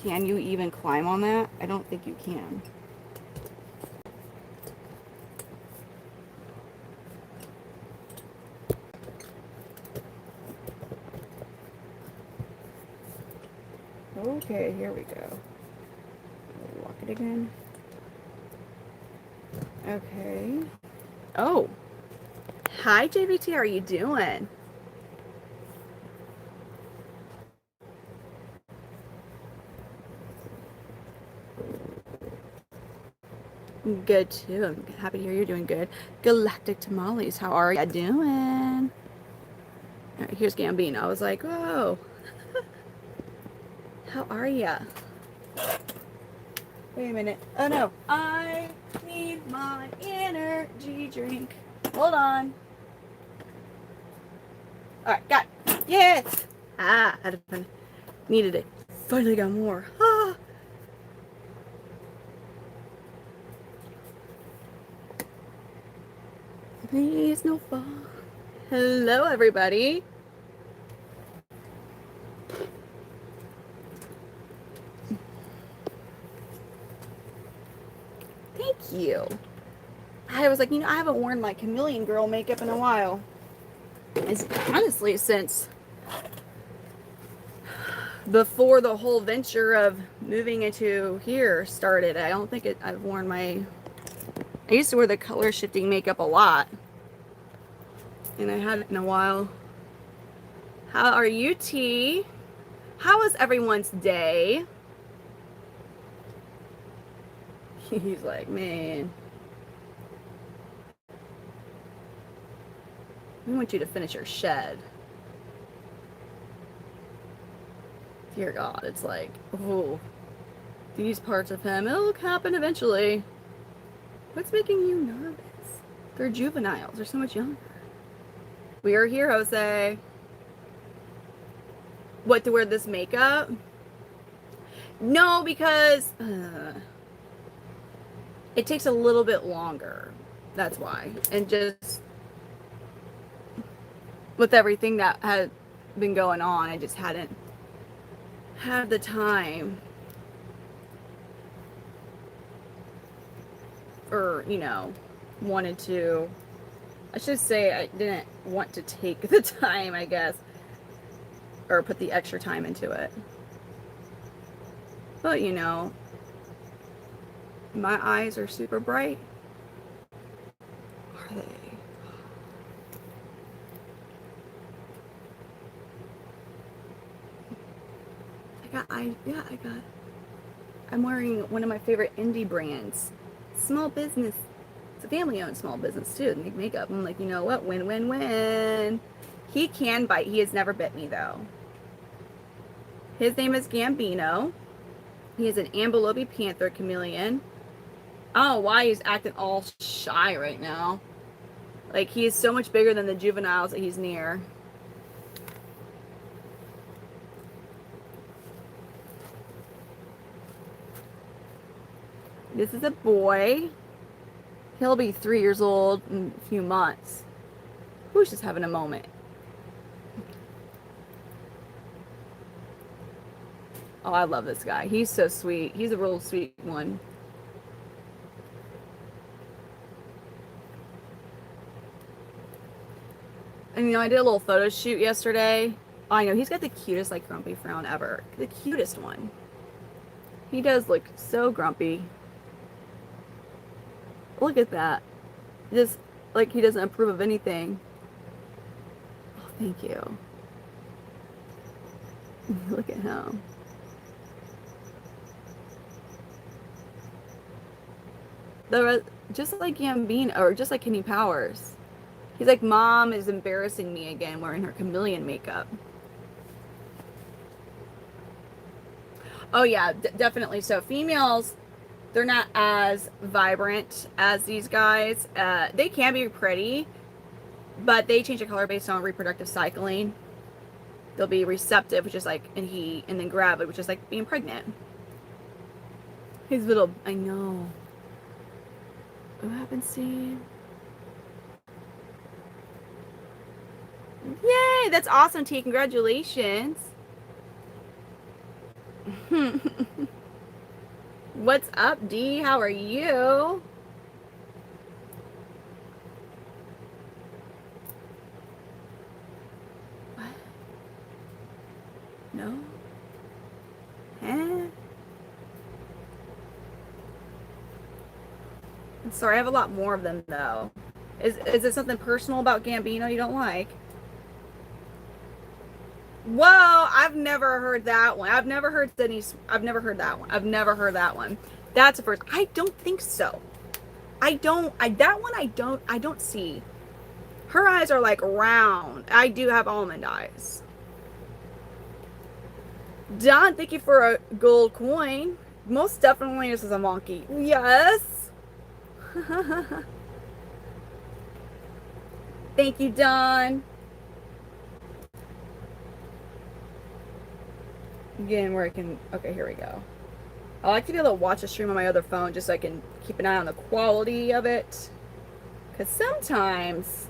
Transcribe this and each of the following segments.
Can you even climb on that? I don't think you can. Okay, here we go. Lock it again. Okay. Oh. Hi, JVT. How are you doing? Good too. I'm happy to hear you're doing good. Galactic Tamales, how are you doing? All right, here's Gambino. I was like, whoa. How are ya? Wait a minute. Oh no. I need my energy drink. Hold on. Alright, got it. Yes! Ah, had to needed it. Finally got more. Ah. Please no fall. Hello everybody. Thank you. I was like, I haven't worn my chameleon girl makeup in a while. It's honestly since before the whole venture of moving into here started. I don't think I've worn my... I used to wear the color shifting makeup a lot. And I hadn't in a while. How are you, T? How was everyone's day? He's like, man. We want you to finish your shed. Dear God, it's like, oh, these parts of him, it'll happen eventually. What's making you nervous? They're juveniles. They're so much younger. We are here, Jose. What, to wear this makeup? No, because it takes a little bit longer. That's why. And just with everything that had been going on, I just hadn't had the time. Or, wanted to. I should say I didn't want to take the time, I guess. Or put the extra time into it. But, my eyes are super bright. Are they? I'm wearing one of my favorite indie brands. Small business. It's a family-owned small business, too. They make makeup. I'm like, you know what? Win, win, win. He can bite. He has never bit me, though. His name is Gambino. He is an Ambelobi Panther Chameleon. I don't know why he's acting all shy right now. Like, he is so much bigger than the juveniles that he's near. This is a boy. He'll be 3 years old in a few months. Who's just having a moment? Oh, I love this guy. He's so sweet. He's a real sweet one. And I did a little photo shoot yesterday. Oh, I know, he's got the cutest, like, grumpy frown ever. The cutest one. He does look so grumpy. Look at that. Just like he doesn't approve of anything. Oh, thank you. Look at him. Just like Gambino, or just like Kenny Powers. He's like, Mom is embarrassing me again wearing her chameleon makeup. Oh yeah, definitely. So females, they're not as vibrant as these guys. They can be pretty, but they change the color based on reproductive cycling. They'll be receptive, which is like, and then gravid, which is like being pregnant. His little, I know. What happened, Steve? Yay, that's awesome, T. Congratulations. What's up, D? How are you? What? No? Eh? I'm sorry, I have a lot more of them, though. Is it something personal about Gambino you don't like? Whoa, I've never heard that one. I've never heard Denny's. I've never heard that one. I've never heard that one. That's the first. I don't think so. I don't. That one. I don't see. Her eyes are like round. I do have almond eyes. Don, thank you for a gold coin. Most definitely, this is a monkey. Yes. Thank you, Don. Again, where I can. Okay, here we go. I like to be able to watch a stream on my other phone just so I can keep an eye on the quality of it. Because sometimes,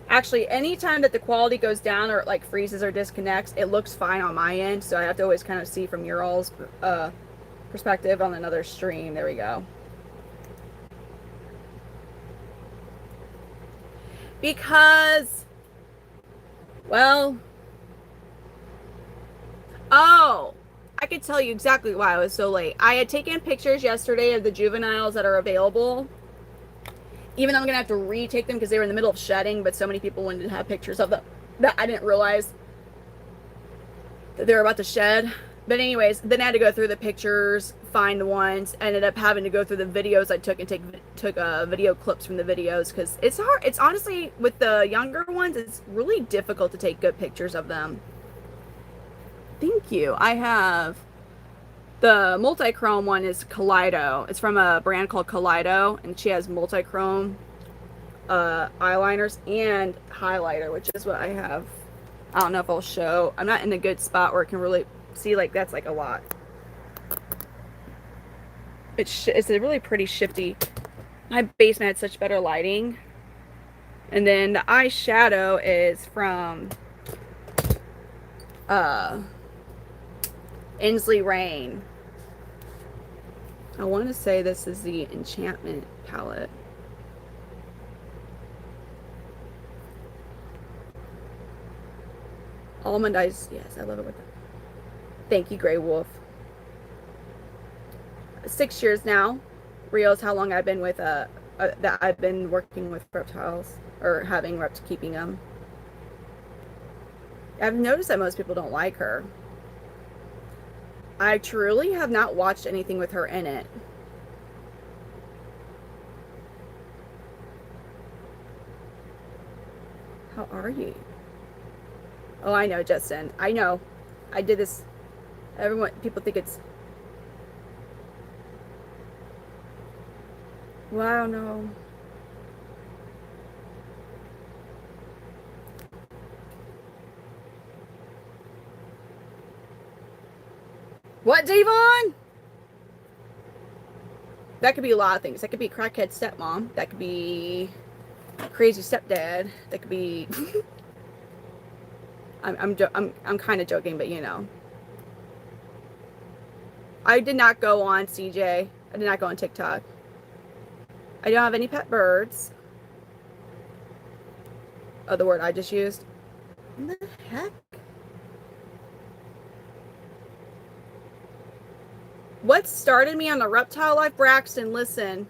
actually, anytime that the quality goes down or it like freezes or disconnects, it looks fine on my end. So I have to always kind of see from your all's perspective on another stream. There we go. Because, well, oh, I could tell you exactly why I was so late. I had taken pictures yesterday of the juveniles that are available. Even though I'm going to have to retake them because they were in the middle of shedding, but so many people wanted to have pictures of them that I didn't realize that they were about to shed. But anyways, then I had to go through the pictures, find the ones, ended up having to go through the videos I took and took video clips from the videos because it's hard. It's honestly, with the younger ones, it's really difficult to take good pictures of them. Thank you. I have the multi-chrome one is Kaleido. It's from a brand called Kaleido, and she has multi-chrome eyeliners and highlighter, which is what I have. I don't know if I'll show. I'm not in a good spot where I can really see, like, that's like a lot. It's a really pretty shifty. My basement had such better lighting. And then the eyeshadow is from Inslee Rain. I want to say this is the Enchantment palette. Almond eyes. Yes, I love it with that. Thank you, Grey Wolf. 6 years now. Rio is how long I've been with that I've been working with reptiles or having reps keeping them. I've noticed that most people don't like her. I truly have not watched anything with her in it. How are you? Oh, I know, Justin. I know. I did this. People think it's. Well, I don't know. What, Davon? That could be a lot of things. That could be crackhead stepmom. That could be crazy stepdad. That could be. I'm kind of joking, but you know. I did not go on CJ. I did not go on TikTok. I don't have any pet birds. Oh, the word I just used. What the heck? What started me on the reptile life? Braxton, listen.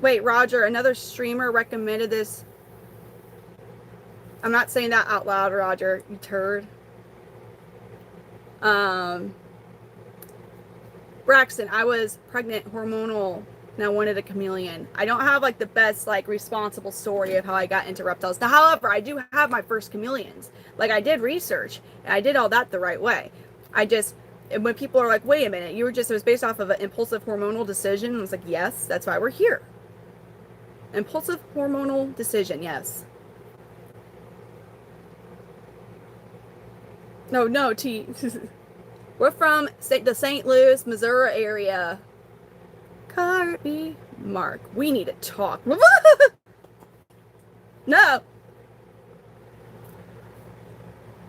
Wait, Roger, another streamer recommended this. I'm not saying that out loud, Roger, you turd. Braxton, I was pregnant, hormonal, and I wanted a chameleon. I don't have like the best like responsible story of how I got into reptiles. Now, however, I do have my first chameleons. Like I did research and I did all that the right way. When people are like, wait a minute, it was based off of an impulsive hormonal decision. I was like, yes, that's why we're here. Impulsive hormonal decision, yes. No, T. We're from the St. Louis, Missouri area. Carby, Mark, we need to talk. No.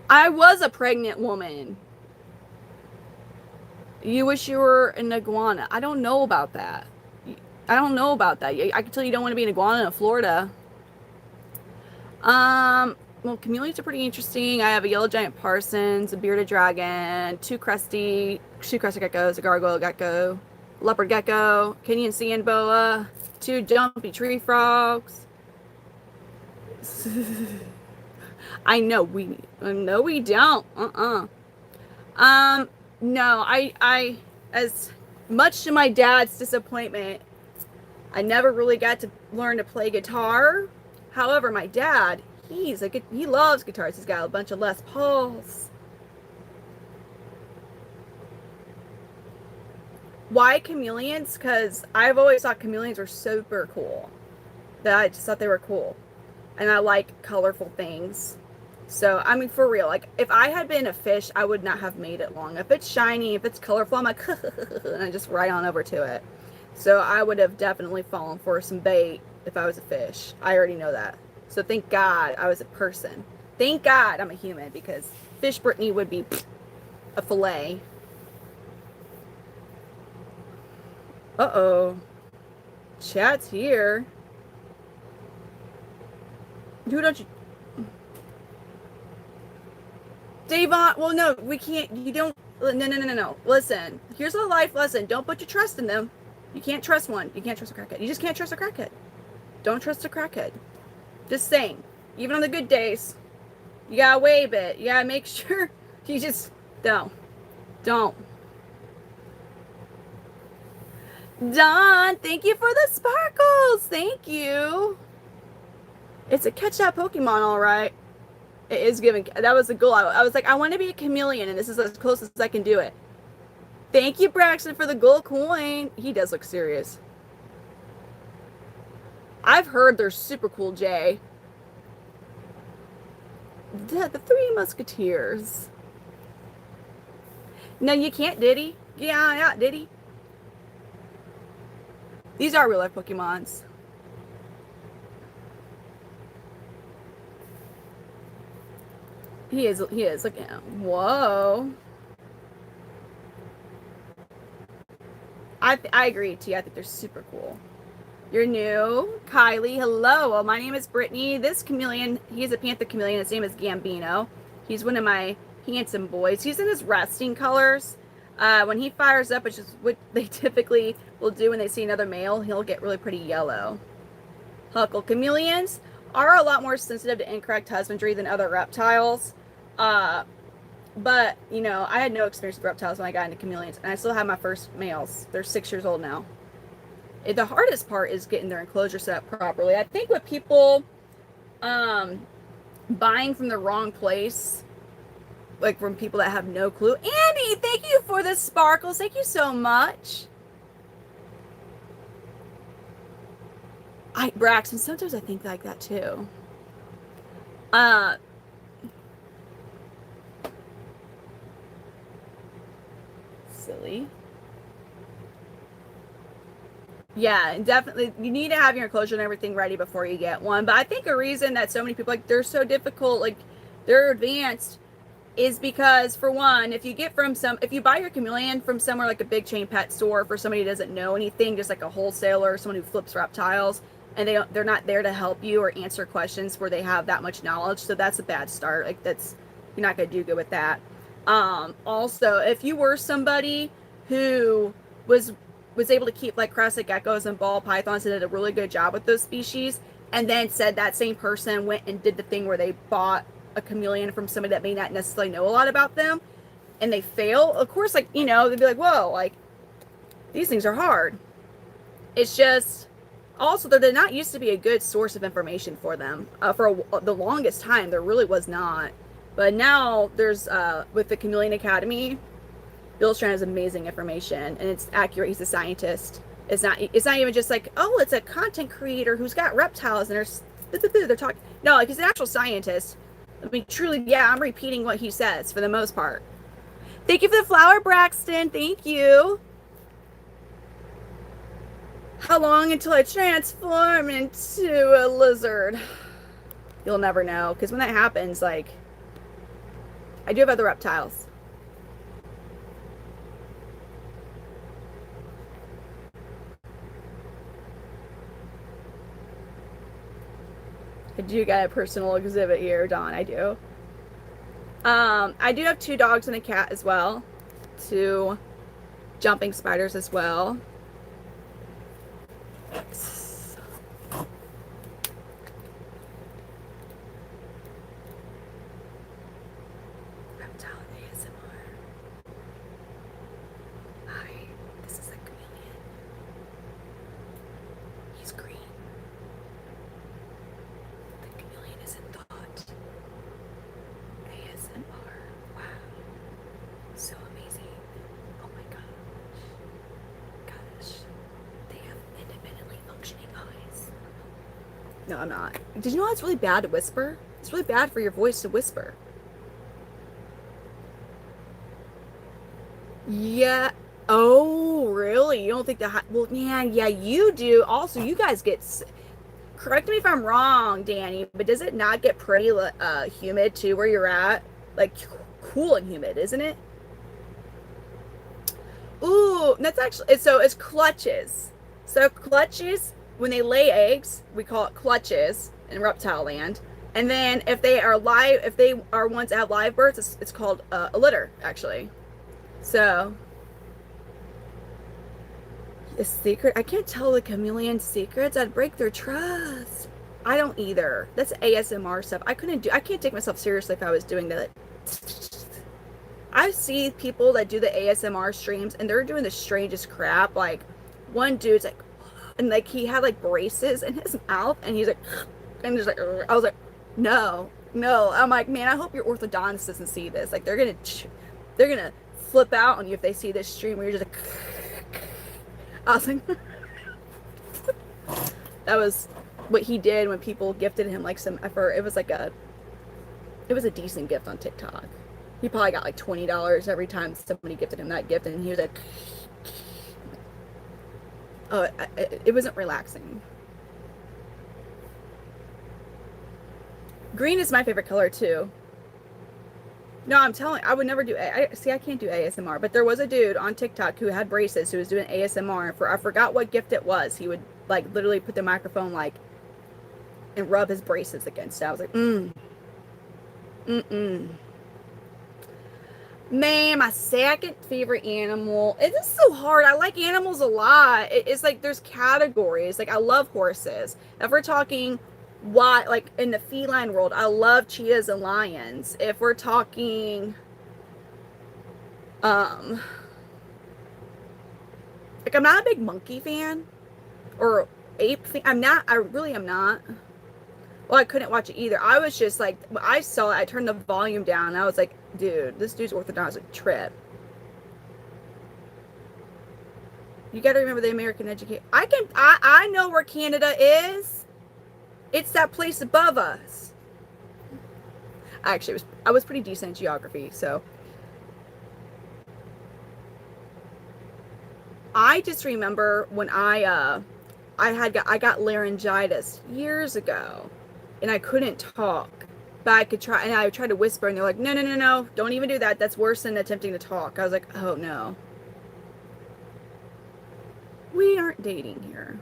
I was a pregnant woman. You wish you were an iguana. I don't know about that. I don't know about that. I can tell you don't want to be an iguana in Florida. Well, chameleons are pretty interesting. I have a yellow giant parsons, a bearded dragon, two crested geckos, a gargoyle gecko, leopard gecko, Kenyan sand boa, two jumpy tree frogs. I know we don't. Um, no, as much to my dad's disappointment, I never really got to learn to play guitar. However, my dad, he loves guitars. He's got a bunch of Les Pauls. Why chameleons? Because I've always thought chameleons were super cool. That I just thought they were cool. And I like colorful things. So, I mean, for real, like, if I had been a fish, I would not have made it long. If it's shiny, if it's colorful, I'm like, and I just right on over to it. So, I would have definitely fallen for some bait if I was a fish. I already know that. So, thank God I was a person. Thank God I'm a human, because fish Brittany would be a fillet. Uh-oh. Chat's here. Who don't you... Davon, well, no, we can't, you don't, no. Listen, here's a life lesson. Don't put your trust in them. You can't trust one. You can't trust a crackhead. You just can't trust a crackhead. Don't trust a crackhead. Just saying. Even on the good days, you gotta weigh a bit. You gotta make sure you just don't. Don, thank you for the sparkles. Thank you. It's a catch that Pokemon, all right. It is giving. That was the goal. I was like, I want to be a chameleon, and this is as close as I can do it. Thank you, Braxton, for the gold coin. He does look serious. I've heard they're super cool, Jay. The Three Musketeers. No, you can't, Diddy. Yeah, Diddy. These are real life Pokemons. He is. Look at him. Whoa. I agree, T. I think they're super cool. You're new. Kylie, hello. Well, my name is Brittany. This chameleon, he's a Panther Chameleon. His name is Gambino. He's one of my handsome boys. He's in his resting colors. When he fires up, which is what they typically will do when they see another male, he'll get really pretty yellow. Huckle chameleons are a lot more sensitive to incorrect husbandry than other reptiles. But, you know, I had no experience with reptiles when I got into chameleons, and I still have my first males. They're 6 years old now. The hardest part is getting their enclosure set up properly. I think with people buying from the wrong place, like from people that have no clue. Andy, thank you for the sparkles. Thank you so much. Braxton, sometimes I think like that too. Silly. Yeah, definitely. You need to have your enclosure and everything ready before you get one. But I think a reason that so many people, like, they're so difficult, like, they're advanced, is because, for one, if you buy your chameleon from somewhere like a big chain pet store for somebody who doesn't know anything, just like a wholesaler or someone who flips reptiles, and they're not there to help you or answer questions where they have that much knowledge, so that's a bad start. Like, you're not going to do good with that. Also, if you were somebody who was able to keep like crested geckos and ball pythons and did a really good job with those species, and then said that same person went and did the thing where they bought a chameleon from somebody that may not necessarily know a lot about them, and they fail, of course, like, you know, they'd be like, whoa, like, these things are hard. It's just, also, there did not used to be a good source of information for them. For the longest time, there really was not. But now, there's, with the Chameleon Academy, Bill Strand has amazing information, and it's accurate. He's a scientist. It's not even just like, oh, it's a content creator who's got reptiles, and they're talking. No, like, he's an actual scientist. I mean, truly, yeah, I'm repeating what he says for the most part. Thank you for the flower, Braxton. Thank you. How long until I transform into a lizard? You'll never know, because when that happens, like, I do have other reptiles. I do got a personal exhibit here, Dawn. I do. I do have 2 dogs and a cat as well. 2 jumping spiders as well. Reptile ASMR. Hi, this is a chameleon. He's green. The chameleon is in thought. ASMR. Wow. So amazing. Oh my gosh. They have independently functioning eyes. No, I'm not. Did you know it's really bad to whisper? It's really bad for your voice to whisper. Yeah. Oh, really? You don't think that? Well, yeah, you do. Also, you guys get. Correct me if I'm wrong, Danny, but does it not get pretty humid too where you're at? Like cool and humid, isn't it? Ooh, that's actually so. It's clutches. So clutches when they lay eggs, we call it clutches in reptile land. And then if they are live, if they are ones that have live births, it's called a litter actually. So, a secret. I can't tell the chameleon secrets. I'd break their trust. I don't either. That's ASMR stuff. I can't take myself seriously if I was doing that. I see people that do the ASMR streams and they're doing the strangest crap. Like, one dude's like, and like he had like braces in his mouth and he's like, and just like, I was like, no. I'm like, man, I hope your orthodontist doesn't see this. Like, they're gonna flip out on you if they see this stream where you're just like, I was like, that was what he did when people gifted him like some effort. It was a decent gift on TikTok. He probably got like $20 every time somebody gifted him that gift, and he was like, oh, it wasn't relaxing. Green is my favorite color too. No, I'm telling you, I would never do I can't do ASMR, but there was a dude on TikTok who had braces who was doing ASMR for, I forgot what gift it was. He would like literally put the microphone like and rub his braces against it. I was like, Man, my second favorite animal. It is so hard. I like animals a lot. It's like there's categories. Like I love horses. If we're talking like in the feline world, I love cheetahs and lions. If we're talking like I'm not a big monkey fan or ape fan. I really am not. Well, I couldn't watch it either. I was just like, when I saw it, I turned the volume down and I was like, dude, this dude's orthodontist is a trip. You got to remember the American education. I know where Canada is. It's that place above us. Actually, I was pretty decent at geography, so. I just remember when I got laryngitis years ago, and I couldn't talk, but I could try, and I tried to whisper, and they're like, no, don't even do that. That's worse than attempting to talk. I was like, oh no. We aren't dating here.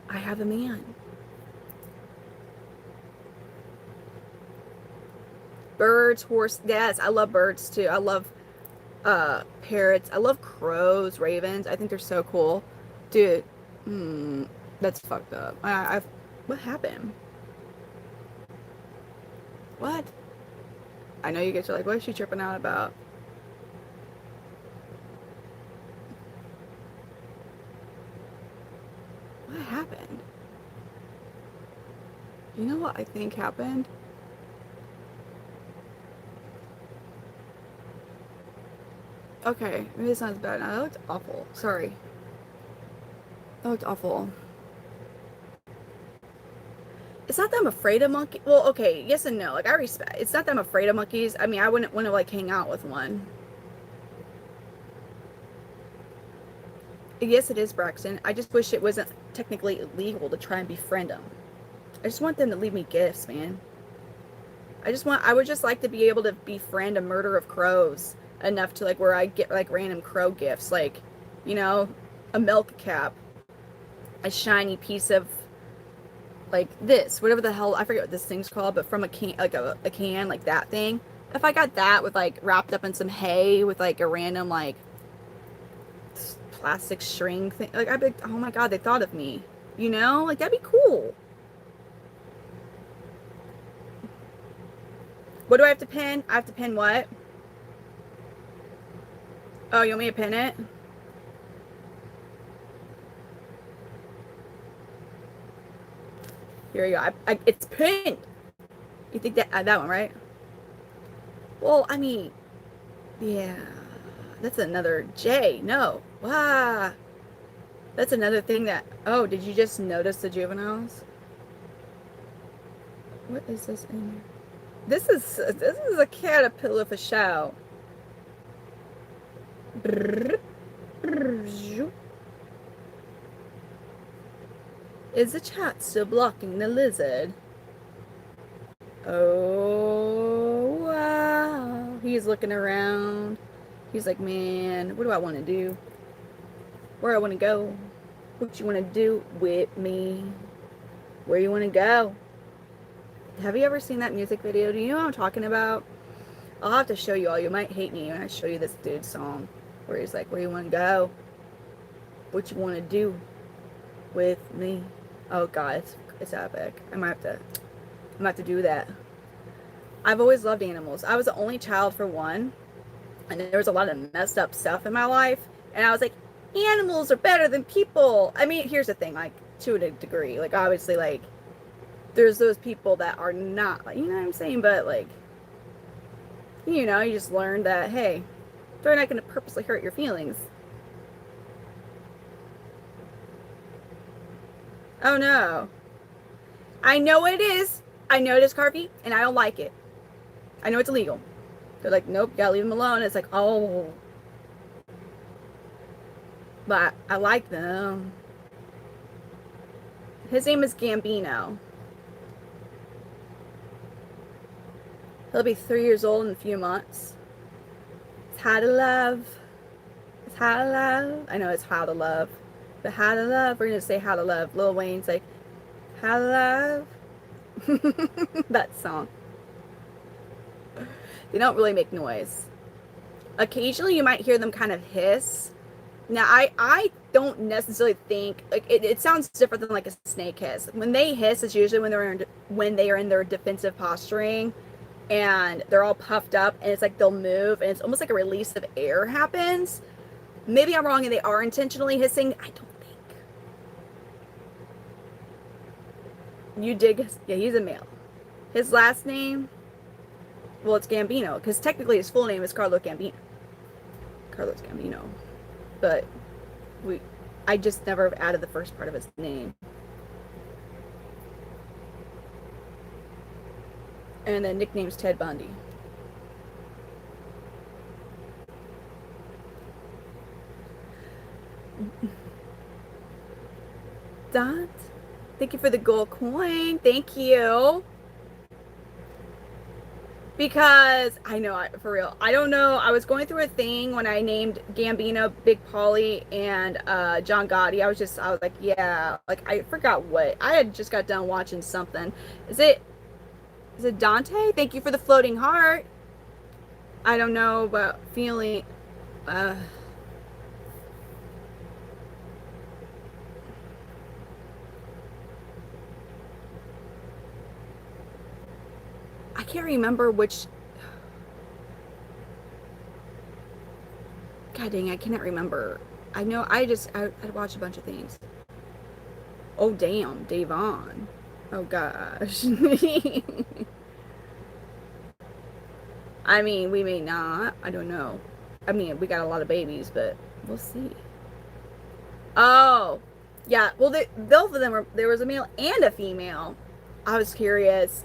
I have a man. Birds, horse, yes, I love birds too. I love parrots. I love crows, ravens. I think they're so cool. Dude, that's fucked up. What happened? What? I know you guys are like, what is she tripping out about? What happened? You know what I think happened? Okay, maybe this sounds bad. No, that looked awful. Sorry. That looked awful. It's not that I'm afraid of monkeys. Well, okay, yes and no. Like, I respect. It's not that I'm afraid of monkeys. I mean, I wouldn't want to, like, hang out with one. Yes, it is, Braxton. I just wish it wasn't technically illegal to try and befriend them. I just want them to leave me gifts, man. I would just like to be able to befriend a murder of crows enough to, like, where I get, like, random crow gifts. Like, you know, a milk cap. A shiny piece of like this, whatever the hell, I forget what this thing's called, but from a can, like a can, like that thing. If I got that with like wrapped up in some hay with like a random like plastic string thing, like I'd be like, oh my God, they thought of me. You know, like that'd be cool. What do I have to pin? I have to pin what? Oh, you want me to pin it? Here you go. It's pinned. You think that one, right? Well, I mean, yeah. That's another J. No. Wow. That's another thing that. Oh, did you just notice the juveniles? What is this in here? This is a caterpillar for show. Is the chat still blocking the lizard? Oh wow. He's looking around. He's like, man, what do I want to do? Where I want to go? What you want to do with me? Where you want to go? Have you ever seen that music video? Do you know what I'm talking about? I'll have to show you all. You might hate me when I show you this dude's song where he's like, where you want to go? What you want to do with me? Oh God, it's epic. I might have to do that. I've always loved animals. I was the only child for one, and there was a lot of messed up stuff in my life, and I was like, animals are better than people. I mean, here's the thing, like, to a degree, like, obviously, like, there's those people that are not, like, you know what I'm saying, but, like, you know, you just learn that, hey, they're not going to purposely hurt your feelings. Oh, no. I know it is. I know it is, Carvey, and I don't like it. I know it's illegal. They're like, nope, you gotta leave them alone. It's like, oh. But I like them. His name is Gambino. He'll be 3 years old in a few months. It's how to love. It's how to love. I know it's how to love. But how to love. We're gonna say how to love. Lil Wayne's like, how to love. That song. They don't really make noise. Occasionally you might hear them kind of hiss. Now I don't necessarily think like it sounds different than like a snake hiss. When they hiss, it's usually when they are in their defensive posturing and they're all puffed up and it's like they'll move and it's almost like a release of air happens. Maybe I'm wrong and they are intentionally hissing. I don't think. You dig? Yeah, he's a male. His last name, well, it's Gambino because technically his full name is Carlos Gambino. Carlos Gambino. But I just never added the first part of his name. And then nickname's Ted Bundy. Dot, thank you for the gold coin. Thank you. Because I know, for real, I don't know. I was going through a thing when I named Gambino, Big Pauly, and John Gotti. I was like, yeah, like I forgot what. I had just got done watching something. Is it Dante? Thank you for the floating heart. I don't know about feeling. I can't remember which. God dang, I cannot remember. I know I'd watch a bunch of things. Oh damn, Davon. Oh gosh. I mean, we may not. I don't know. I mean, we got a lot of babies, but we'll see. Oh, yeah. Well, both of them were. There was a male and a female. I was curious.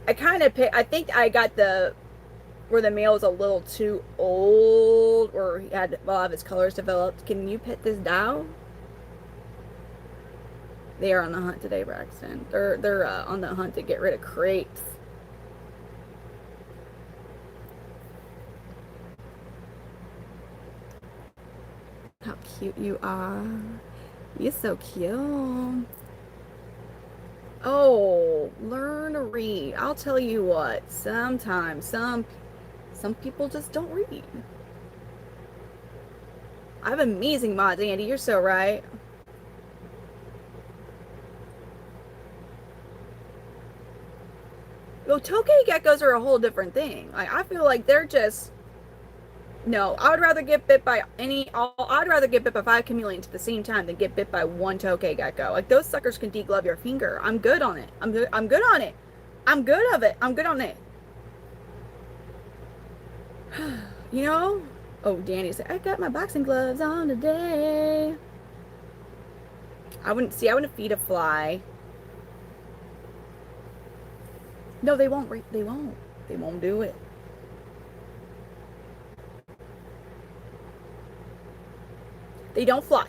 I kind of picked. I think I got where the male was a little too old, or he had a lot of his colors developed. Can you pet this down? They are on the hunt today, Braxton. They're on the hunt to get rid of crates. How cute you are. You're so cute. Oh, learn to read. I'll tell you what, sometimes some people just don't read. I have amazing mods, Andy. You're so right. Well, tokay geckos are a whole different thing. Like I feel like they're just no. I would rather get bit by I'd rather get bit by 5 chameleons at the same time than get bit by one tokay gecko. Like those suckers can deglove your finger. I'm good on it. I'm good on it. I'm good of it. I'm good on it. You know? Oh, Danny said, I got my boxing gloves on today. I wouldn't feed a fly. No, they won't. They won't. They won't do it. They don't fly.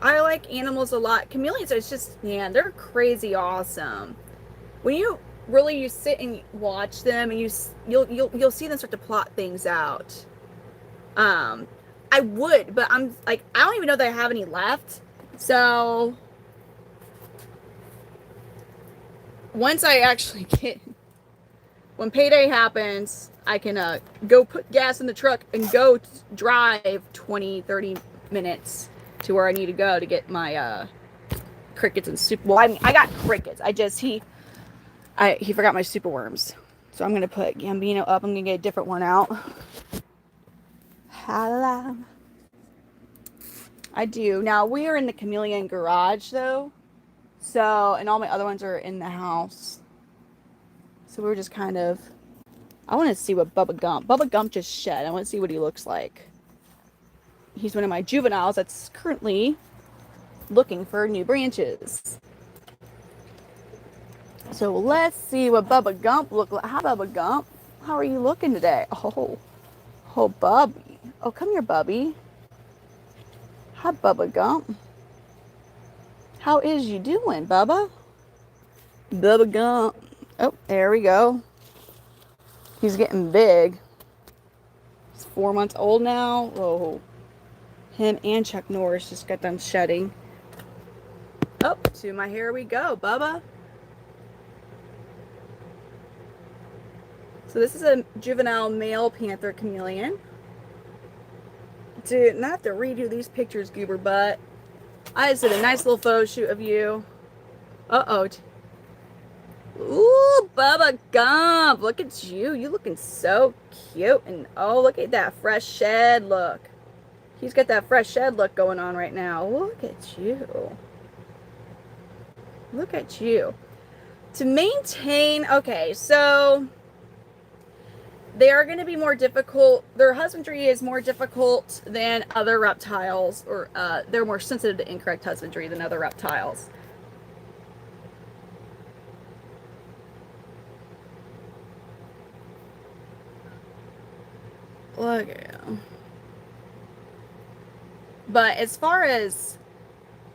I like animals a lot. Chameleons are just, man, they're crazy awesome. When you sit and watch them and you'll see them start to plot things out. I would, but I'm like I don't even know that I have any left. So once I actually get when payday happens, I can go put gas in the truck and go drive 20-30 minutes to where I need to go to get my crickets and soup. Well, I mean, I got crickets. He forgot my super worms. So I'm going to put Gambino up. I'm going to get a different one out. Hello. I do. Now, we are in the chameleon garage, though. So, and all my other ones are in the house. So we're just kind of... I want to see what Bubba Gump just shed. I want to see what he looks like. He's one of my juveniles that's currently looking for new branches. So let's see what Bubba Gump look like. Hi, Bubba Gump. How are you looking today? Oh, Bubby. Oh, come here, Bubby. Hi, Bubba Gump. How is you doing, Bubba? Bubba Gump. Oh, there we go. He's getting big. He's 4 months old now. Oh, him and Chuck Norris just got done shedding. Oh, to my hair we go, Bubba. So this is a juvenile male panther chameleon. Dude, and I have to redo these pictures, goober butt. I just did a nice little photo shoot of you. Uh-oh. Ooh, Bubba Gump. Look at you. You looking so cute. And oh, look at that fresh shed look. He's got that fresh shed look going on right now. Look at you. Look at you. To maintain, okay, so they are going to be more difficult. Their husbandry is more difficult than other reptiles, or they're more sensitive to incorrect husbandry than other reptiles. Look at you. But as far as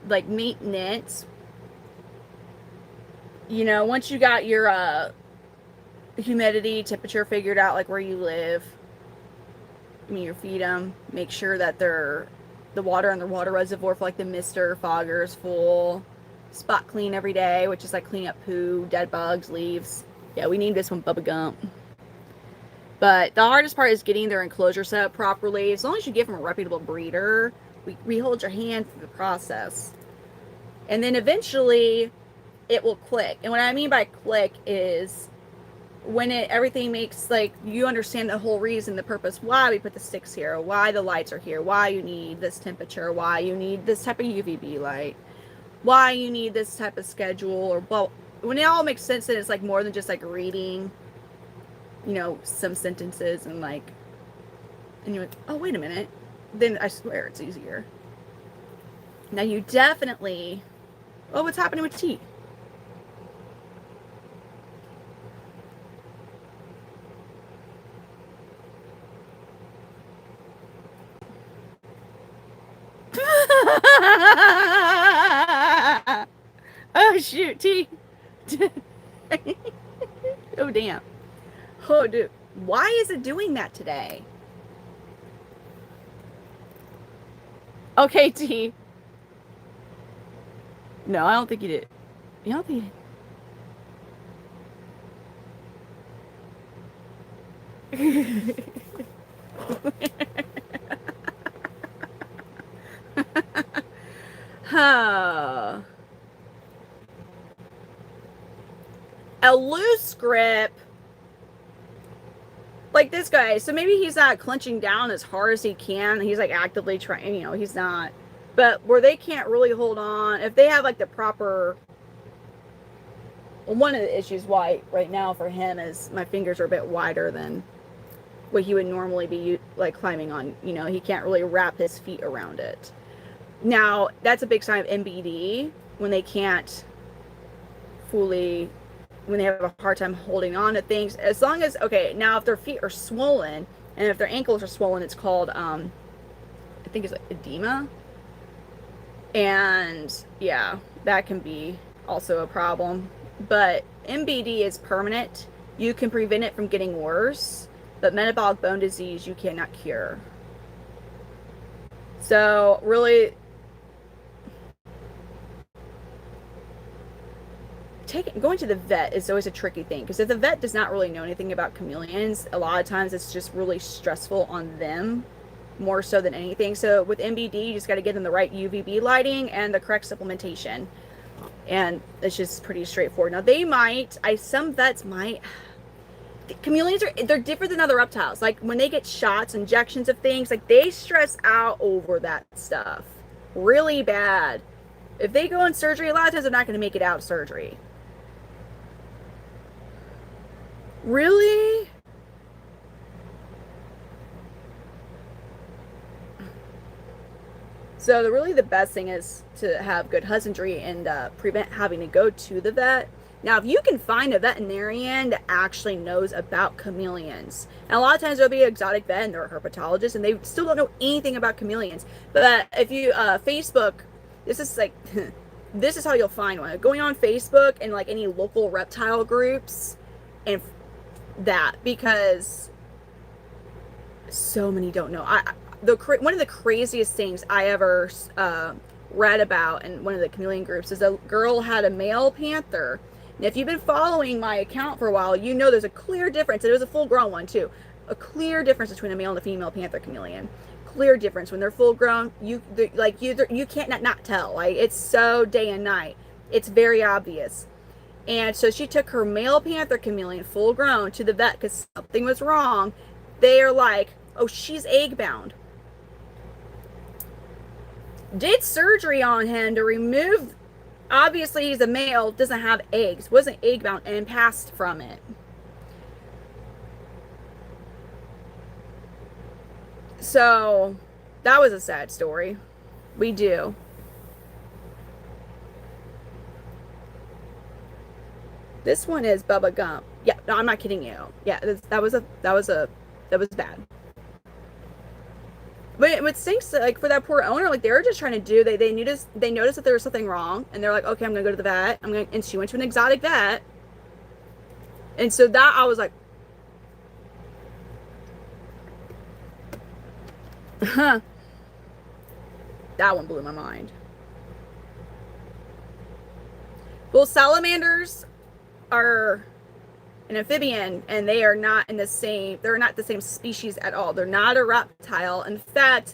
like maintenance, you know, once you got your humidity, temperature figured out, like where you live, I mean, you feed them, make sure that the water in the water reservoir for like the mister, fogger is full, spot clean every day, which is like cleaning up poo, dead bugs, leaves. Yeah, we named this one Bubba Gump. But the hardest part is getting their enclosure set up properly. As long as you give them a reputable breeder, we hold your hand through the process. And then eventually it will click. And what I mean by click is when everything makes, like, you understand the whole reason, the purpose, why we put the sticks here, why the lights are here, why you need this temperature, why you need this type of UVB light, why you need this type of schedule, or, well, when it all makes sense, then it's like more than just like reading, you know, some sentences and like, and you're like, oh, wait a minute. Then I swear it's easier. Now you definitely, oh, what's happening with tea? Oh, shoot, tea. Oh, damn. Oh, dude. Why is it doing that today? Okay, T. No, I don't think he did. You don't think he Huh. A loose grip. Like this guy. So maybe he's not clenching down as hard as he can. He's like actively trying, he's not. But where they can't really hold on, if they have like the proper. Well, one of the issues why right now for him is my fingers are a bit wider than what he would normally be like climbing on. He can't really wrap his feet around it. Now, that's a big sign of MBD when they can't fully, when they have a hard time holding on to things. As long as, okay, now if their feet are swollen and if their ankles are swollen, it's called, I think it's like edema. And yeah, that can be also a problem. But MBD is permanent. You can prevent it from getting worse, but metabolic bone disease you cannot cure. So really, going to the vet is always a tricky thing, because if the vet does not really know anything about chameleons, a lot of times it's just really stressful on them more so than anything. So with MBD, you just got to get them the right UVB lighting and the correct supplementation, and it's just pretty straightforward. Now they might, some vets might, chameleons they're different than other reptiles. Like when they get shots, injections of things, like they stress out over that stuff really bad. If they go in surgery, a lot of times they're not going to make it out of surgery. Really? So the best thing is to have good husbandry and prevent having to go to the vet. Now, if you can find a veterinarian that actually knows about chameleons, and a lot of times there'll be an exotic vet and they're a herpetologist and they still don't know anything about chameleons. But if you Facebook, this is like this is how you'll find one. Going on Facebook and like any local reptile groups and that, because so many don't know. One of the craziest things I ever read about in one of the chameleon groups is a girl had a male panther. And if you've been following my account for a while, you know there's a clear difference. And it was a full-grown one too. A clear difference between a male and a female panther chameleon. Clear difference. When they're full-grown, you can't not tell. Like, it's so day and night. It's very obvious. And so she took her male panther chameleon, full-grown, to the vet because something was wrong. They're like, oh, she's egg-bound. Did surgery on him to remove, obviously he's a male, doesn't have eggs, wasn't egg bound, and passed from it. So that was a sad story. We do. This one is Bubba Gump. Yeah, no, I'm not kidding you. Yeah, that was bad. But what stinks, like for that poor owner, like they were just trying to do. They noticed that there was something wrong, and they're like, okay, I'm gonna go to the vet. And she went to an exotic vet, and so that I was like, huh. That one blew my mind. Well, salamanders are an amphibian, and they are not they're not the same species at all. They're not a reptile. In fact,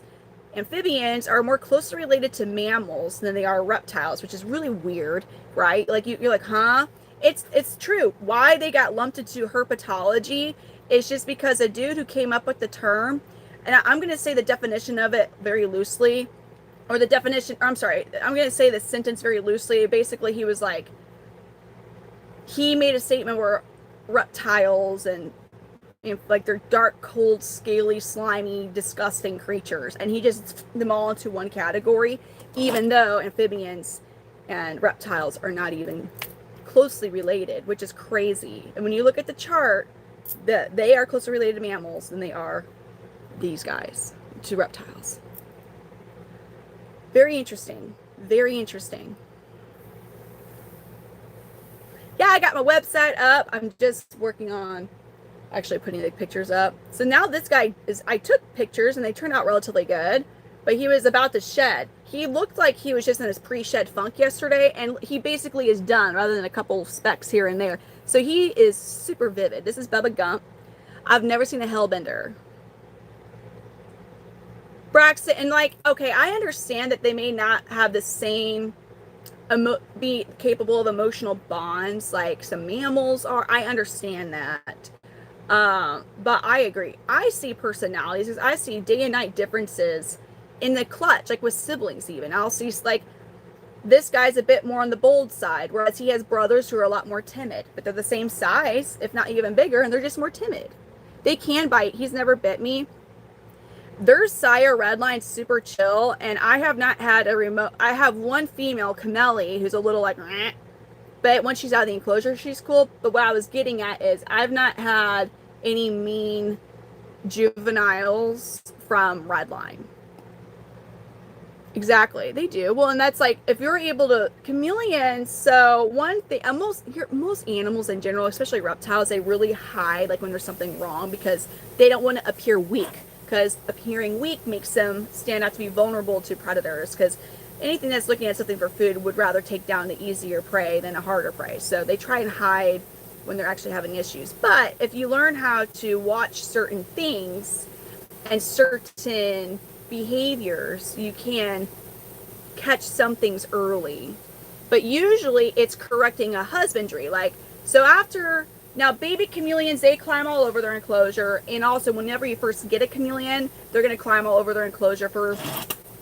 amphibians are more closely related to mammals than they are reptiles, which is really weird, right? Like you're like, huh? It's true. Why they got lumped into herpetology is just because a dude who came up with the term, and I'm going to say the definition of it very loosely, or the definition, I'm sorry, I'm going to say the sentence very loosely. Basically, he was like, he made a statement where reptiles and like they're dark, cold, scaly, slimy, disgusting creatures, and he just threw them all into one category, even though amphibians and reptiles are not even closely related, which is crazy. And when you look at the chart, that they are closely related to mammals than they are these guys to reptiles. Very interesting. Very interesting. Yeah, I got my website up. I'm just working on actually putting the pictures up. So now this guy I took pictures and they turned out relatively good. but he was about to shed. He looked like he was just in his pre-shed funk yesterday, and he basically is done rather than a couple specks here and there. So he is super vivid. This is Bubba Gump. I've never seen a hellbender. Braxton, and like, okay, I understand that they may not have the same be capable of emotional bonds like some mammals are. I understand that. But I agree. I see personalities. I see day and night differences in the clutch, like with siblings even. I'll see like this guy's a bit more on the bold side, whereas he has brothers who are a lot more timid, but they're the same size, if not even bigger, and they're just more timid. They can bite. He's never bit me. Their sire Redline's super chill, and I have not had a remote. I have one female, Chameleon, who's a little like, meh, but when she's out of the enclosure, she's cool. But what I was getting at is I've not had any mean juveniles from Redline. Exactly, they do. Well, and that's like, if you're able to, chameleons, so one thing, most animals in general, especially reptiles, they really hide like when there's something wrong because they don't want to appear weak, because appearing weak makes them stand out to be vulnerable to predators, because anything that's looking at something for food would rather take down the easier prey than a harder prey. So they try and hide when they're actually having issues. But if you learn how to watch certain things and certain behaviors, you can catch some things early. But usually it's correcting a husbandry. Like, so after, now baby chameleons, they climb all over their enclosure. And also whenever you first get a chameleon, they're going to climb all over their enclosure for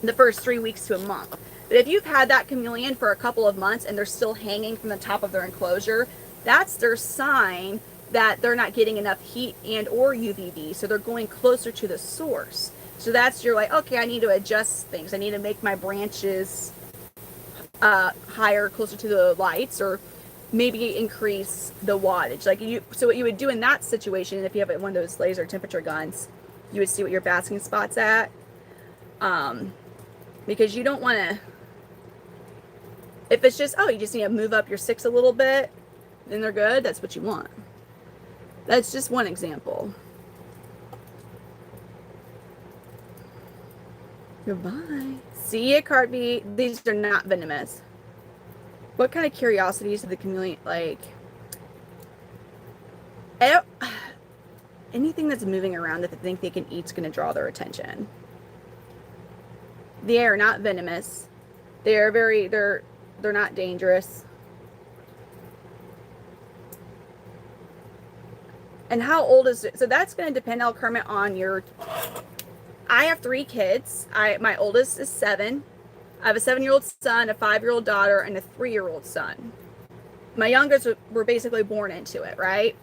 the first 3 weeks to a month. But if you've had that chameleon for a couple of months and they're still hanging from the top of their enclosure, that's their sign that they're not getting enough heat and or UVB, so they're going closer to the source. So that's your like, okay, I need to adjust things. I need to make my branches higher, closer to the lights, or maybe increase the wattage. Like so what you would do in that situation, if you have one of those laser temperature guns, you would see what your basking spot's at. Because you don't want to, if it's just, oh, you just need to move up your 6 a little bit, then they're good, that's what you want. That's just one example. Goodbye. See ya, Cartbeat. These are not venomous. What kind of curiosities do the chameleon like? Anything that's moving around that they think they can eat is going to draw their attention. They are not venomous. They're not dangerous. And how old is it? So that's going to depend, I'll Kermit, on your, I have 3 kids. My oldest is 7. I have a 7-year-old son, a 5-year-old daughter, and a 3-year-old son. My youngest were basically born into it, right?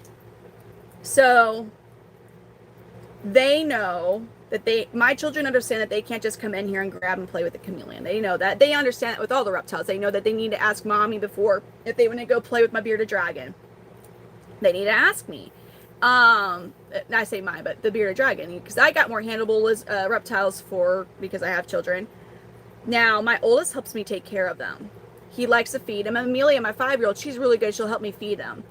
So they know that my children understand that they can't just come in here and grab and play with the chameleon. They know that. They understand that with all the reptiles. They know that they need to ask mommy before, if they want to go play with my bearded dragon. They need to ask me. I say mine, but the bearded dragon, because I got more handleable reptiles because I have children. Now, my oldest helps me take care of them. He likes to feed them. Amelia, my 5-year-old, she's really good. She'll help me feed them.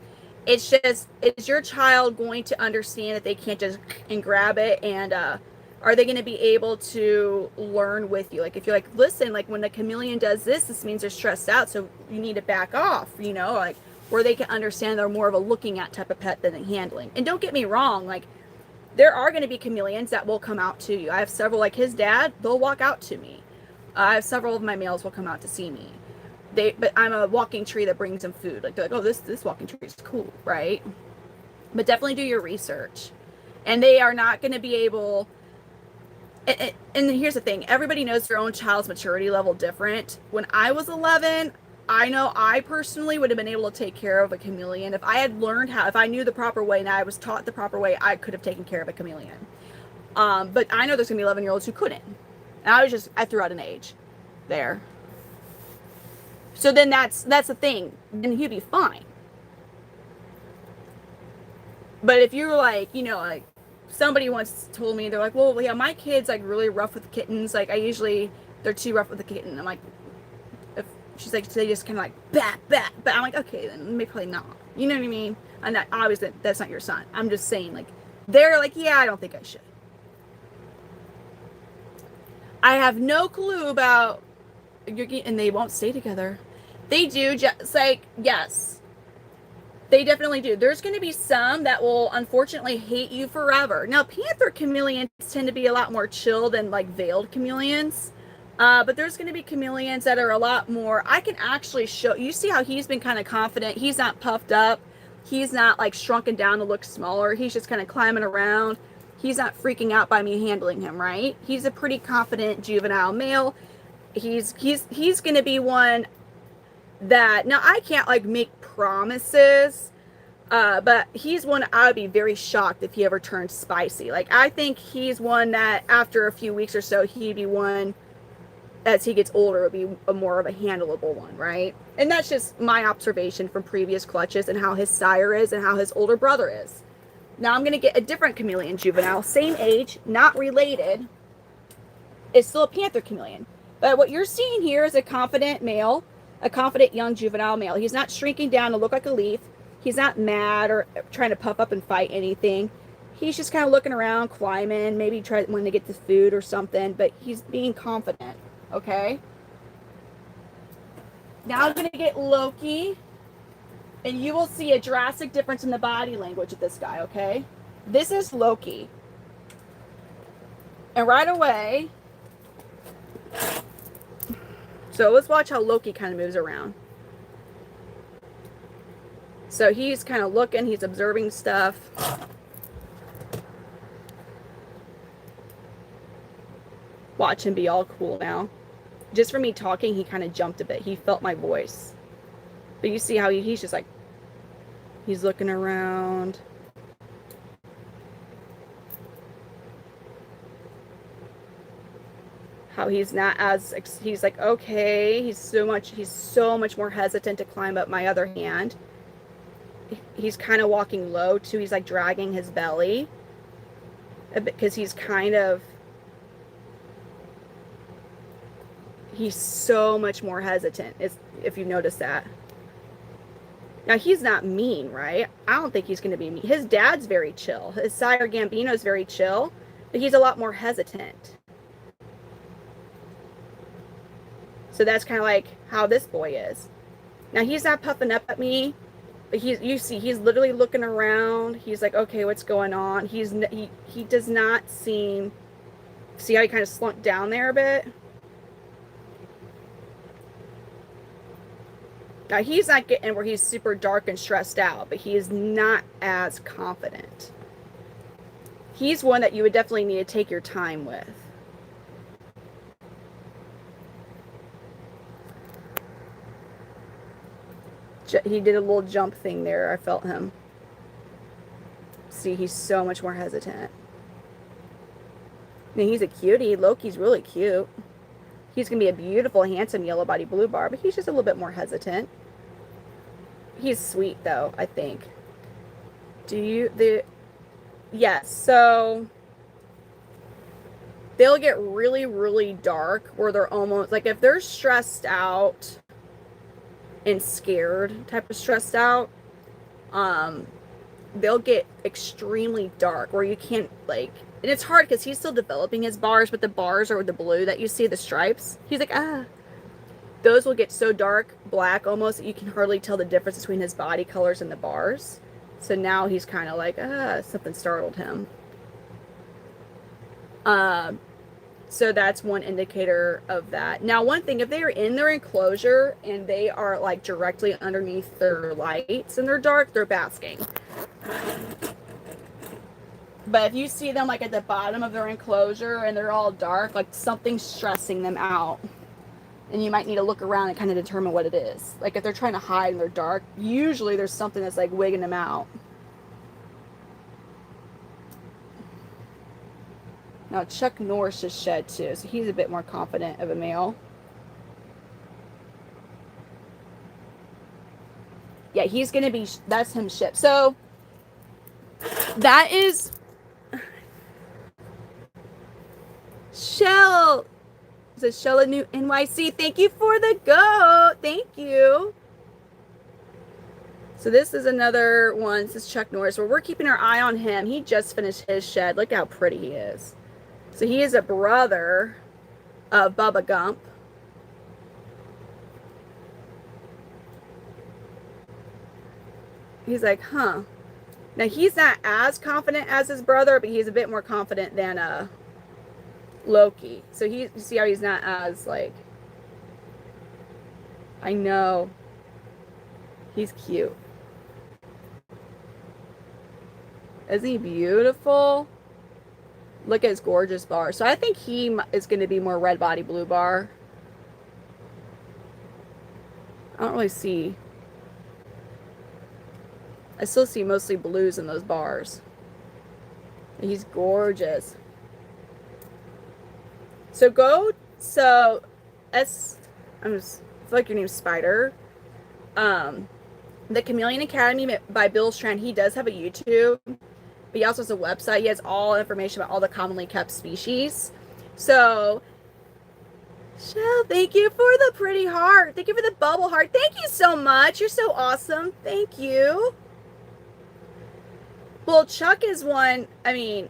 It's just, is your child going to understand that they can't just and grab it, and are they going to be able to learn with you? Like, if you're like, listen, like when the chameleon does this, this means they're stressed out, so you need to back off, you know, like, where they can understand they're more of a looking at type of pet than a handling. And don't get me wrong, like, there are going to be chameleons that will come out to you. I have several, like his dad, they'll walk out to me. I have several of my males will come out to see me. But I'm a walking tree that brings them food. Like, they're like, oh, this walking tree is cool, right? But definitely do your research. And they are not going to be able, and here's the thing, everybody knows their own child's maturity level different. When I was 11, I know I personally would have been able to take care of a chameleon. If I had learned how, if I knew the proper way and I was taught the proper way, I could have taken care of a chameleon. But I know there's going to be 11-year-olds who couldn't. And I threw out an age there. So then that's the thing. Then he'd be fine. But if you're like, you know, like somebody once told me, they're like, well, yeah, my kid's like really rough with kittens. Like they're too rough with the kitten. I'm like, she's like, they just kind of like, bat. But I'm like, okay, then maybe probably not. You know what I mean? And obviously that's not your son. I'm just saying, like, they're like, yeah, I don't think I should. I have no clue about, and they won't stay together. They do, just like, yes, they definitely do. There's going to be some that will unfortunately hate you forever. Now, Panther chameleons tend to be a lot more chill than like veiled chameleons. But there's going to be chameleons that are a lot more. I can actually show you. See how he's been kind of confident. He's not puffed up. He's not like shrunken down to look smaller. He's just kind of climbing around. He's not freaking out by me handling him, right? He's a pretty confident juvenile male. He's going to be one that, now I can't like make promises, but he's one I would be very shocked if he ever turned spicy. Like, I think he's one that after a few weeks or so, he'd be one, as he gets older, would be a more of a handleable one, right? And that's just my observation from previous clutches and how his sire is and how his older brother is. Now I'm going to get a different chameleon juvenile, same age, not related. It's still a Panther chameleon. But what you're seeing here is a confident male, a confident young juvenile male. He's not shrinking down to look like a leaf. He's not mad or trying to puff up and fight anything. He's just kind of looking around, climbing, maybe wanting to get the food or something, but he's being confident, okay? Now I'm going to get Loki, and you will see a drastic difference in the body language of this guy, okay? This is Loki. And right away, so let's watch how Loki kind of moves around. So he's kind of looking, he's observing stuff. Watch him be all cool now. Just for me talking, he kind of jumped a bit. He felt my voice. But you see how he's just like, he's looking around. How he's not as, he's like, okay, he's so much more hesitant to climb up my other hand. He's kind of walking low too. He's like dragging his belly a bit because he's kind of, he's so much more hesitant, if you notice that. Now, he's not mean, right? I don't think he's going to be mean. His dad's very chill. His sire Gambino is very chill, but he's a lot more hesitant. So that's kind of like how this boy is. Now, he's not puffing up at me, but you see, he's literally looking around. He's like, okay, what's going on? He does not seem, see how he kind of slumped down there a bit? Now, he's not getting where he's super dark and stressed out, but he is not as confident. He's one that you would definitely need to take your time with. He did a little jump thing there. I felt him. See, he's so much more hesitant. I mean, he's a cutie. Loki's really cute. He's going to be a beautiful, handsome yellow body blue bar, but he's just a little bit more hesitant. He's sweet, though, I think. Yes, so they'll get really, really dark where they're almost, like if they're stressed out and scared, type of stressed out, they'll get extremely dark where you can't, like, and it's hard because he's still developing his bars, but the bars are the blue that you see, the stripes. He's like, ah. Those will get so dark, black almost, that you can hardly tell the difference between his body colors and the bars. So now he's kind of like, something startled him. So that's one indicator of that. Now, one thing, if they are in their enclosure and they are like directly underneath their lights and they're dark, they're basking. But if you see them like at the bottom of their enclosure and they're all dark, like something's stressing them out. And you might need to look around and kind of determine what it is. Like if they're trying to hide and they're dark, usually there's something that's like wigging them out. Now Chuck Norris just shed too, so he's a bit more confident of a male. Yeah, he's going to be, that's him shipped. So that is Shell. Is it Shella New NYC? Thank you for the goat. Thank you. So this is another one. This is Chuck Norris, where we're keeping our eye on him. He just finished his shed. Look how pretty he is. So he is a brother of Bubba Gump. He's like, huh. Now, he's not as confident as his brother, but he's a bit more confident than Loki. So you see how he's not as, like, I know. He's cute. Isn't he beautiful? Look at his gorgeous bar. So I think he is going to be more red body, blue bar. I don't really see. I still see mostly blues in those bars. He's gorgeous. So I feel like your name's Spider. The Chameleon Academy by Bill Strand, he does have a YouTube, but he also has a website. He has all information about all the commonly kept species. So, Shell, thank you for the pretty heart. Thank you for the bubble heart. Thank you so much. You're so awesome. Thank you. Well, Chuck is one, I mean,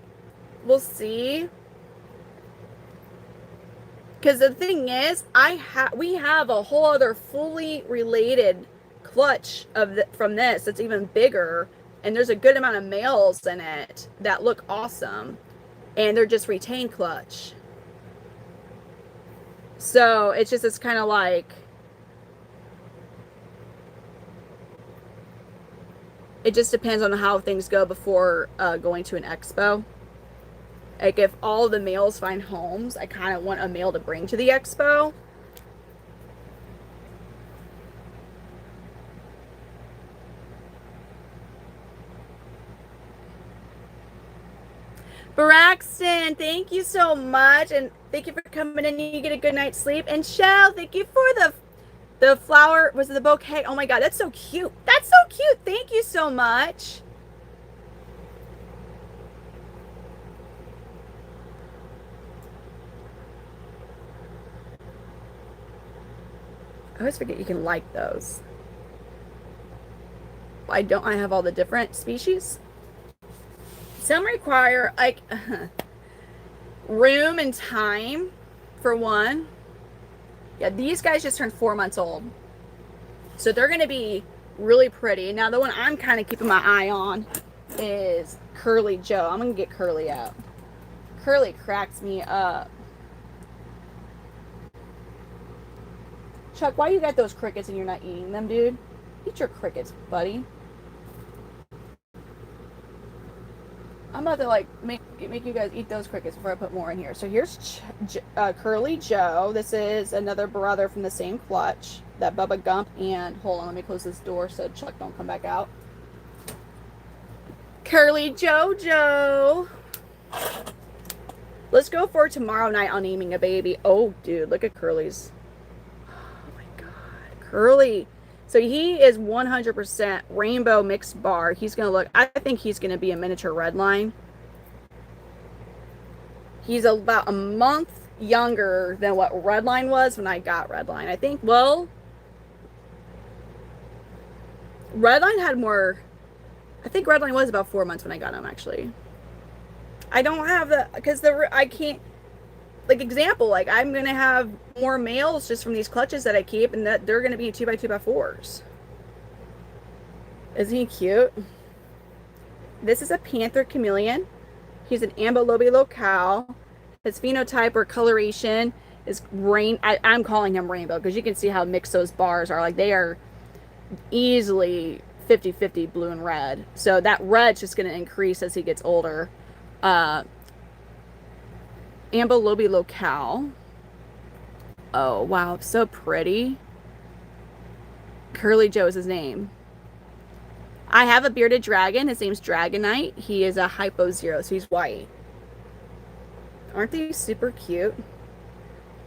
we'll see. Because the thing is, we have a whole other fully related clutch from this that's even bigger, and there's a good amount of males in it that look awesome, and they're just retained clutch. So it's kind of like, it just depends on how things go before going to an expo. Like, if all the males find homes, I kind of want a male to bring to the expo. Braxton, thank you so much, and thank you for coming in. You get a good night's sleep. And Shell, thank you for the flower. Was it the bouquet? Oh my God, that's so cute. That's so cute. Thank you so much. I always forget you can like those. Why don't I have all the different species? Some require, like, room and time, for one. Yeah, these guys just turned 4 months old. So they're going to be really pretty. Now, the one I'm kind of keeping my eye on is Curly Joe. I'm going to get Curly out. Curly cracks me up. Chuck, why you got those crickets and you're not eating them, dude? Eat your crickets, buddy. I'm about to, like, make you guys eat those crickets before I put more in here. So here's Curly Joe. This is another brother from the same clutch. That Bubba Gump and... Hold on, let me close this door so Chuck don't come back out. Curly Jojo. Let's go for tomorrow night on naming a baby. Oh, dude, look at Curly's. Oh, my God. Curly. So he is 100% rainbow mixed bar. He's going to look, I think he's going to be a miniature redline. He's about a month younger than what redline was when I got redline. I think, well, redline had more, I think redline was about 4 months when I got him, actually. I don't have the, because I can't, like, example, like, I'm going to have more males just from these clutches that I keep, and that they're going to be 2x2x4s. Isn't he cute? This is a Panther Chameleon. He's an ambilobi locale. His phenotype or coloration is I'm calling him rainbow because you can see how mixed those bars are. Like, they are easily 50-50 blue and red. So that red's just going to increase as he gets older. Ambilobi locale. Oh, wow. So pretty. Curly Joe is his name. I have a bearded dragon. His name's Dragonite. He is a hypo 0, so he's white. Aren't they super cute?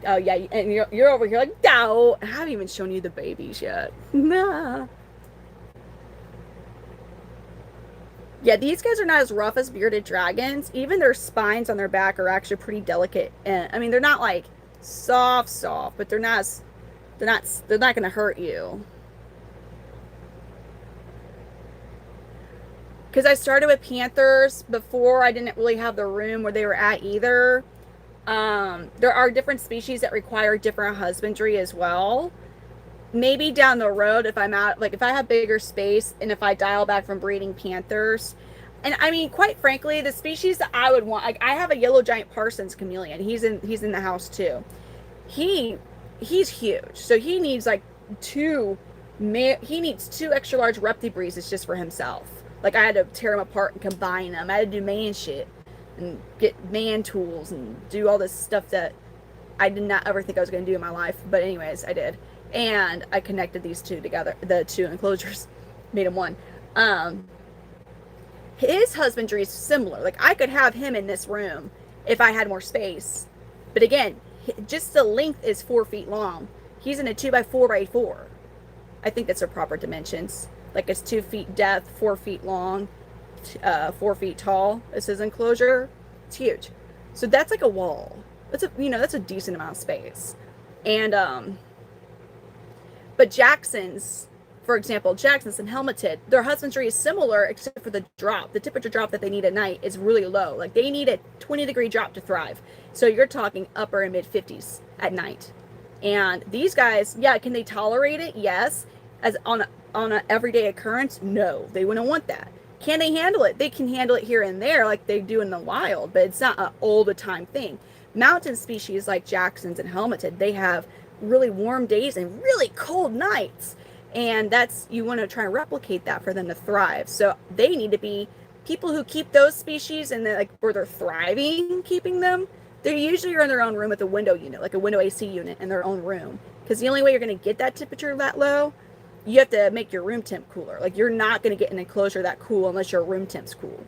Oh, yeah. And you're over here like, no. I haven't even shown you the babies yet. Nah. Yeah, these guys are not as rough as bearded dragons. Even their spines on their back are actually pretty delicate. And I mean, they're not like soft, but they're not going to hurt you. Because I started with Panthers before. I didn't really have the room where they were at either. There are different species that require different husbandry as well. Maybe down the road, if I'm out, like if I have bigger space and if I dial back from breeding panthers, and I mean, quite frankly, the species that I would want, like I have a yellow giant Parsons chameleon. He's in the house too. He he's huge, so he needs like two. He needs two extra large reptibreezes just for himself. Like I had to tear him apart and combine them. I had to do man shit and get man tools and do all this stuff that I did not ever think I was going to do in my life. But anyways, I did. And I connected these two together, the two enclosures, made them one. His husbandry is similar. Like I could have him in this room if I had more space. But again, just the length is 4 feet long. He's in a 2x4x4. I think that's the proper dimensions. Like it's 2 feet depth, 4 feet long, 4 feet tall. This is enclosure. It's huge. So that's like a wall. That's a decent amount of space. And but Jackson's, for example, Jackson's and helmeted, their husbandry is similar except for the drop. The temperature drop that they need at night is really low. Like they need a 20-degree drop to thrive. So you're talking upper and mid 50s at night. And these guys, yeah, can they tolerate it? Yes. As on an everyday occurrence, no, they wouldn't want that. Can they handle it? They can handle it here and there like they do in the wild, but it's not an all the time thing. Mountain species like Jackson's and helmeted, they have really warm days and really cold nights. And you want to try and replicate that for them to thrive. So they need to be people who keep those species and where they're thriving, keeping them. They usually are in their own room with a window unit, like a window AC unit in their own room. Because the only way you're going to get that temperature that low, you have to make your room temp cooler. Like you're not going to get an enclosure that cool unless your room temp's cool.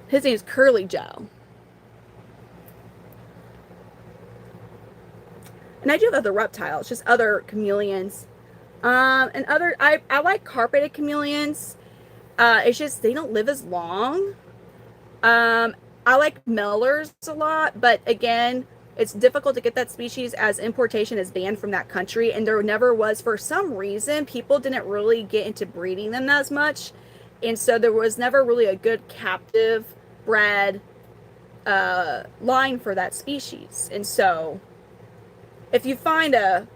His name is Curly Joe. And I do have other reptiles, just other chameleons. I like carpeted chameleons. It's just they don't live as long. I like Mellors a lot, but again, it's difficult to get that species as importation is banned from that country, and there never was, for some reason, people didn't really get into breeding them as much, and so there was never really a good captive bred line for that species. And so if you find a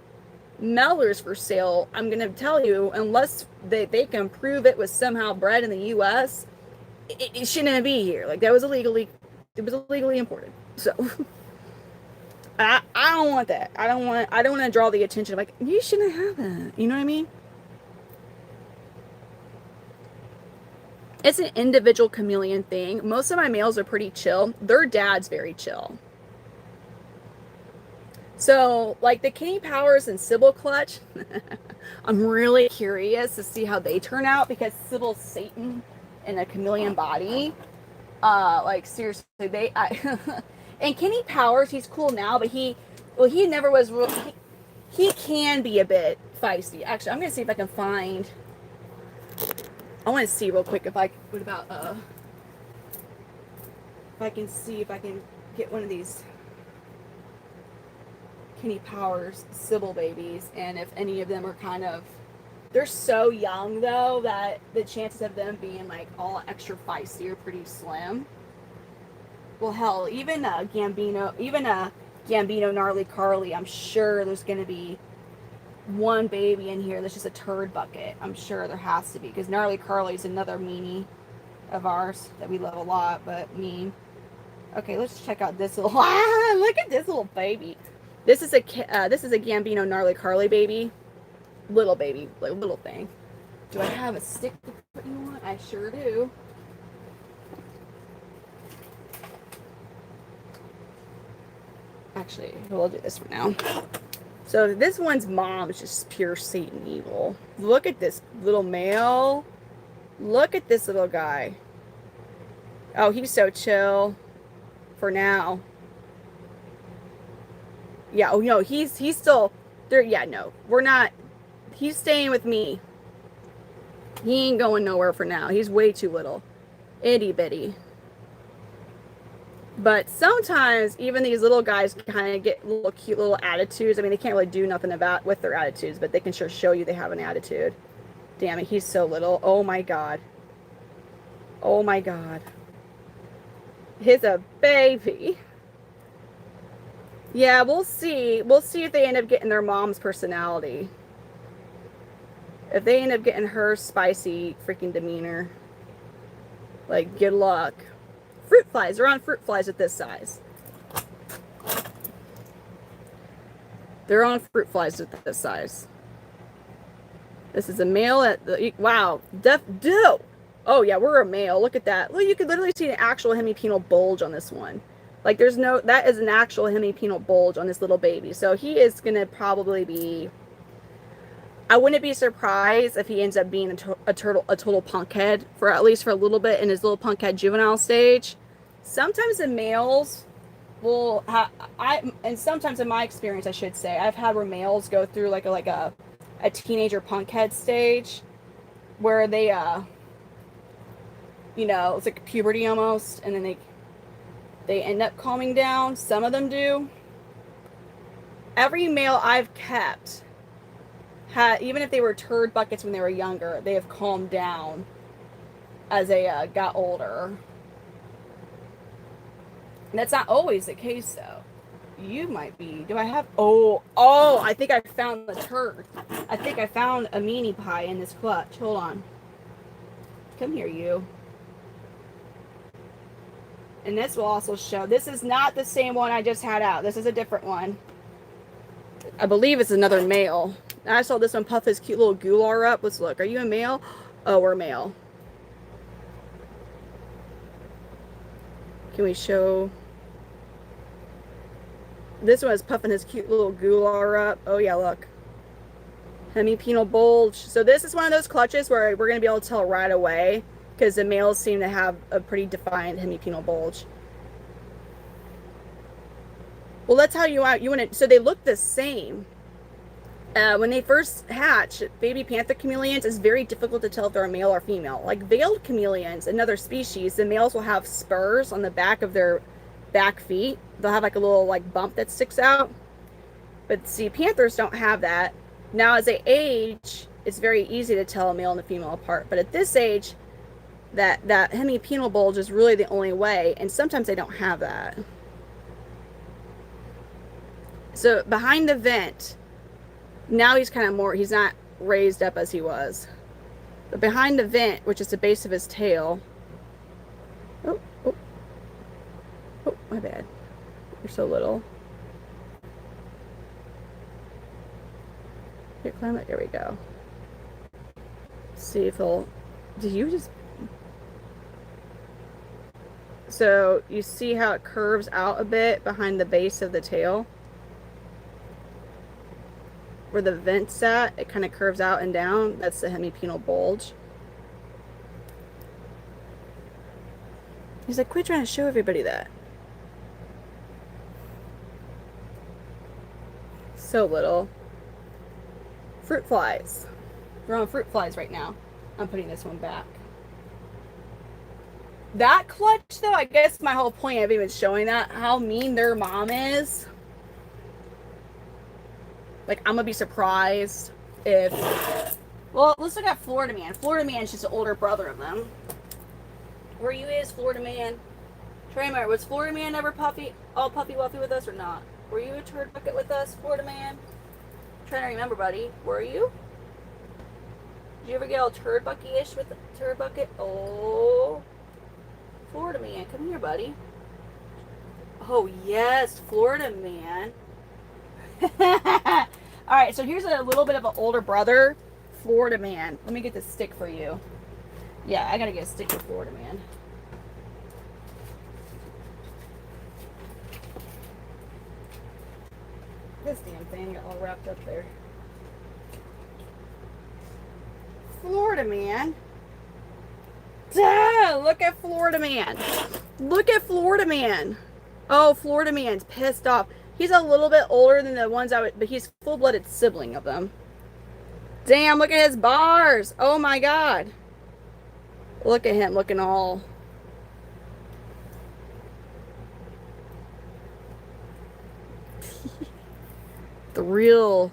Mellors for sale, I'm going to tell you, unless they can prove it was somehow bred in the U.S., it shouldn't be here. Like that was illegally imported. So I don't want that. I don't want to draw the attention of like, you shouldn't have that. You know what I mean? It's an individual chameleon thing. Most of my males are pretty chill. Their dad's very chill. So, like the Kenny Powers and Sybil Clutch, I'm really curious to see how they turn out because Sybil's Satan in a chameleon body. Like seriously, and Kenny Powers, he's cool now, but he never was real. He can be a bit feisty. Actually, I'm gonna see if I can find. I want to see real quick if I can see if I can get one of these Kenny Powers Sybil babies, and if any of them are they're so young though that the chances of them being like all extra feisty are pretty slim. Well, hell, even a Gambino gnarly Carly, I'm sure there's gonna be one baby in here that's just a turd bucket. I'm sure there has to be, because gnarly Carly's another meanie of ours that we love a lot, but mean. Okay, let's check out this little. Look at this little baby. This is a Gambino gnarly Carly baby, little baby, like little thing. Do I have a stick to put you on? I sure do. Actually, we'll do this for now. So this one's mom is just pure Satan evil. Look at this little male. Look at this little guy. Oh, he's so chill for now. Yeah, oh no, he's still there. Yeah, no, we're not. He's staying with me. He ain't going nowhere for now. He's way too little. Itty bitty. But sometimes even these little guys kind of get little cute little attitudes. I mean, they can't really do nothing with their attitudes, but they can sure show you they have an attitude. Damn it, he's so little. Oh my god. Oh my god. He's a baby. Yeah, we'll see. We'll see if they end up getting their mom's personality. If they end up getting her spicy freaking demeanor. Like, good luck. Fruit flies. They're on fruit flies at this size. They're on fruit flies at this size. This is a male at the... Wow. Oh, yeah, we're a male. Look at that. Look, you could literally see an actual hemipenal bulge on this one. Like, there's no... That is an actual hemipenal bulge on this little baby. So he is going to probably be... I wouldn't be surprised if he ends up being a total punkhead for at least for a little bit in his little punkhead juvenile stage. Sometimes the males will have... And sometimes in my experience, I should say, I've had where males go through like a teenager punkhead stage where they you know, it's like puberty almost, and then they end up calming down. Some of them do. Every male I've kept had, even if they were turd buckets when they were younger, they have calmed down as they got older. And that's not always the case though. You might be. Do I have... Oh, I think I found the turd. I think I found a meanie pie in this clutch. Hold on. Come here, you. And this will also show... This is not the same one I just had out. This is a different one. I believe it's another male. I saw this one puff his cute little gular up. Let's look. Are you a male? Oh, we're male. Can we show... This one is puffing his cute little gular up. Oh, yeah, look. Hemipenal bulge. So this is one of those clutches where we're going to be able to tell right away because the males seem to have a pretty defined hemipenal bulge. Well, that's how you want to... So they look the same. When they first hatch, baby panther chameleons, it's very difficult to tell if they're a male or female. Like veiled chameleons, another species, the males will have spurs on the back of their back feet. They'll have like a little like bump that sticks out. But see, panthers don't have that. Now as they age, it's very easy to tell a male and a female apart. But at this age, that hemipenal bulge is really the only way. And sometimes they don't have that. So behind the vent, now he's kind of more, he's not raised up as he was. But behind the vent, which is the base of his tail. Oh, my bad. You're so little. Here, climb it. There we go. See if he'll... Did you just... So, you see how it curves out a bit behind the base of the tail? Where the vent's at, it kind of curves out and down. That's the hemipenal bulge. He's like, quit trying to show everybody that. So little. Fruit flies. We're on fruit flies right now. I'm putting this one back. That clutch, though, I guess my whole point of even showing that, how mean their mom is. Like, I'm gonna be surprised if... Well, let's look at Florida Man. Florida Man's just an older brother of them. Where you is, Florida Man? Tramer, was Florida Man ever all puffy wuffy with us or not? Were you a turd bucket with us, Florida Man? I'm trying to remember, buddy. Were you? Did you ever get all turd bucky-ish with the turd bucket? Oh. Florida Man, come here, buddy. Oh, yes, Florida Man. Alright, so here's a little bit of an older brother, Florida Man. Let me get the stick for you. Yeah, I gotta get a stick for Florida Man. This damn thing got all wrapped up there. Florida Man. Duh, look at Florida Man. Look at Florida Man. Oh, Florida Man's pissed off. He's a little bit older than the ones but he's full-blooded sibling of them. Damn, look at his bars. Oh my God. Look at him looking all... the real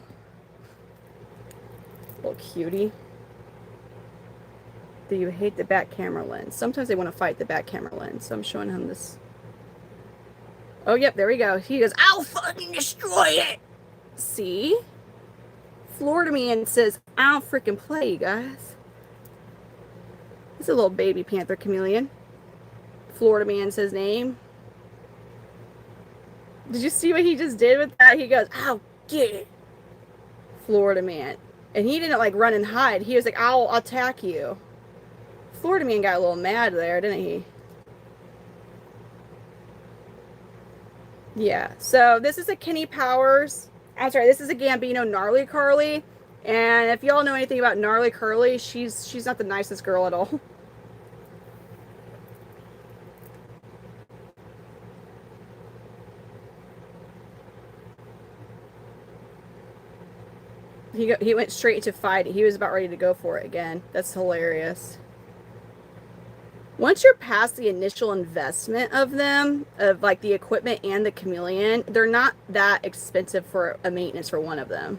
little cutie. Do you hate the back camera lens? Sometimes they want to fight the back camera lens, so I'm showing him this Oh, yep, there we go. He goes, I'll fucking destroy it. See? Florida man says, I don't freaking play, you guys. It's a little baby Panther Chameleon. Florida man says name. Did you see what he just did with that? He goes, I'll get it. Florida man. And he didn't like run and hide. He was like, I'll attack you. Florida man got a little mad there, didn't he? Yeah. So this is a Kenny Powers. I'm sorry, this is a Gambino Gnarly Carly. And if y'all know anything about Gnarly Curly, she's not the nicest girl at all. He went straight to fight. He was about ready to go for it again. That's hilarious. Once you're past the initial investment of them, of like the equipment and the chameleon, they're not that expensive for a maintenance for one of them.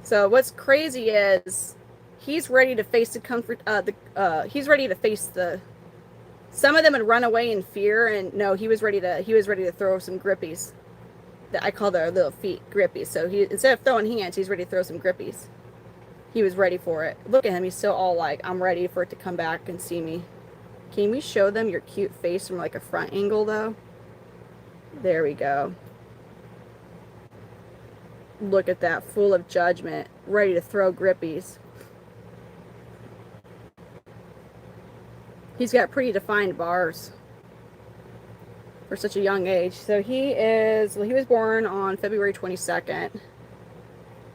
So what's crazy is he's ready to face the comfort. He's ready to face the. Some of them would run away in fear, and no, he was ready to throw some grippies. I call their little feet grippies. So he, instead of throwing hands, he's ready to throw some grippies. He was ready for it. Look at him. He's still all like, I'm ready for it to come back and see me. Can we show them your cute face from like a front angle though? There we go. Look at that, full of judgment, ready to throw grippies. He's got pretty defined bars for such a young age. So he was born on February 22nd.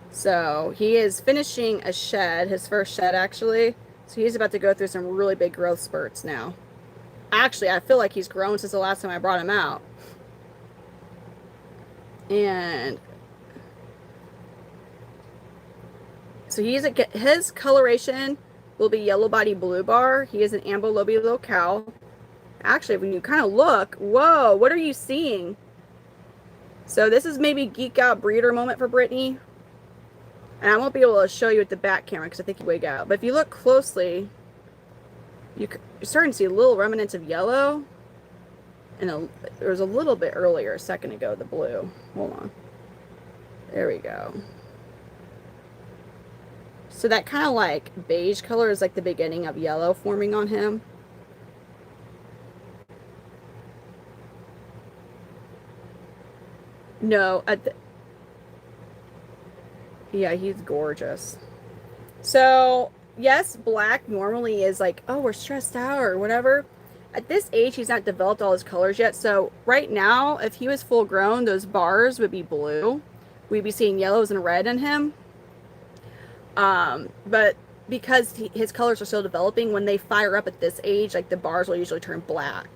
So he is finishing a shed, his first shed actually. So he's about to go through some really big growth spurts now. Actually, I feel like he's grown since the last time I brought him out. And so his coloration will be yellow body blue bar. He is an ambulobulal cow. Actually, when you kind of look, whoa, what are you seeing? So this is maybe geek out breeder moment for Brittany. And I won't be able to show you at the back camera because I think you wig out. But if you look closely, you're starting to see little remnants of yellow. And there was a little bit earlier, a second ago, the blue. Hold on. There we go. So that kind of like beige color is like the beginning of yellow forming on him. No, yeah, he's gorgeous. So yes, black normally is like, oh, we're stressed out or whatever. At this age, he's not developed all his colors yet. So right now, if he was full grown, those bars would be blue. We'd be seeing yellows and red in him. But because his colors are still developing, when they fire up at this age, like the bars will usually turn black.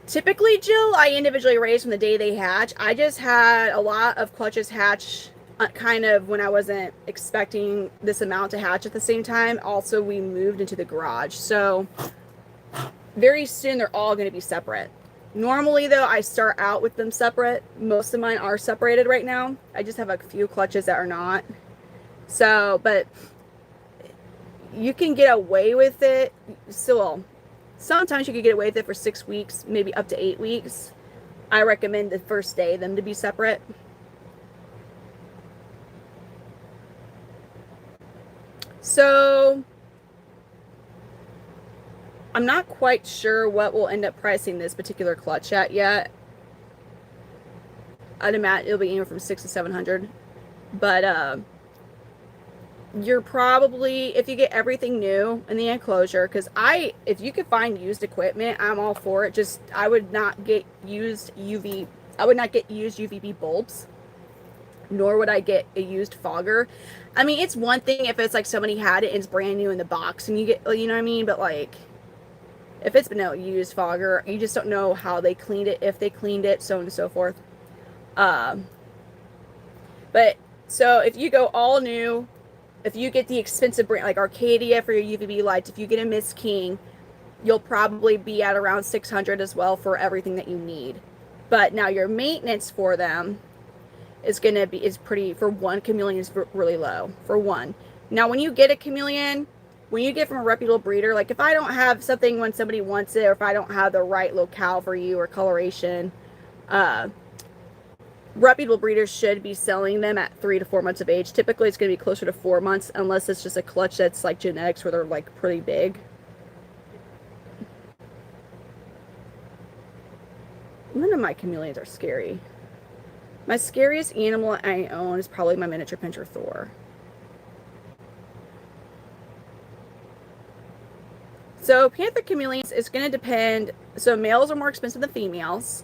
Typically, Jill, I individually raise from the day they hatch. I just had a lot of clutches hatch kind of when I wasn't expecting this amount to hatch at the same time. Also, we moved into the garage. So very soon they're all going to be separate. Normally, though, I start out with them separate. Most of mine are separated right now. I just have a few clutches that are not. So, but you can get away with it. So, sometimes you can get away with it for 6 weeks, maybe up to 8 weeks. I recommend the first day them to be separate. So, I'm not quite sure what we'll end up pricing this particular clutch at yet. I'd imagine it'll be anywhere from $600 to $700. But, you're probably, if you get everything new in the enclosure, because if you could find used equipment, I'm all for it. Just, I would not get used UVB bulbs, nor would I get a used fogger. I mean, it's one thing if it's like somebody had it and it's brand new in the box and you get, you know what I mean? But like, if it's been a used fogger, you just don't know how they cleaned it, if they cleaned it, so on and so forth. But, so if you go all new, if you get the expensive brand like Arcadia for your UVB lights, if you get a Miss King, you'll probably be at around $600 as well for everything that you need. But now your maintenance for them is going to be, for one chameleon is really low for one. Now when you get a chameleon, when you get from a reputable breeder, like if I don't have something when somebody wants it, or if I don't have the right locale for you or coloration, reputable breeders should be selling them at 3 to 4 months of age. Typically, it's going to be closer to 4 months, unless it's just a clutch that's like genetics where they're like pretty big. None of my chameleons are scary. My scariest animal I own is probably my miniature pinscher Thor. So Panther Chameleons is going to depend. So males are more expensive than females,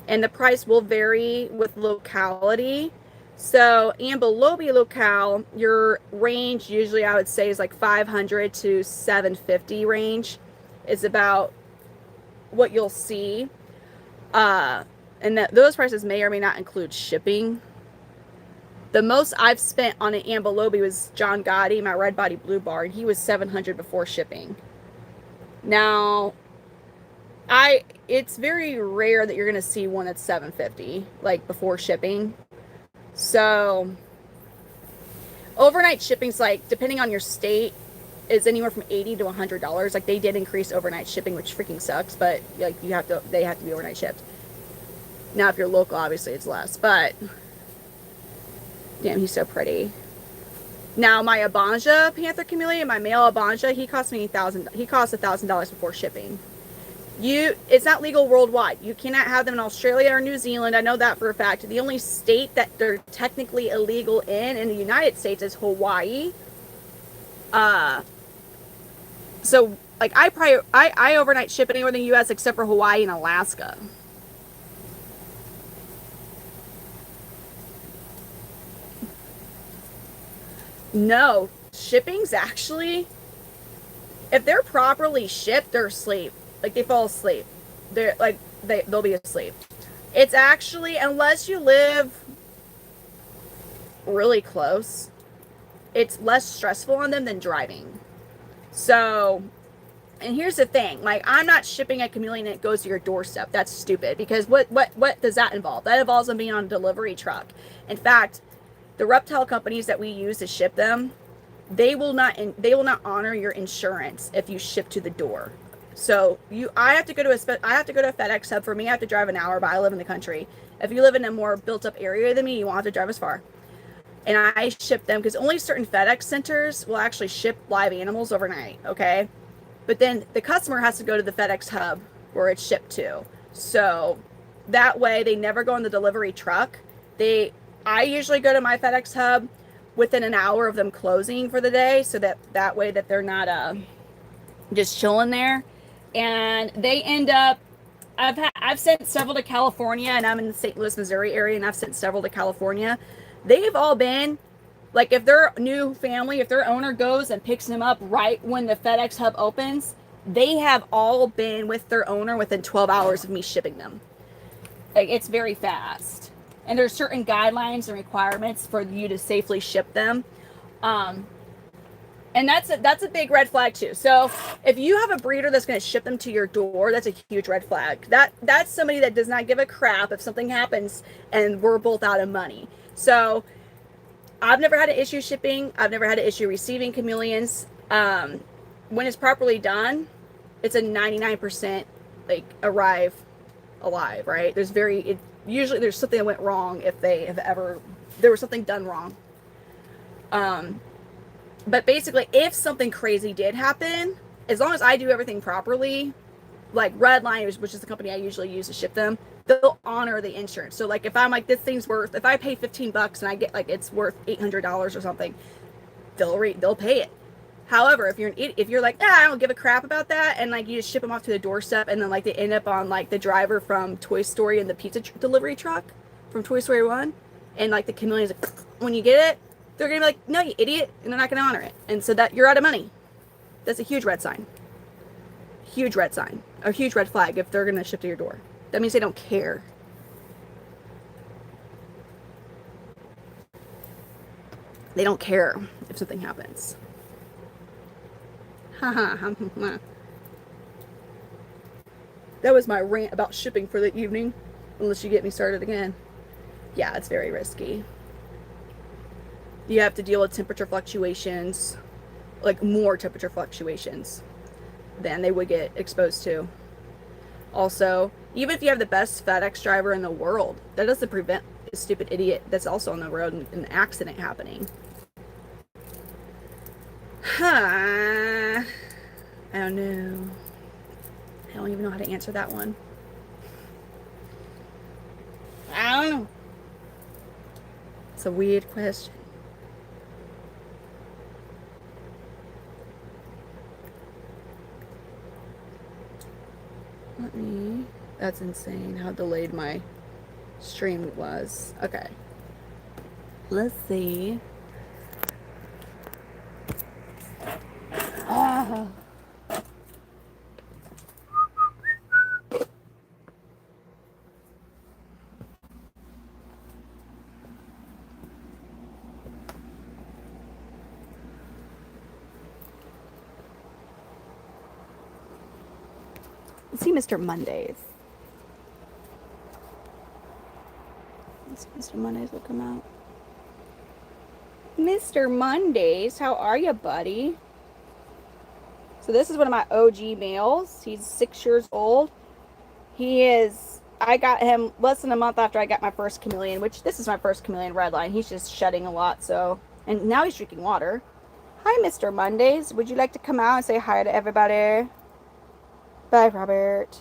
and the price will vary with locality. So Ambilobe locale, your range usually I would say is like 500 to 750 range is about what you'll see. And those prices may or may not include shipping. The most I've spent on an Ambilobe was John Gotti, my red body blue bar, and he was $700 before shipping. Now, it's very rare that you're going to see one that's $750 like before shipping. So overnight shipping's like, depending on your state, is anywhere from $80 to $100. Like they did increase overnight shipping, which freaking sucks, but like they have to be overnight shipped. Now if you're local, obviously it's less, but damn, he's so pretty. Now my Abanja Panther Chameleon, my male Abanja, he cost $1,000 before shipping. It's not legal worldwide. You cannot have them in Australia or New Zealand. I know that for a fact. The only state that they're technically illegal in the United States is Hawaii. So like I overnight ship anywhere in the US except for Hawaii and Alaska. No, shipping's actually, if they're properly shipped, they're asleep. Like they fall asleep. They're like they'll be asleep. It's actually, unless you live really close, it's less stressful on them than driving. So, and here's the thing, like I'm not shipping a chameleon that goes to your doorstep. That's stupid, because what does that involve? That involves them being on a delivery truck. In fact, the reptile companies that we use to ship them, they will not honor your insurance if you ship to the door. So I have to go to a FedEx hub. For me, I have to drive an hour, but I live in the country. If you live in a more built up area than me, you won't have to drive as far. And I ship them because only certain FedEx centers will actually ship live animals overnight, okay? But then the customer has to go to the FedEx hub where it's shipped to. So that way they never go on the delivery truck. I usually go to my FedEx hub within an hour of them closing for the day, so that way that they're not just chilling there. And they end up, I've sent several to California, and I'm in the St. Louis, Missouri area, and I've sent several to California. They've all been, like if their new family, if their owner goes and picks them up right when the FedEx hub opens, they have all been with their owner within 12 hours of me shipping them. Like it's very fast. And there's certain guidelines and requirements for you to safely ship them. And that's a big red flag too. So if you have a breeder that's going to ship them to your door, that's a huge red flag. That's somebody that does not give a crap if something happens and we're both out of money. So I've never had an issue shipping. I've never had an issue receiving chameleons. When it's properly done, it's a 99% like arrive alive, right? Usually there's something that went wrong if there was something done wrong. But basically, if something crazy did happen, as long as I do everything properly, like Redline, which is the company I usually use to ship them, they'll honor the insurance. So like if I'm like, this thing's worth, if I pay $15 and I get like it's worth $800 or something, they'll pay it. However, if you're like, I don't give a crap about that, and like you just ship them off to the doorstep, and then like they end up on like the driver from Toy Story and the pizza delivery truck from Toy Story 1, and like the chameleon's like, when you get it, they're gonna be like, no, you idiot, and they're not gonna honor it, and so that you're out of money. That's a huge red sign. Huge red sign. A huge red flag if they're gonna ship to your door. That means they don't care. They don't care if something happens. That was my rant about shipping for the evening, unless you get me started again. Yeah, it's very risky. You have to deal with temperature fluctuations. like more temperature fluctuations than they would get exposed to. Also, even if you have the best FedEx driver in the world, that doesn't prevent a stupid idiot that's also on the road and an accident happening. I don't know. I don't even know how to answer that one. I don't know. It's a weird question. That's insane how delayed my stream was. Okay. Let's see. Let's see Mr. Mondays. Mr. Mondays will come out. Mr. Mondays, how are you, buddy? So this is one of my OG males. He's 6 years old. I got him less than a month after I got my first chameleon, which this is my first chameleon redline. He's just shedding a lot, and now he's drinking water. Hi, Mr. Mondays. Would you like to come out and say hi to everybody? Bye, Robert.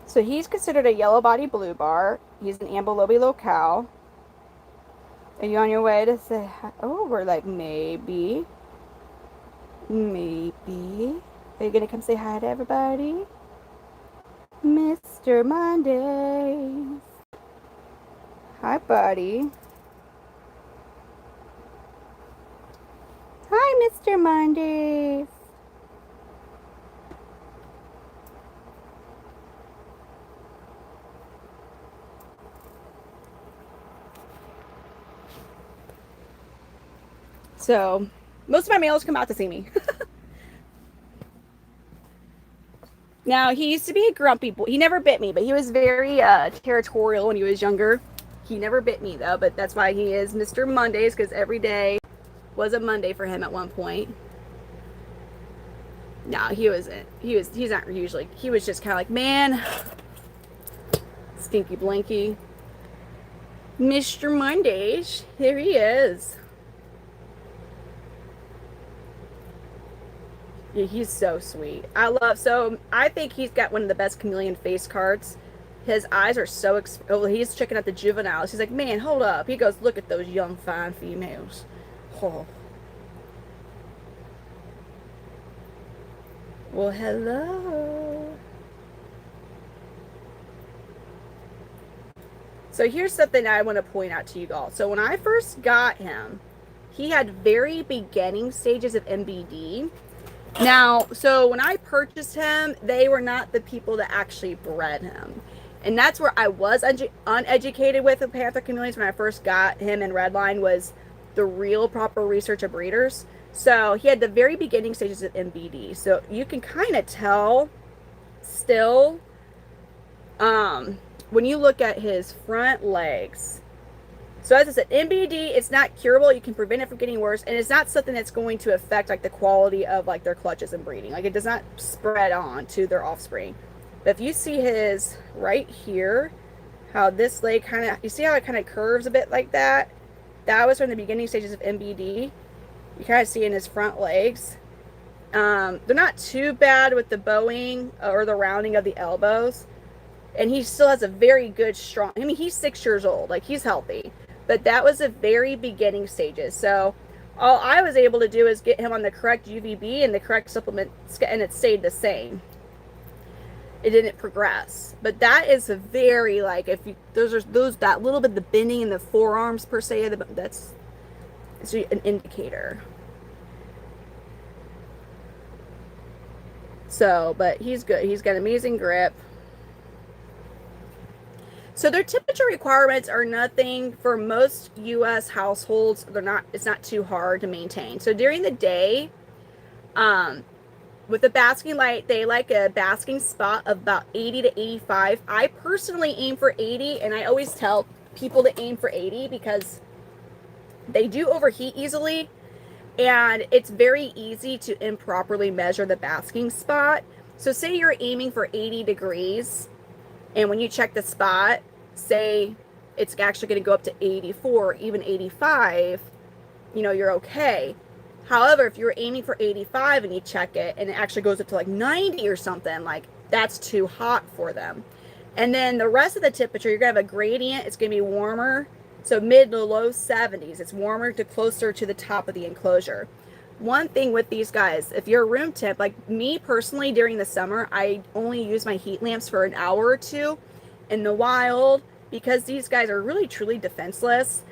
So he's considered a yellow body blue bar. He's an ambulobi locale. Are you on your way to say hi? Oh, we're like, maybe. Maybe. Are you going to come say hi to everybody? Mr. Mondays. Hi, buddy. Hi, Mr. Mondays. So, most of my males come out to see me. Now, he used to be a grumpy boy. He never bit me, but he was very territorial when he was younger. He never bit me, though, but that's why he is Mr. Mondays, because every day was a Monday for him at one point. No, he wasn't. He's not usually. He was just kind of like, man, stinky blinky. Mr. Mondays, here he is. Yeah, he's so sweet. I think he's got one of the best chameleon face cards. His eyes are so, he's checking out the juveniles. He's like, man, hold up. He goes, look at those young, fine females. Oh. Well, hello. So here's something I want to point out to you all. So when I first got him, he had very beginning stages of MBD. Now, so when I purchased him, they were not the people that actually bred him. And that's where I was uneducated with the Panther Chameleons when I first got him in Redline, was the real proper research of breeders. So he had the very beginning stages of MBD. So you can kind of tell still when you look at his front legs. So as I said, MBD, it's not curable. You can prevent it from getting worse. And it's not something that's going to affect like the quality of like their clutches and breeding. Like it does not spread on to their offspring. But if you see his right here, how this leg kind of, you see how it kind of curves a bit like that? That was from the beginning stages of MBD. You kind of see in his front legs. They're not too bad with the bowing or the rounding of the elbows. And he still has a very good, strong, I mean, he's 6 years old. Like he's healthy. But that was the very beginning stages. So all I was able to do is get him on the correct UVB and the correct supplement, and it stayed the same. It didn't progress. But that is a very, like, if you, that little bit, the bending in the forearms per se, that's an indicator. So, but he's good. He's got amazing grip. So their temperature requirements are nothing for most U.S. households. It's not too hard to maintain. So during the day, with the basking light, they like a basking spot of about 80 to 85. I personally aim for 80, and I always tell people to aim for 80 because they do overheat easily. And it's very easy to improperly measure the basking spot. So say you're aiming for 80 degrees, and when you check the spot, say it's actually going to go up to 84, even 85, you're okay. However, if you're aiming for 85 and you check it and it actually goes up to like 90 or something, like that's too hot for them. And then the rest of the temperature, you're going to have a gradient. It's going to be warmer. So mid to low 70s. It's warmer to closer to the top of the enclosure. One thing with these guys, if you're room temp, like me personally during the summer, I only use my heat lamps for an hour or two. In the wild, because these guys are really truly defenseless,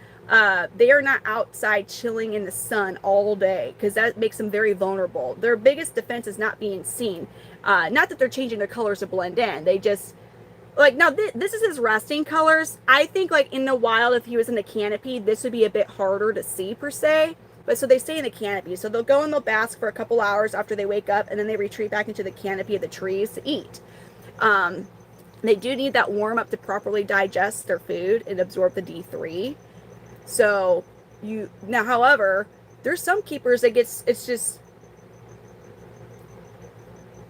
they are not outside chilling in the sun all day because that makes them very vulnerable. Their biggest defense is not being seen. Not that they're changing their colors to blend in. They just, like, now this is his resting colors. I think like in the wild, if he was in the canopy, this would be a bit harder to see per se. But so they stay in the canopy. So they'll go and they'll bask for a couple hours after they wake up, and then they retreat back into the canopy of the trees to eat. They do need that warm up to properly digest their food and absorb the D3. So now, however, there's some keepers that it's just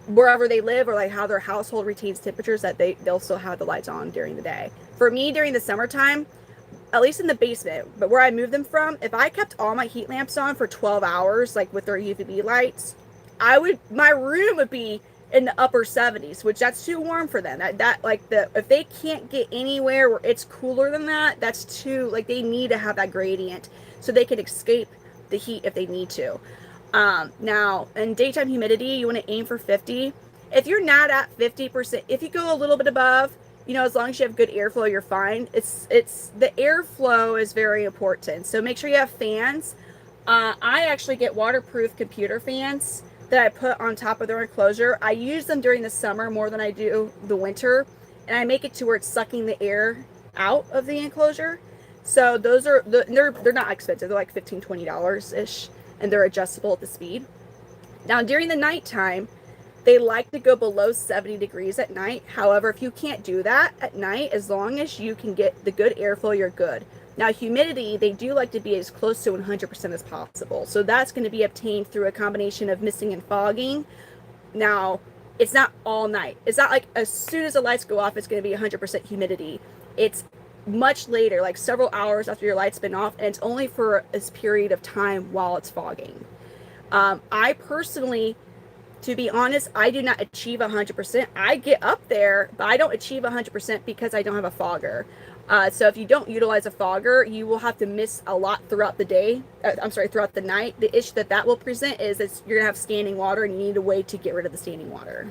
wherever they live or like how their household retains temperatures that they'll still have the lights on during the day. For me, during the summertime, at least in the basement, but where I moved them from, if I kept all my heat lamps on for 12 hours, like with their UVB lights, my room would be in the upper 70s, which that's too warm for them. If they can't get anywhere where it's cooler than that, that's too, like, they need to have that gradient so they can escape the heat if they need to. Now, in daytime humidity, you want to aim for 50. If you're not at 50%, if you go a little bit above, as long as you have good airflow, you're fine. It's the airflow is very important. So make sure you have fans. I actually get waterproof computer fans that I put on top of their enclosure. I use them during the summer more than I do the winter, and I make it to where it's sucking the air out of the enclosure. So those are they're not expensive. They're like $15, $20 ish, and they're adjustable at the speed. Now during the nighttime, they like to go below 70 degrees at night. However, if you can't do that at night, as long as you can get the good airflow, you're good. Now, humidity, they do like to be as close to 100% as possible. So that's going to be obtained through a combination of misting and fogging. Now, it's not all night. It's not like as soon as the lights go off, it's going to be 100% humidity. It's much later, like several hours after your light's been off, and it's only for this period of time while it's fogging. I personally, to be honest, I do not achieve 100%. I get up there, but I don't achieve 100% because I don't have a fogger. So if you don't utilize a fogger, you will have to miss a lot throughout the day. Throughout the night. The issue that will present is that you're going to have standing water, and you need a way to get rid of the standing water.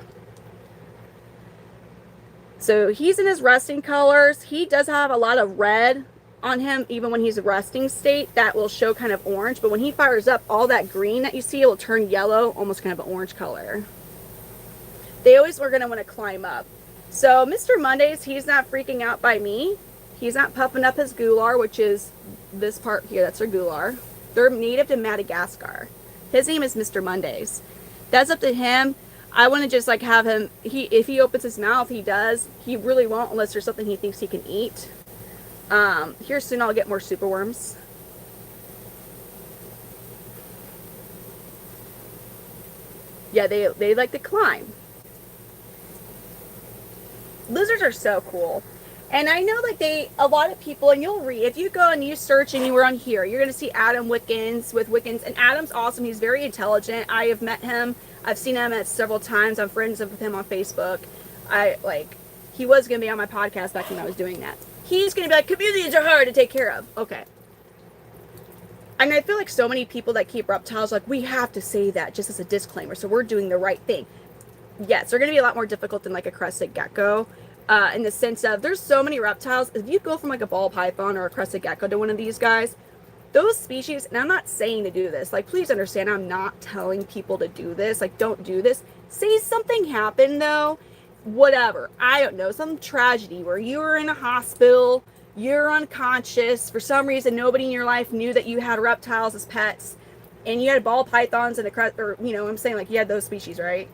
So he's in his resting colors. He does have a lot of red on him, even when he's a resting state. That will show kind of orange. But when he fires up, all that green that you see will turn yellow, almost kind of an orange color. They always are going to want to climb up. So Mr. Mondays, he's not freaking out by me. He's not puffing up his gular, which is this part here. That's their gular. They're native to Madagascar. His name is Mr. Mondays. That's up to him. I want to just like have him, if he opens his mouth, he does. He really won't unless there's something he thinks he can eat. Here soon I'll get more superworms. Yeah, they like to climb. Lizards are so cool. And I know like a lot of people, and you'll read, if you go and you search and you were on here, you're going to see Adam Wickens with Wickens. And Adam's awesome. He's very intelligent. I have met him. I've seen him at several times. I'm friends with him on Facebook. He was going to be on my podcast back when I was doing that. He's going to be like, communities are hard to take care of. Okay. And I feel like so many people that keep reptiles, like, we have to say that just as a disclaimer. So we're doing the right thing. Yes, they're going to be a lot more difficult than like a crested gecko. In the sense of there's so many reptiles. If you go from like a ball python or a crested gecko to one of these guys, those species, and I'm not saying to do this, like, please understand, I'm not telling people to do this, like, don't do this. Say something happened though, whatever, I don't know, some tragedy where you were in a hospital, you're unconscious, for some reason nobody in your life knew that you had reptiles as pets, and you had ball pythons and I'm saying, like, you had those species, right?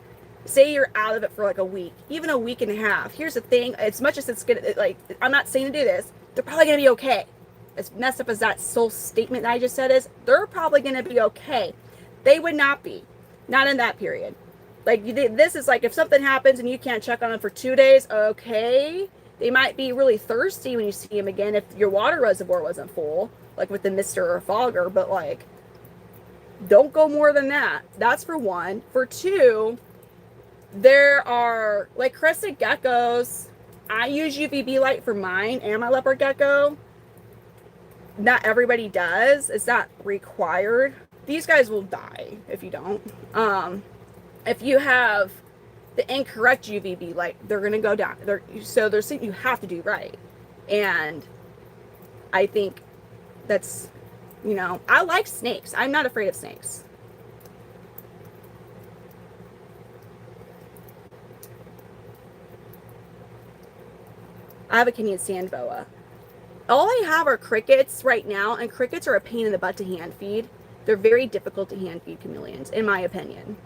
Say you're out of it for like a week, even a week and a half. Here's the thing, as much as it's gonna, like, I'm not saying to do this, they're probably gonna be okay. as messed up as that sole statement that I just said is, they're probably going to be okay. They would not be. Not in that period. Like, this is like if something happens and you can't check on them for 2 days, okay. They might be really thirsty when you see them again if your water reservoir wasn't full, like with the mister or fogger, but like, don't go more than that. That's for one. For two, there are like crested geckos. I use UVB light for mine and my leopard gecko. Not everybody does. It's not required. These guys will die if you don't. If you have the incorrect UVB light, they're going to go down. So there's something you have to do right. And I think that's, you know, I like snakes. I'm not afraid of snakes. I have a Kenyan sand boa. All I have are crickets right now, and crickets are a pain in the butt to hand feed. They're very difficult to hand feed chameleons, in my opinion.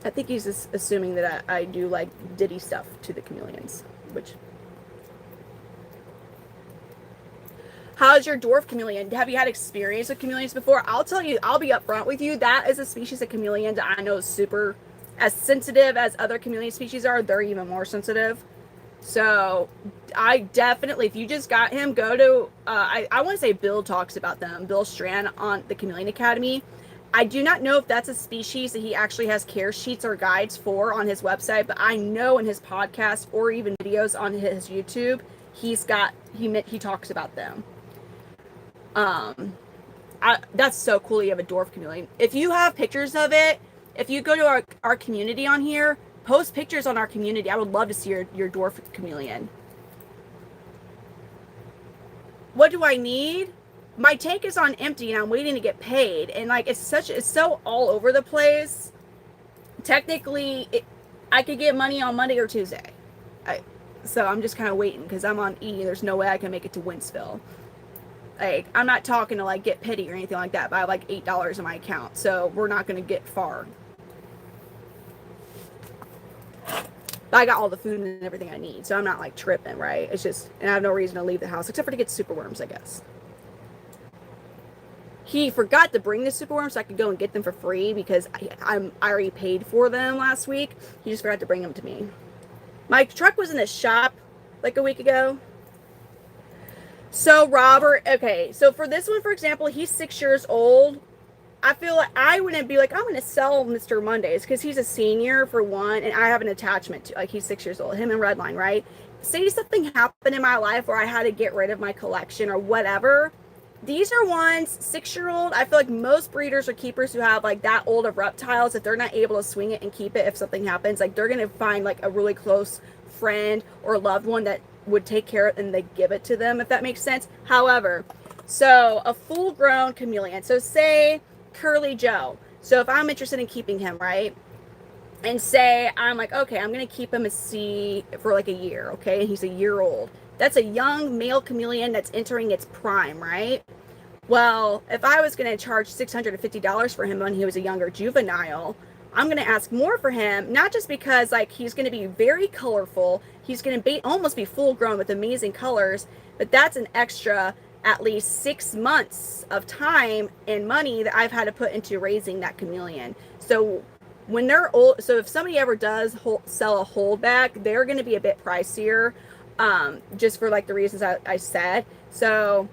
I think he's just assuming that I do like Diddy stuff to the chameleons, which... How's your dwarf chameleon? Have you had experience with chameleons before? I'll tell you, I'll be upfront with you. That is a species of chameleon that I know is super, as sensitive as other chameleon species are, they're even more sensitive. So I definitely, if you just got him, go to, I want to say Bill talks about them, Bill Strand on the Chameleon Academy. I do not know if that's a species that he actually has care sheets or guides for on his website, but I know in his podcast or even videos on his YouTube, he talks about them. That's so cool. You have a dwarf chameleon. If you have pictures of it, if you go to our community on here, post pictures on our community. I would love to see your dwarf chameleon. What do I need? My tank is on empty and I'm waiting to get paid. And like, it's so all over the place. Technically, I could get money on Monday or Tuesday. So I'm just kind of waiting because I'm on E. There's no way I can make it to Winsville. Like, I'm not talking to like get pity or anything like that, but I have like $8 in my account. So we're not going to get far. But I got all the food and everything I need, so I'm not like tripping, right? It's just, and I have no reason to leave the house except for to get super worms, I guess. He forgot to bring the super worms so I could go and get them for free because I already paid for them last week. He just forgot to bring them to me. My truck was in the shop like a week ago. So Robert, okay, so for this one, for example, he's 6 years old. I feel like I wouldn't be like, I'm going to sell Mr. Mondays because he's a senior for one, and I have an attachment to, like, he's 6 years old, him and Redline, right? Say something happened in my life where I had to get rid of my collection or whatever. These are ones, 6-year-old, I feel like most breeders or keepers who have like that old of reptiles, if they're not able to swing it and keep it if something happens, like they're going to find like a really close friend or loved one that would take care of it and they give it to them, if that makes sense. However, so a full-grown chameleon, so say Curly Joe. So if I'm interested in keeping him, right? And say I'm like, okay, I'm going to keep him a C for like a year, okay? And he's a year old. That's a young male chameleon that's entering its prime, right? Well, if I was going to charge $650 for him when he was a younger juvenile, I'm going to ask more for him, not just because like he's going to be very colorful, he's going to almost be full grown with amazing colors, but that's an extra at least 6 months of time and money that I've had to put into raising that chameleon. So when they're old, so if somebody ever does sell a holdback, they're going to be a bit pricier, just for like the reasons I said. So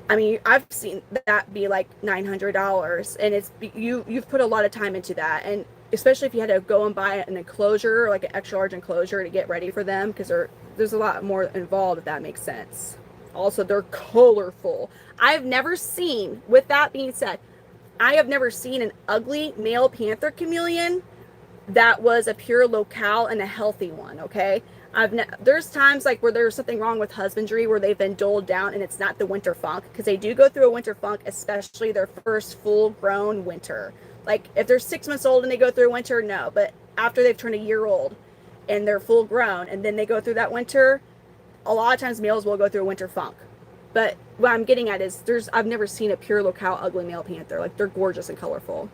I mean, I've seen that be like $900, and it's you've put a lot of time into that, and especially if you had to go and buy an enclosure, like an extra large enclosure to get ready for them, because there's a lot more involved, if that makes sense. Also, they're colorful. I've never seen, with that being said, I have never seen an ugly male panther chameleon that was a pure locale and a healthy one, okay? There's times like where there's something wrong with husbandry where they've been doled down and it's not the winter funk, because they do go through a winter funk, especially their first full grown winter. Like if they're 6 months old and they go through winter, no, but after they've turned a year old and they're full grown and then they go through that winter, a lot of times males will go through a winter funk. But what I'm getting at is I've never seen a pure locale ugly male panther. Like they're gorgeous and colorful.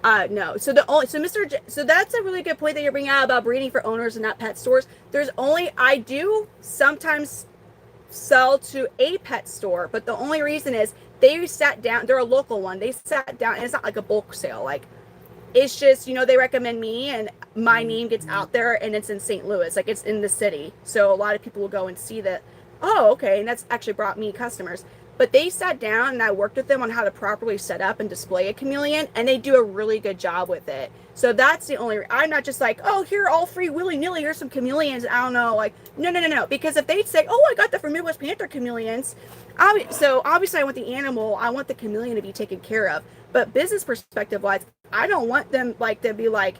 No. So the only so Mr. So that's a really good point that you're bringing out about breeding for owners and not pet stores. There's only I do sometimes sell to a pet store, but the only reason is they sat down. They're a local one. They sat down, and it's not like a bulk sale. Like it's just they recommend me, and my name gets out there, and it's in St. Louis. Like it's in the city, so a lot of people will go and see that. Oh, okay, and that's actually brought me customers. But they sat down and I worked with them on how to properly set up and display a chameleon, and they do a really good job with it. So that's the only. I'm not just like, oh, here, all free willy nilly. Here's some chameleons. I don't know, like, no, no, no, no. Because if they'd say, oh, I got that from Midwest Panther Chameleons, so obviously I want the animal. I want the chameleon to be taken care of. But business perspective wise, I don't want them like to be like,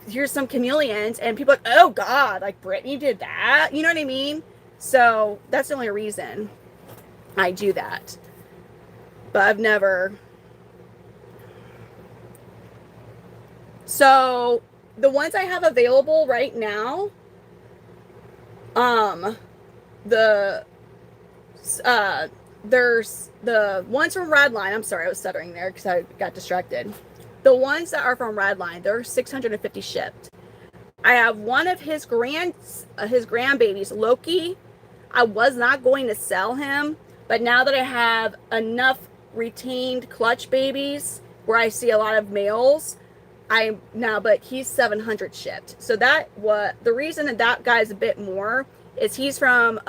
here's some chameleons, and people are like, oh God, like Brittany did that. You know what I mean? So that's the only reason I do that. But I've never. So the ones I have available right now, the there's the ones from Redline. I'm sorry, I was stuttering there because I got distracted. The ones that are from Redline, they're 650 shipped. I have one of his grandbabies, Loki. I was not going to sell him, but now that I have enough retained clutch babies where I see a lot of males, but he's 700 shipped. So the reason that guy's a bit more is he's from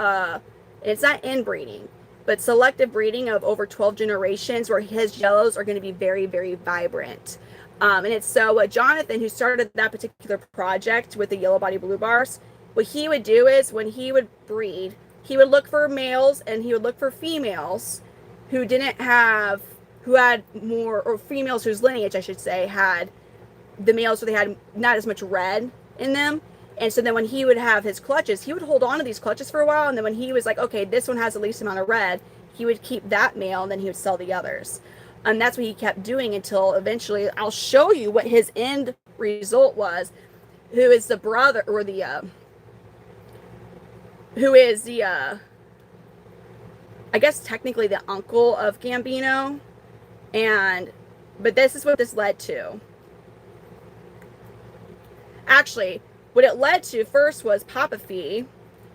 it's not inbreeding, but selective breeding of over 12 generations, where his yellows are going to be very, very vibrant. And it's so Jonathan, who started that particular project with the yellow body blue bars, what he would do is when he would breed, he would look for males and he would look for females who had more, or females whose lineage, I should say, had the males where they had not as much red in them. And so then when he would have his clutches, he would hold on to these clutches for a while. And then when he was like, okay, this one has the least amount of red, he would keep that male and then he would sell the others. And that's what he kept doing until eventually I'll show you what his end result was, who is the brother, or who is the, I guess technically the uncle of Gambino. But this is what this led to. Actually, what it led to first was Papa Fee,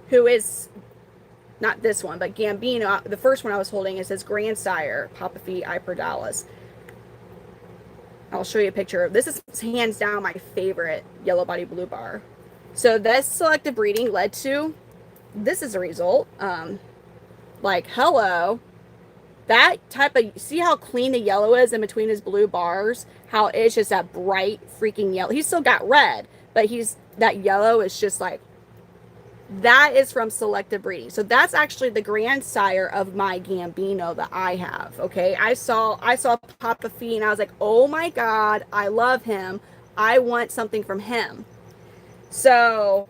who is not this one, but Gambino. The first one I was holding is his grandsire, Papa Fee Iperdalis. I'll show you a picture. This is hands down my favorite yellow body blue bar. So this selective breeding led to, this is a result. Like, hello. That type of, see how clean the yellow is in between his blue bars? How it's just that bright freaking yellow. He's still got red, but that yellow is just like, that is from selective breeding. So that's actually the grandsire of my Gambino that I have. Okay, I saw Papa Fee and I was like, oh my God, I love him. I want something from him. So,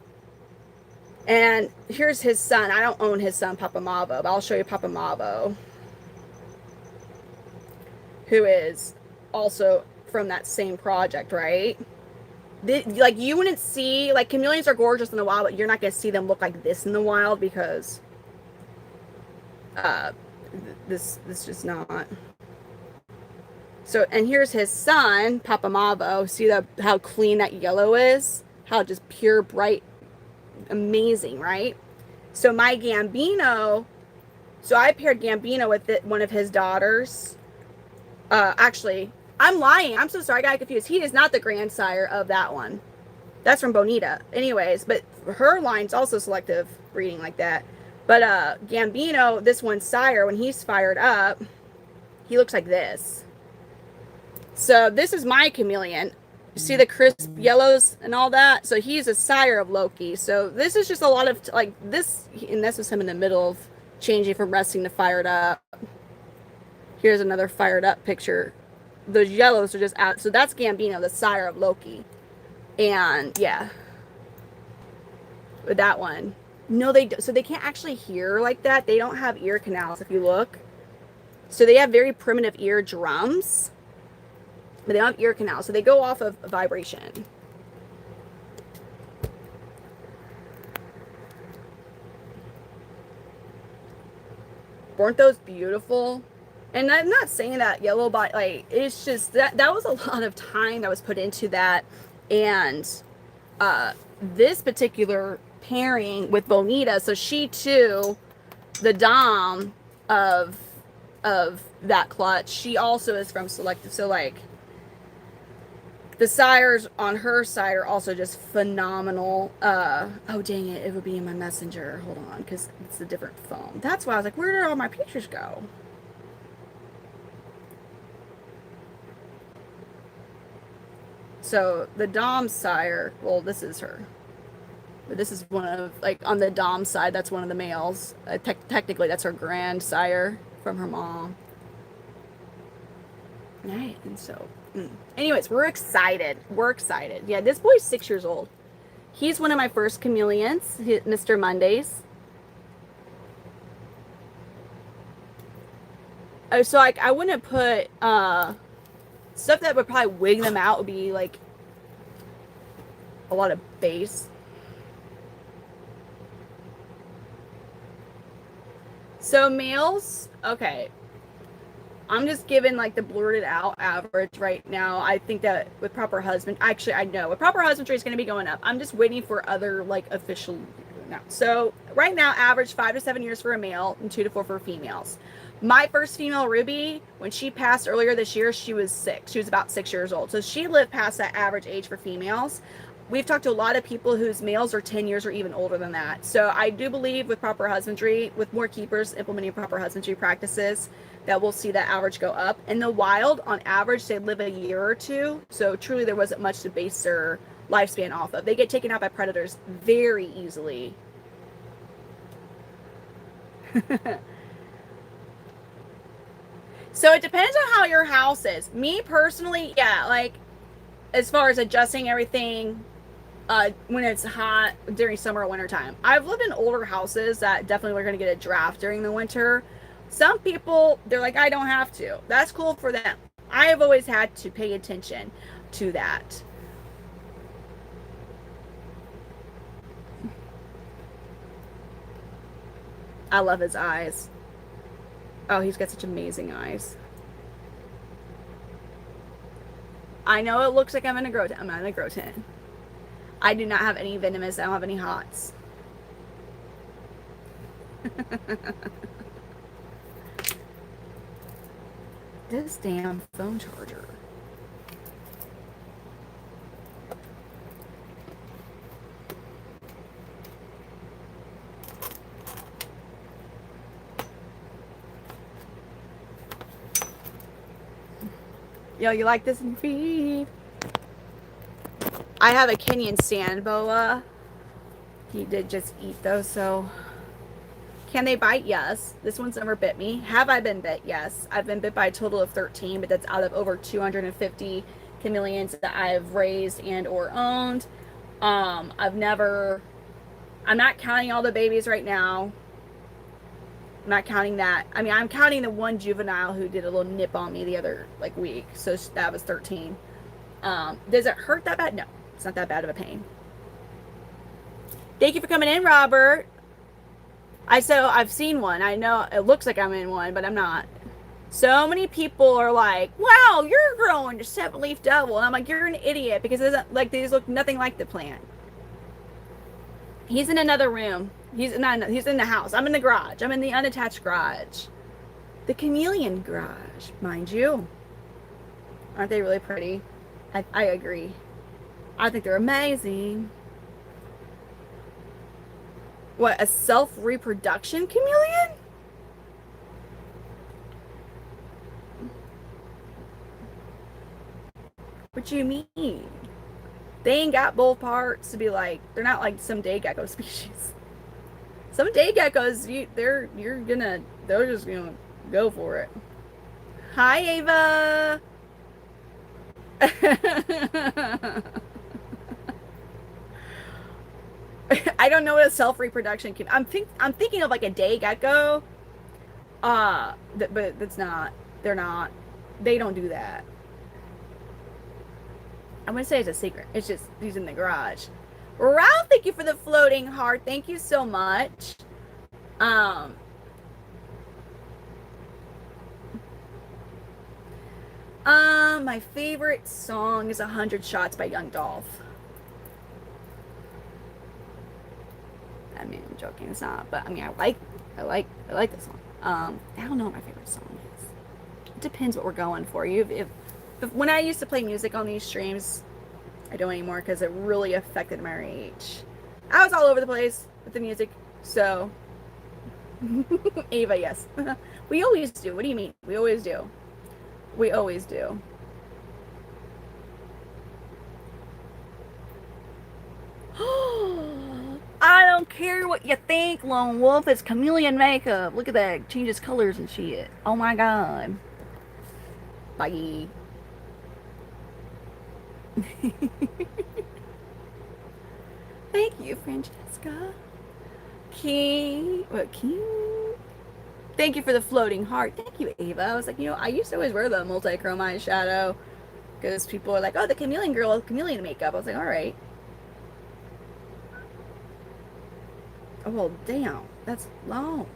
and here's his son. I don't own his son, Papa Mavo, but I'll show you Papa Mavo, who is also from that same project, right? Like, you wouldn't see, like, chameleons are gorgeous in the wild, but you're not going to see them look like this in the wild because this just not. So, and here's his son, Papa Mavo. See how clean that yellow is? How just pure, bright, amazing, right? So my Gambino, so I paired Gambino with one of his daughters. Actually, I'm lying. I'm so sorry. I got confused. He is not the grandsire of that one. That's from Bonita. Anyways, but her line's also selective breeding like that. But Gambino, this one's sire, when he's fired up, he looks like this. So this is my chameleon. See the crisp yellows and all that? So he's a sire of Loki. So this is just a lot of, like, this, and this was him in the middle of changing from resting to fired up. Here's another fired up picture. Those yellows are just out. So that's Gambino, the sire of Loki. And yeah, with that one, no, so they can't actually hear like that. They don't have ear canals if you look. So they have very primitive ear drums, but they don't have ear canals. So they go off of vibration. Weren't those beautiful? And I'm not saying that yellow body, like, it's just that was a lot of time that was put into that. And uh, this particular pairing with Bonita, so she too, the Dom of that clutch, she also is from Selective. So like the sires on her side are also just phenomenal. Oh dang it, it would be in my messenger. Hold on, because it's a different phone. That's why I was like, where did all my pictures go? So the Dom sire, well, this is her. But this is one of, like, on the Dom side, that's one of the males. Technically, that's her grandsire from her mom. Right, and so, anyways, we're excited. We're excited. Yeah, this boy's 6 years old. He's one of my first chameleons, Mr. Mondays. Oh, so like, I wouldn't put stuff that would probably wig them out would be like a lot of base. So males, okay. I'm just giving like the blurted out average right now. I think that with proper husband, actually I know with proper husbandry is going to be going up. I'm just waiting for other like official now. So right now, average 5 to 7 years for a male and 2 to 4 for females. My first female Ruby, when she passed earlier this year, she was 6. She was about 6 years old. So she lived past that average age for females. We've talked to a lot of people whose males are 10 years or even older than that. So I do believe with proper husbandry, with more keepers implementing proper husbandry practices, that we'll see that average go up. In the wild, on average, they live a year or two. So truly there wasn't much to base their lifespan off of. They get taken out by predators very easily. So it depends on how your house is. Me personally, yeah, like as far as adjusting everything when it's hot during summer or winter time. I've lived in older houses that definitely were going to get a draft during the winter. Some people, they're like, I don't have to. That's cool for them. I have always had to pay attention to that. I love his eyes. Oh, he's got such amazing eyes. I know it looks like I'm in a grow tent. I'm not in a grow tent. I do not have any venomous. I don't have any hots. This damn phone charger. Yo, you like this feed? I have a Kenyan sand boa. He did just eat those, so. Can they bite? Yes. This one's never bit me. Have I been bit? Yes. I've been bit by a total of 13, but that's out of over 250 chameleons that I've raised and or owned. I'm not counting all the babies right now. I'm not counting that. I mean, I'm counting the one juvenile who did a little nip on me the other like week. So that was 13. Does it hurt that bad? No, it's not that bad of a pain. Thank you for coming in, Robert. I've seen one. I know it looks like I'm in one, but I'm not. So many people are like, wow, you're growing to 7-leaf devil. And I'm like, you're an idiot because it doesn't, like, these look nothing like the plant. He's in another room. He's in the house. I'm in the garage. I'm in the unattached garage. The chameleon garage, mind you. Aren't they really pretty? I agree. I think they're amazing. What, a self-reproduction chameleon? What do you mean? They ain't got both parts to be like, they're not like some day gecko species. Some day geckos, they're just gonna go for it. Hi, Ava. I don't know what a self-reproduction can. I'm thinking of like a day gecko. But that's not. They're not. They don't do that. I'm gonna say it's a secret. It's just he's in the garage. Ralph, thank you for the floating heart. Thank you so much. My favorite song is 100 Shots by Young Dolph. I mean, I'm joking, it's not, but I mean, I like the song. I don't know what my favorite song is. It depends what we're going for. If when I used to play music on these streams, I don't anymore because it really affected my age. I was all over the place with the music, so Ava, yes. We always do. What do you mean? We always do. We always do. I don't care what you think, Lone Wolf. It's chameleon makeup. Look at that. Changes colors and shit. Oh my god. Bye. Thank you, Francesca. King. What, King? Thank you for the floating heart. Thank you, Ava. I was like, I used to always wear the multi-chrome eyeshadow because people are like, oh, the chameleon girl with chameleon makeup. I was like, all right. Oh, well, damn. That's long.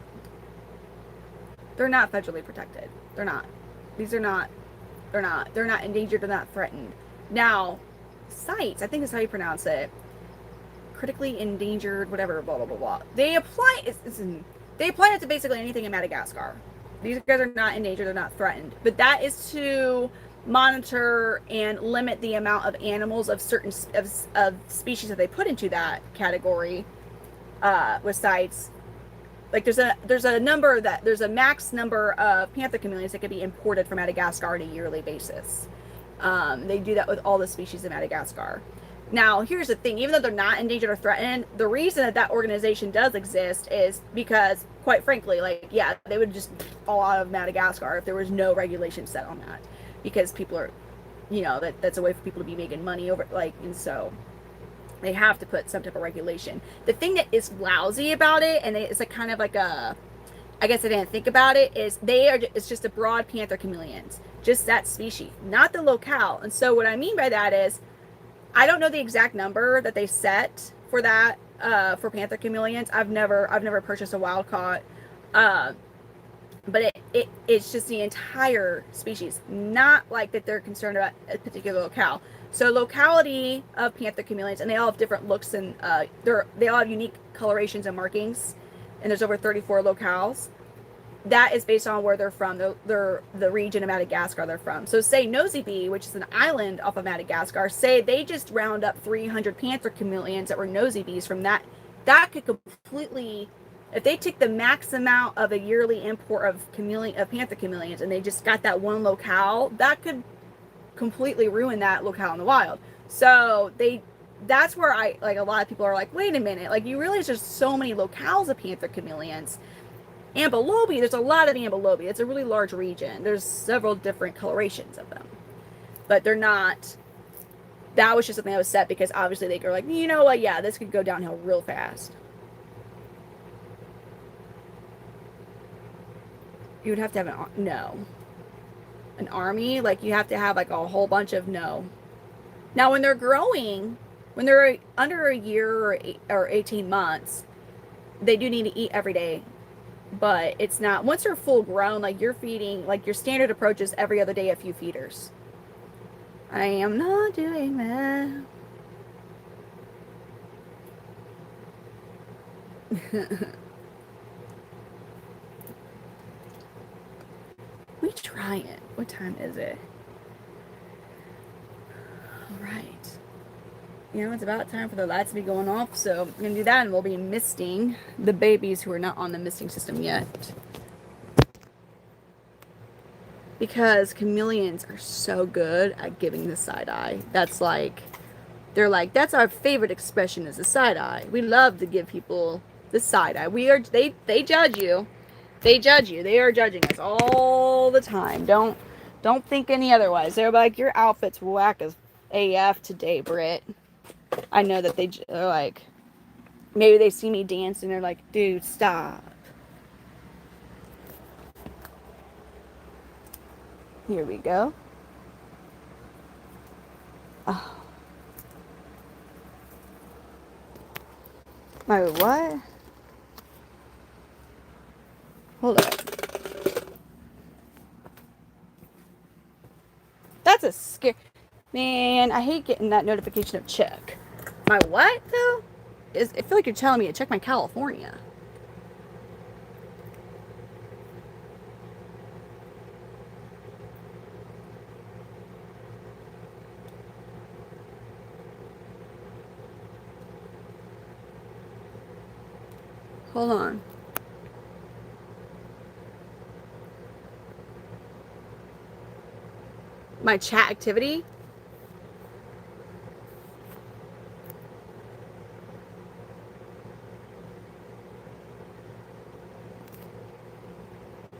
They're not federally protected. They're not. These are not. They're not. They're not endangered. They're not threatened. Now, sites, I think is how you pronounce it. Critically endangered, whatever, blah, blah, blah, blah. They apply it to basically anything in Madagascar. These guys are not endangered. They're not threatened. But that is to monitor and limit the amount of animals of certain of species that they put into that category with sites. Like there's a max number of panther chameleons that can be imported from Madagascar on a yearly basis. They do that with all the species in Madagascar. Now, here's the thing: even though they're not endangered or threatened, the reason that organization does exist is because, quite frankly, they would just all out of Madagascar if there was no regulation set on that, because people are, that's a way for people to be making money over, and so they have to put some type of regulation. The thing that is lousy about it, and it's kind of like a, I guess I didn't think about it, is it's just a broad panther chameleons, just that species, not the locale. And so what I mean by that is, I don't know the exact number that they set for that for panther chameleons. I've never purchased a wild caught, but it's just the entire species, not like that they're concerned about a particular locale. So locality of panther chameleons, and they all have different looks, and they all have unique colorations and markings, and there's over 34 locales. That is based on where they're from, the region of Madagascar they're from. So say Nosy Be, which is an island off of Madagascar, say they just round up 300 panther chameleons that were Nosy Bees from that could completely, if they take the max amount of a yearly import of panther chameleons and they just got that one locale, that could completely ruin that locale in the wild. So that's where a lot of people are like, wait a minute, you realize there's so many locales of panther chameleons. Ambelobe, there's a lot of ambelobe. It's a really large region. There's several different colorations of them. But they're not, that was just something that was set because obviously they were like, you know what, yeah, this could go downhill real fast. You would have to have an army, you have to have a whole bunch of no. Now when they're growing, when they're under a year or 18 months, they do need to eat every day. But it's not, once they're full grown, you're feeding, your standard approach is every other day a few feeders. I am not doing that. We try it. What time is it? All right. It's about time for the lights to be going off, so I'm going to do that, and we'll be misting the babies who are not on the misting system yet. Because chameleons are so good at giving the side eye. That's they're that's our favorite expression is the side eye. We love to give people the side eye. They judge you. They judge you. They are judging us all the time. Don't think any otherwise. They're like, your outfit's whack as AF today, Britt. I know that they're maybe they see me dance and they're like, dude, stop. Here we go. Oh. My what? Hold up. a scare. Man, I hate getting that notification of check. My what, though? I feel like you're telling me to check my California. Hold on. My chat activity?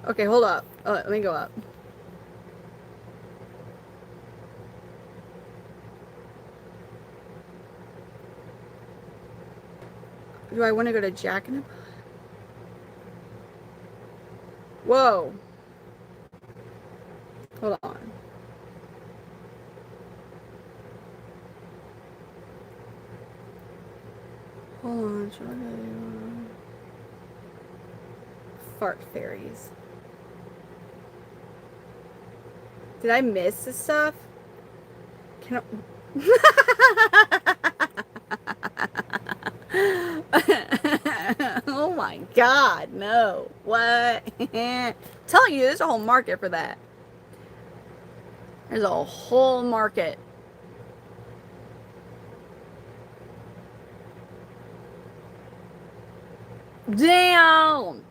Okay, hold up. Let me go up. Do I want to go to Jack in the... Whoa. Hold on. Hold on. Should I go... Fart fairies. Did I miss this stuff? Can I... Oh my god, no. What? Telling you, there's a whole market for that. There's a whole market. Damn!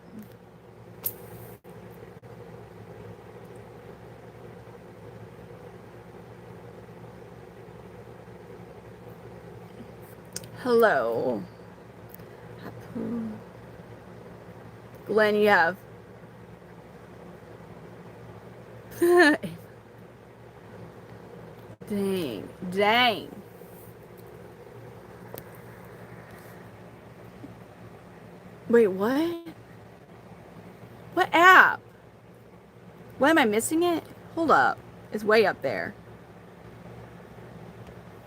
Hello. Glenn, you have. Dang. Dang. Wait, what? What app? Why am I missing it? Hold up. It's way up there.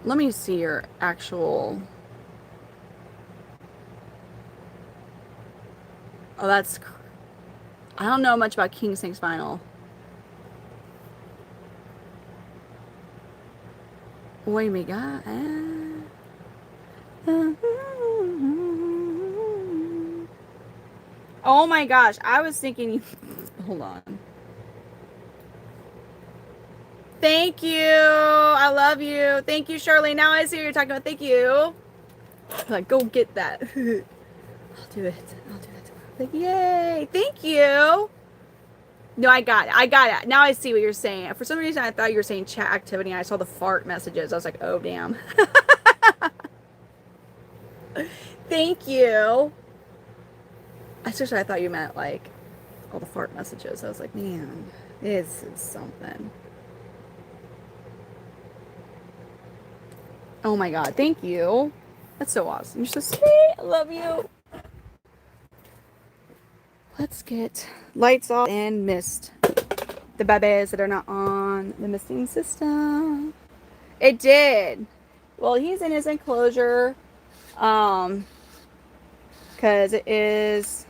Let me see your actual... Oh, that's... I don't know much about King Snakes Vinyl. Wait, my God. Oh my gosh, I was thinking... Hold on. Thank you. I love you. Thank you, Shirley. Now I see what you're talking about. Thank you. Like, go get that. I'll do it. I'll do it. Like, yay. Thank you. No, I got it. I got it. Now I see what you're saying. For some reason, I thought you were saying chat activity, and I saw the fart messages. I was like, oh, damn. Thank you. I thought you meant, like, all the fart messages. I was like, man, this is something. Oh my god, thank you. That's so awesome. You're so sweet. I love you. Let's get lights off and mist the babies that are not on the misting system. It did. Well, he's in his enclosure. Because it is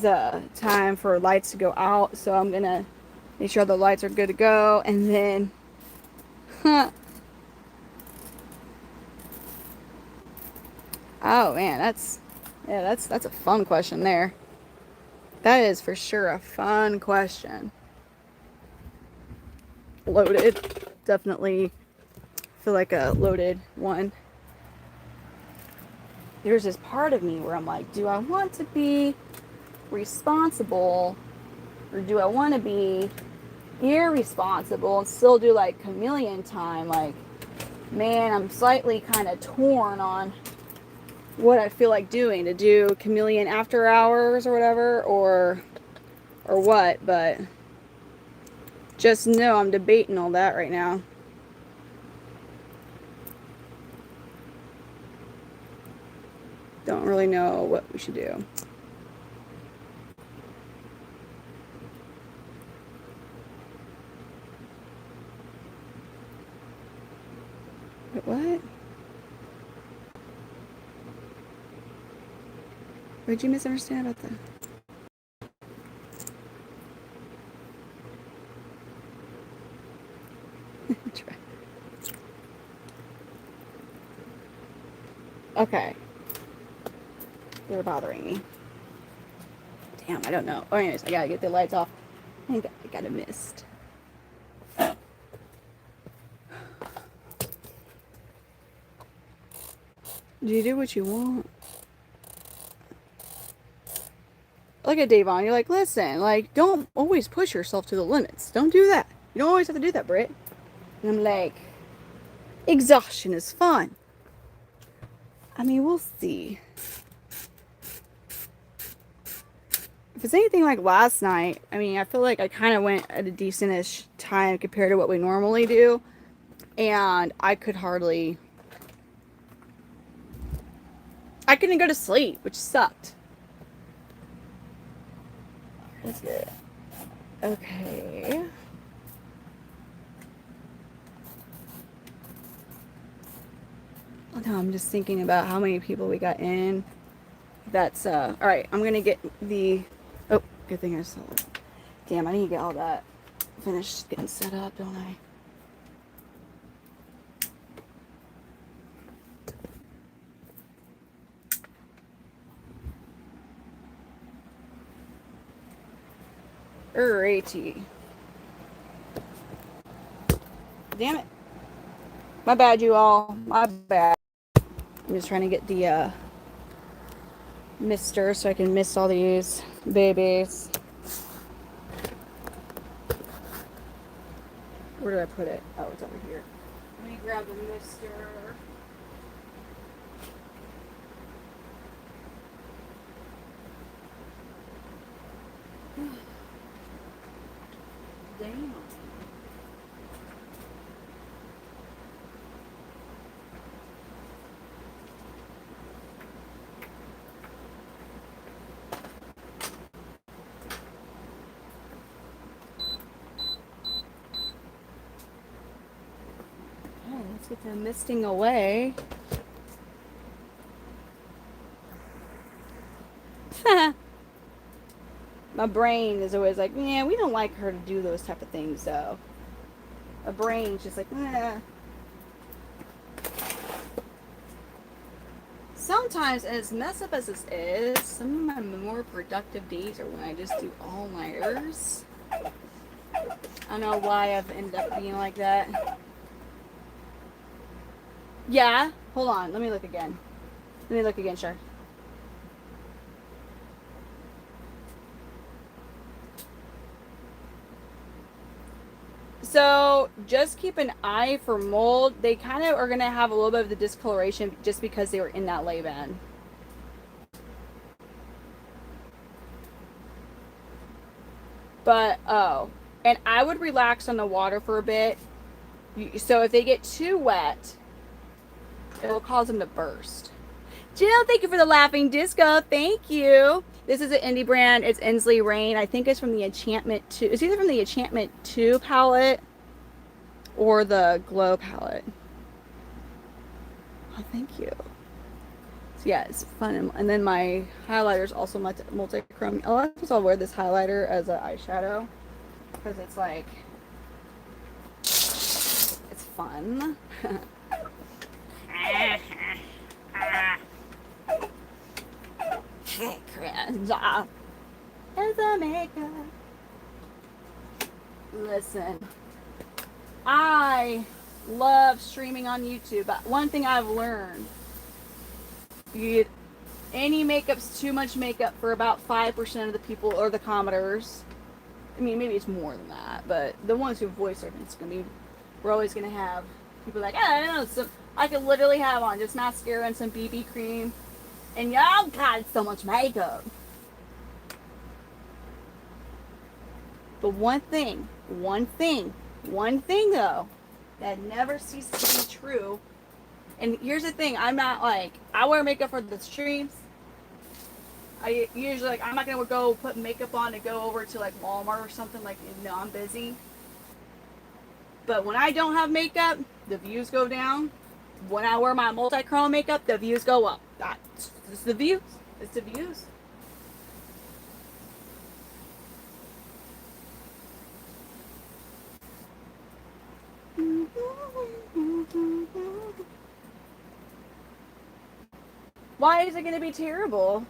a time for lights to go out. So I'm gonna make sure the lights are good to go, and then oh man, that's a fun question there. That is for sure a fun question. Loaded. Definitely feel like a loaded one. There's this part of me where I'm like, do I want to be responsible, or do I want to be irresponsible and still do like chameleon time? Like, man, I'm slightly kind of torn on what I feel like doing, to do chameleon after hours or whatever, or what, but just know I'm debating all that right now. Don't really know what we should do. Wait, what? What did you misunderstand about that? Okay. They're bothering me. Damn, I don't know. Oh, anyways, I gotta get the lights off. I got a mist. Do you do what you want? Look at Davon. You're like, listen, like, don't always push yourself to the limits. Don't do that. You don't always have to do that, Britt. And I'm like, exhaustion is fun. I mean, we'll see. If it's anything like last night, I mean, I feel like I kind of went at a decentish time compared to what we normally do. And I couldn't go to sleep, which sucked. That's good. Okay. No, I'm just thinking about how many people we got in. That's, all right, I'm gonna get the, oh, good thing I saw it. Damn, I need to get all that finished getting set up, don't I? Alrighty. Damn it. My bad, you all. My bad. I'm just trying to get the, mister so I can mist all these babies. Where did I put it? Oh, it's over here. Let me grab the mister. Damn. Okay, let's get the misting away. My brain is always like, yeah, we don't like her to do those type of things, though. My brain's just like, eh. Sometimes, as messed up as this is, some of my more productive days are when I just do all-nighters. I don't know why I've ended up being like that. Yeah? Hold on. Let me look again. Let me look again, sure. So just keep an eye for mold. They kind of are going to have a little bit of the discoloration just because they were in that lay-in. But, oh, and I would relax on the water for a bit. So if they get too wet, it will cause them to burst. Jill, thank you for the laughing disco. Thank you. This is an indie brand. It's Inslee Rain. I think it's from the Enchantment 2. It's either from the Enchantment 2 palette or the Glow palette. Oh, thank you. So yeah, it's fun. And then my highlighter is also multi-chrome. A lot of times I'll wear this highlighter as an eyeshadow because it's like, it's fun. As a makeup. Listen, I love streaming on YouTube, but one thing I've learned, any makeup's too much makeup for about 5% of the people or the commenters. I mean, maybe it's more than that, but the ones who voice it, it's gonna be, we're always gonna have people like, I don't know, so I could literally have on just mascara and some BB cream, and y'all got so much makeup. But one thing though, that never ceases to be true. And here's the thing, I'm not like, I wear makeup for the streams. I usually, like, I'm not going to go put makeup on and go over to, like, Walmart or something, like, you know, I'm busy. But when I don't have makeup, the views go down. When I wear my multi-chrome makeup, the views go up. It's the views. It's the views. Why is it going to be terrible?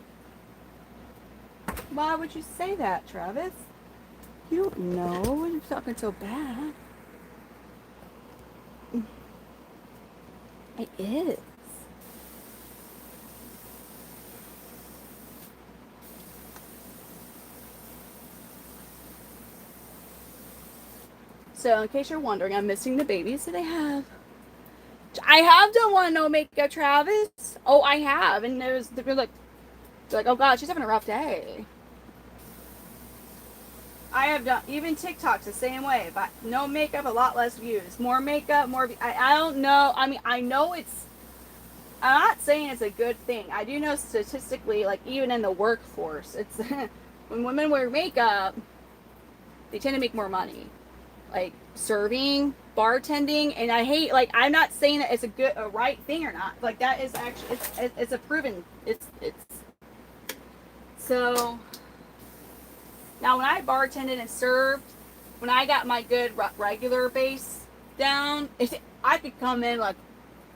Why would you say that, Travis? You don't know. You're talking so bad. It is. So, in case you're wondering, I'm missing the babies that I have. I have done one no makeup, Travis. Oh, I have, and they're like, oh God, she's having a rough day. I have done even TikToks the same way, but no makeup, a lot less views. More makeup, more. I don't know. I mean, I know it's. I'm not saying it's a good thing. I do know statistically, like even in the workforce, it's when women wear makeup, they tend to make more money. Like serving, bartending, and I hate, like, I'm not saying that it's a right thing or not. Like that is actually it's a proven it's so. Now when I bartended and served, when I got my good regular base down, I could come in like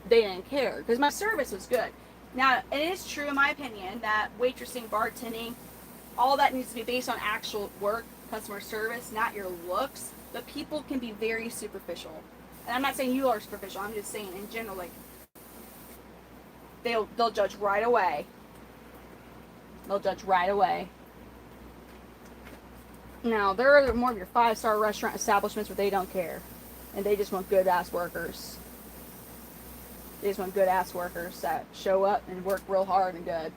they didn't care because my service was good. Now it is true in my opinion that waitressing, bartending, all that needs to be based on actual work, customer service, not your looks. But people can be very superficial, and I'm not saying you are superficial. I'm just saying in general, like they'll judge right away. They'll judge right away. Now there are more of your 5-star restaurant establishments where they don't care, and they just want good ass workers. They just want good ass workers that show up and work real hard and good.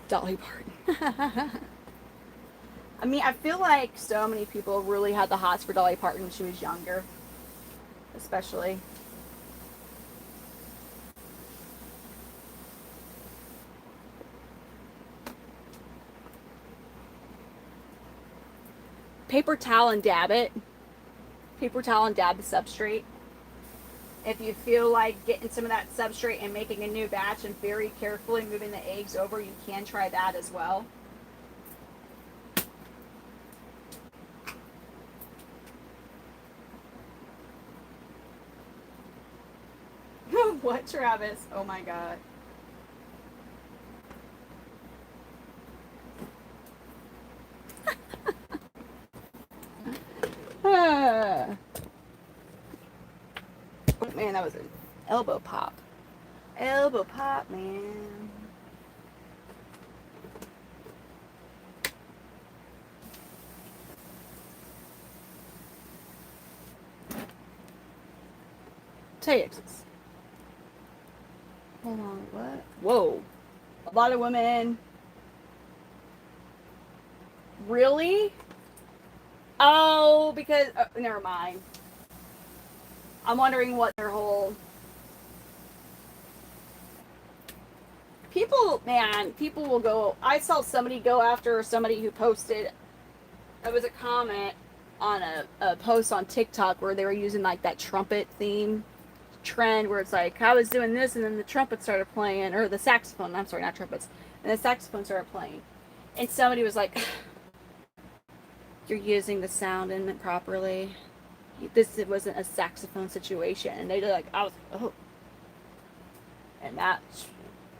Dolly Parton. I mean, I feel like so many people really had the hots for Dolly Parton when she was younger, especially. Paper towel and dab it. Paper towel and dab the substrate. If you feel like getting some of that substrate and making a new batch and very carefully moving the eggs over, you can try that as well. What, Travis? Oh my God. Oh man, that was an elbow pop. Elbow pop, man. Texas. Hold on, what? Whoa. A lot of women. Really? Oh, because never mind. I'm wondering what their whole people, man, people will go. I saw somebody go after somebody who posted. It was a comment on a post on TikTok where they were using like that trumpet theme trend where it's like I was doing this and then the trumpet started playing, or the saxophone. I'm sorry, not trumpets. And the saxophone started playing, and somebody was like, "You're using the sound improperly. This wasn't a saxophone situation." And they like, I was, oh, and that.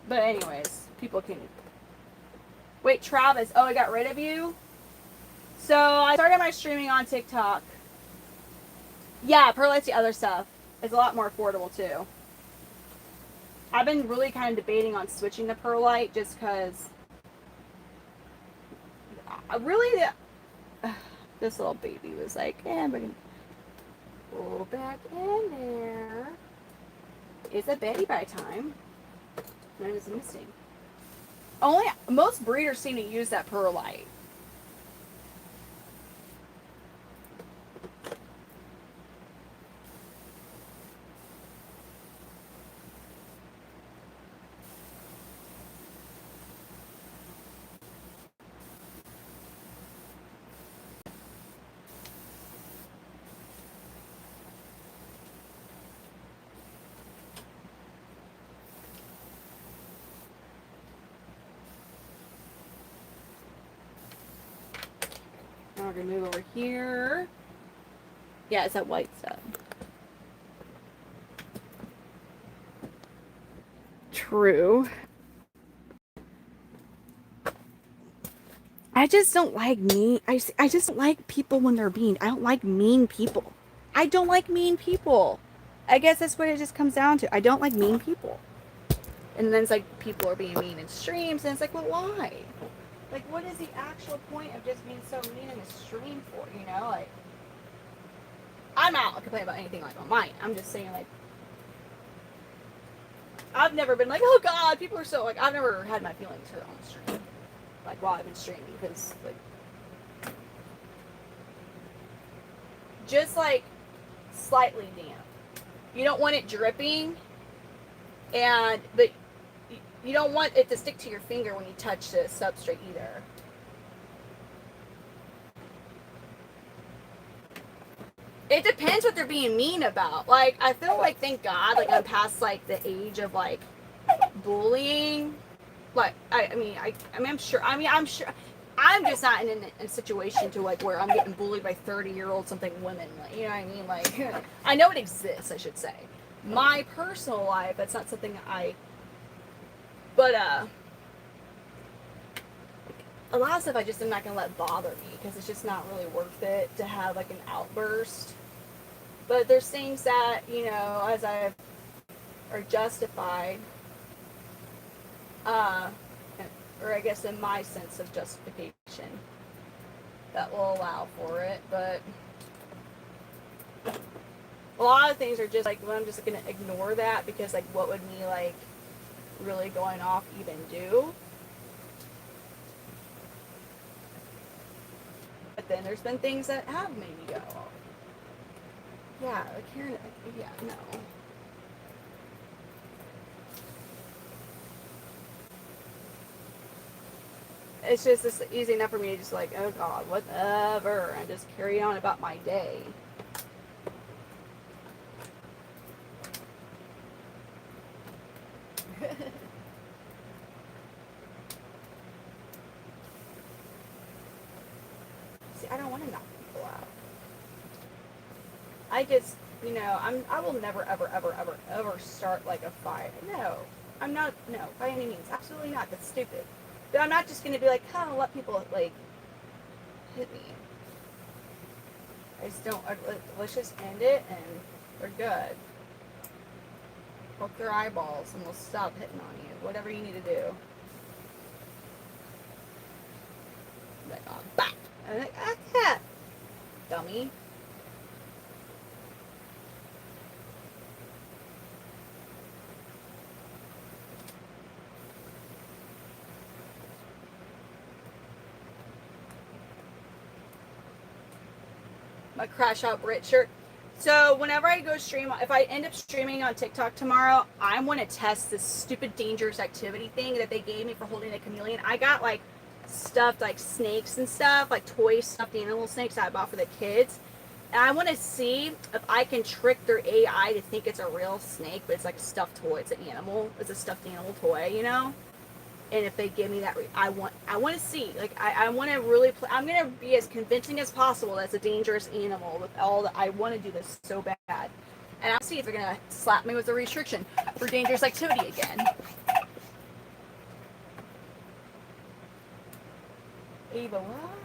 But anyways, people can. Wait, Travis. Oh, I got rid of you. So I started my streaming on TikTok. Yeah, Perlite's the other stuff. It's a lot more affordable too. I've been really kind of debating on switching to Perlite just because I really this little baby was like, I'm gonna go back in there. It's a Betty by time. None is missing. Only most breeders seem to use that Perlite. Now we're gonna move over here. Yeah, it's that white stuff. true. I just don't like mean. I just don't like people when they're mean. I don't like mean people. I don't like mean people. I guess that's what it just comes down to. I don't like mean people. And then it's like people are being mean in streams, and it's like, well, why? Like, what is the actual point of just being so mean in a stream for? You know, like, I'm not complaining about anything like online. I'm just saying, like, I've never been like, oh God, people are so like, I've never had my feelings hurt on the stream, like while I've been streaming, because like, just like slightly damp. You don't want it dripping, but you don't want it to stick to your finger when you touch the substrate either. It depends what they're being mean about. Like, I feel like, thank God, like, I'm past, like, the age of, like, bullying. Like, I'm sure, I'm just not in a situation to, like, where I'm getting bullied by 30-year-old something women. Like, you know what I mean? Like, I know it exists, I should say. My personal life, that's not something but, a lot of stuff I just am not going to let bother me, because it's just not really worth it to have, like, an outburst. But there's things that, you know, as are justified, or I guess in my sense of justification, that will allow for it. But a lot of things are just like, well, I'm just going to ignore that, because, like, what would me, like, really going off even do? But then there's been things that have made me go off. Yeah, like here, yeah, no. It's just it's easy enough for me to just like, oh God, whatever, and just carry on about my day. See, I don't want to knock people out. I just, you know, I will never, ever, ever, ever, ever start like a fight. No, I'm not. No, by any means, absolutely not. That's stupid. But I'm not just gonna be like, huh, let people like hit me. I just don't. Let's just end it, and we're good. Poke their eyeballs, and we'll stop hitting on you. Whatever you need to do. Like, oh, bah! And I'm like, ah, dummy. My Crash Out Brit shirt. So whenever I go stream, if I end up streaming on TikTok tomorrow, I want to test this stupid dangerous activity thing that they gave me for holding a chameleon. I got like stuffed like snakes and stuff, like toy stuffed animal snakes that I bought for the kids. And I want to see if I can trick their AI to think it's a real snake, but it's like a stuffed toy. It's an animal. It's a stuffed animal toy, you know? And if they give me that, I want to see, like, I want to really play. I'm going to be as convincing as possible that's a dangerous animal with all that. I want to do this so bad. And I'll see if they're going to slap me with a restriction for dangerous activity again. Ava, what?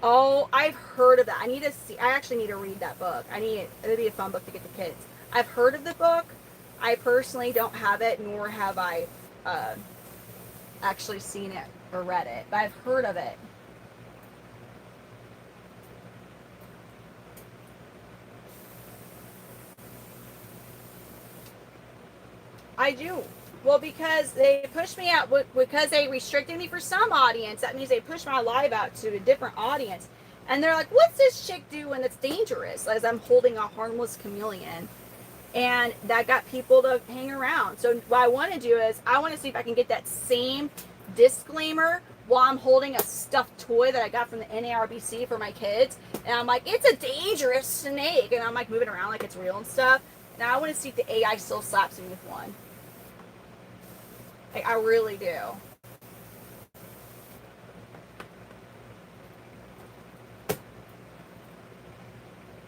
Oh, I've heard of that. I actually need to read that book. It'd be a fun book to get the kids. I've heard of the book. I personally don't have it, nor have I, actually seen it or read it, but I've heard of it. I do. Well, because they pushed me out, because they restricted me for some audience, that means they pushed my live out to a different audience. And they're like, what's this chick doing that's dangerous? As I'm holding a harmless chameleon. And that got people to hang around. So what I want to do is, I want to see if I can get that same disclaimer while I'm holding a stuffed toy that I got from the NARBC for my kids. And I'm like, it's a dangerous snake. And I'm like moving around like it's real and stuff. And I want to see if the AI still slaps me with one. Like, I really do.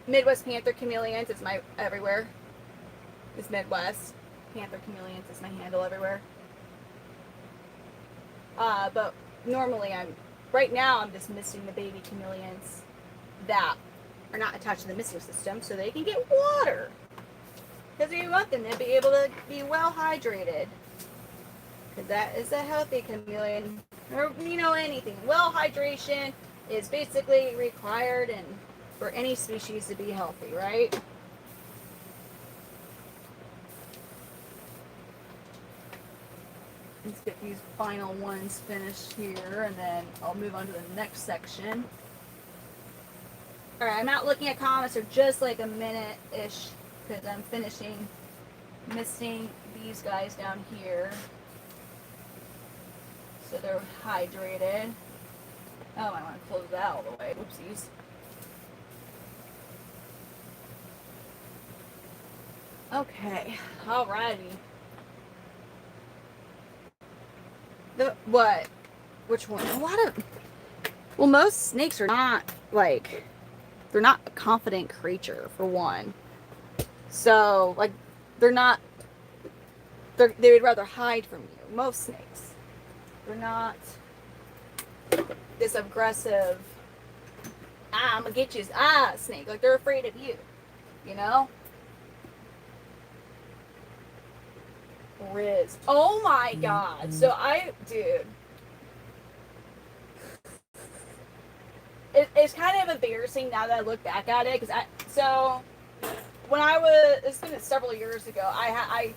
Midwest Panther Chameleons. It's my everywhere. It's Midwest Panther Chameleons is my handle everywhere. But normally right now I'm just misting the baby chameleons that are not attached to the misting system so they can get water. Because we want them to be able to be well hydrated. Because that is a healthy chameleon. Or, anything. Well hydration is basically required and for any species to be healthy, right? Let's get these final ones finished here, and then I'll move on to the next section. Alright, I'm not looking at comments for just like a minute-ish, because I'm finishing misting these guys down here. So they're hydrated. Oh, I want to close that all the way. Whoopsies. Okay, alrighty. What? Which one? Well, most snakes are not, they're not a confident creature, for one. So, they would rather hide from you. Most snakes. They're not this aggressive, I'm gonna get you, snake. Like, they're afraid of you, Riz. Oh my god. So dude. It's kind of embarrassing now that I look back at it, because when it's been several years ago, I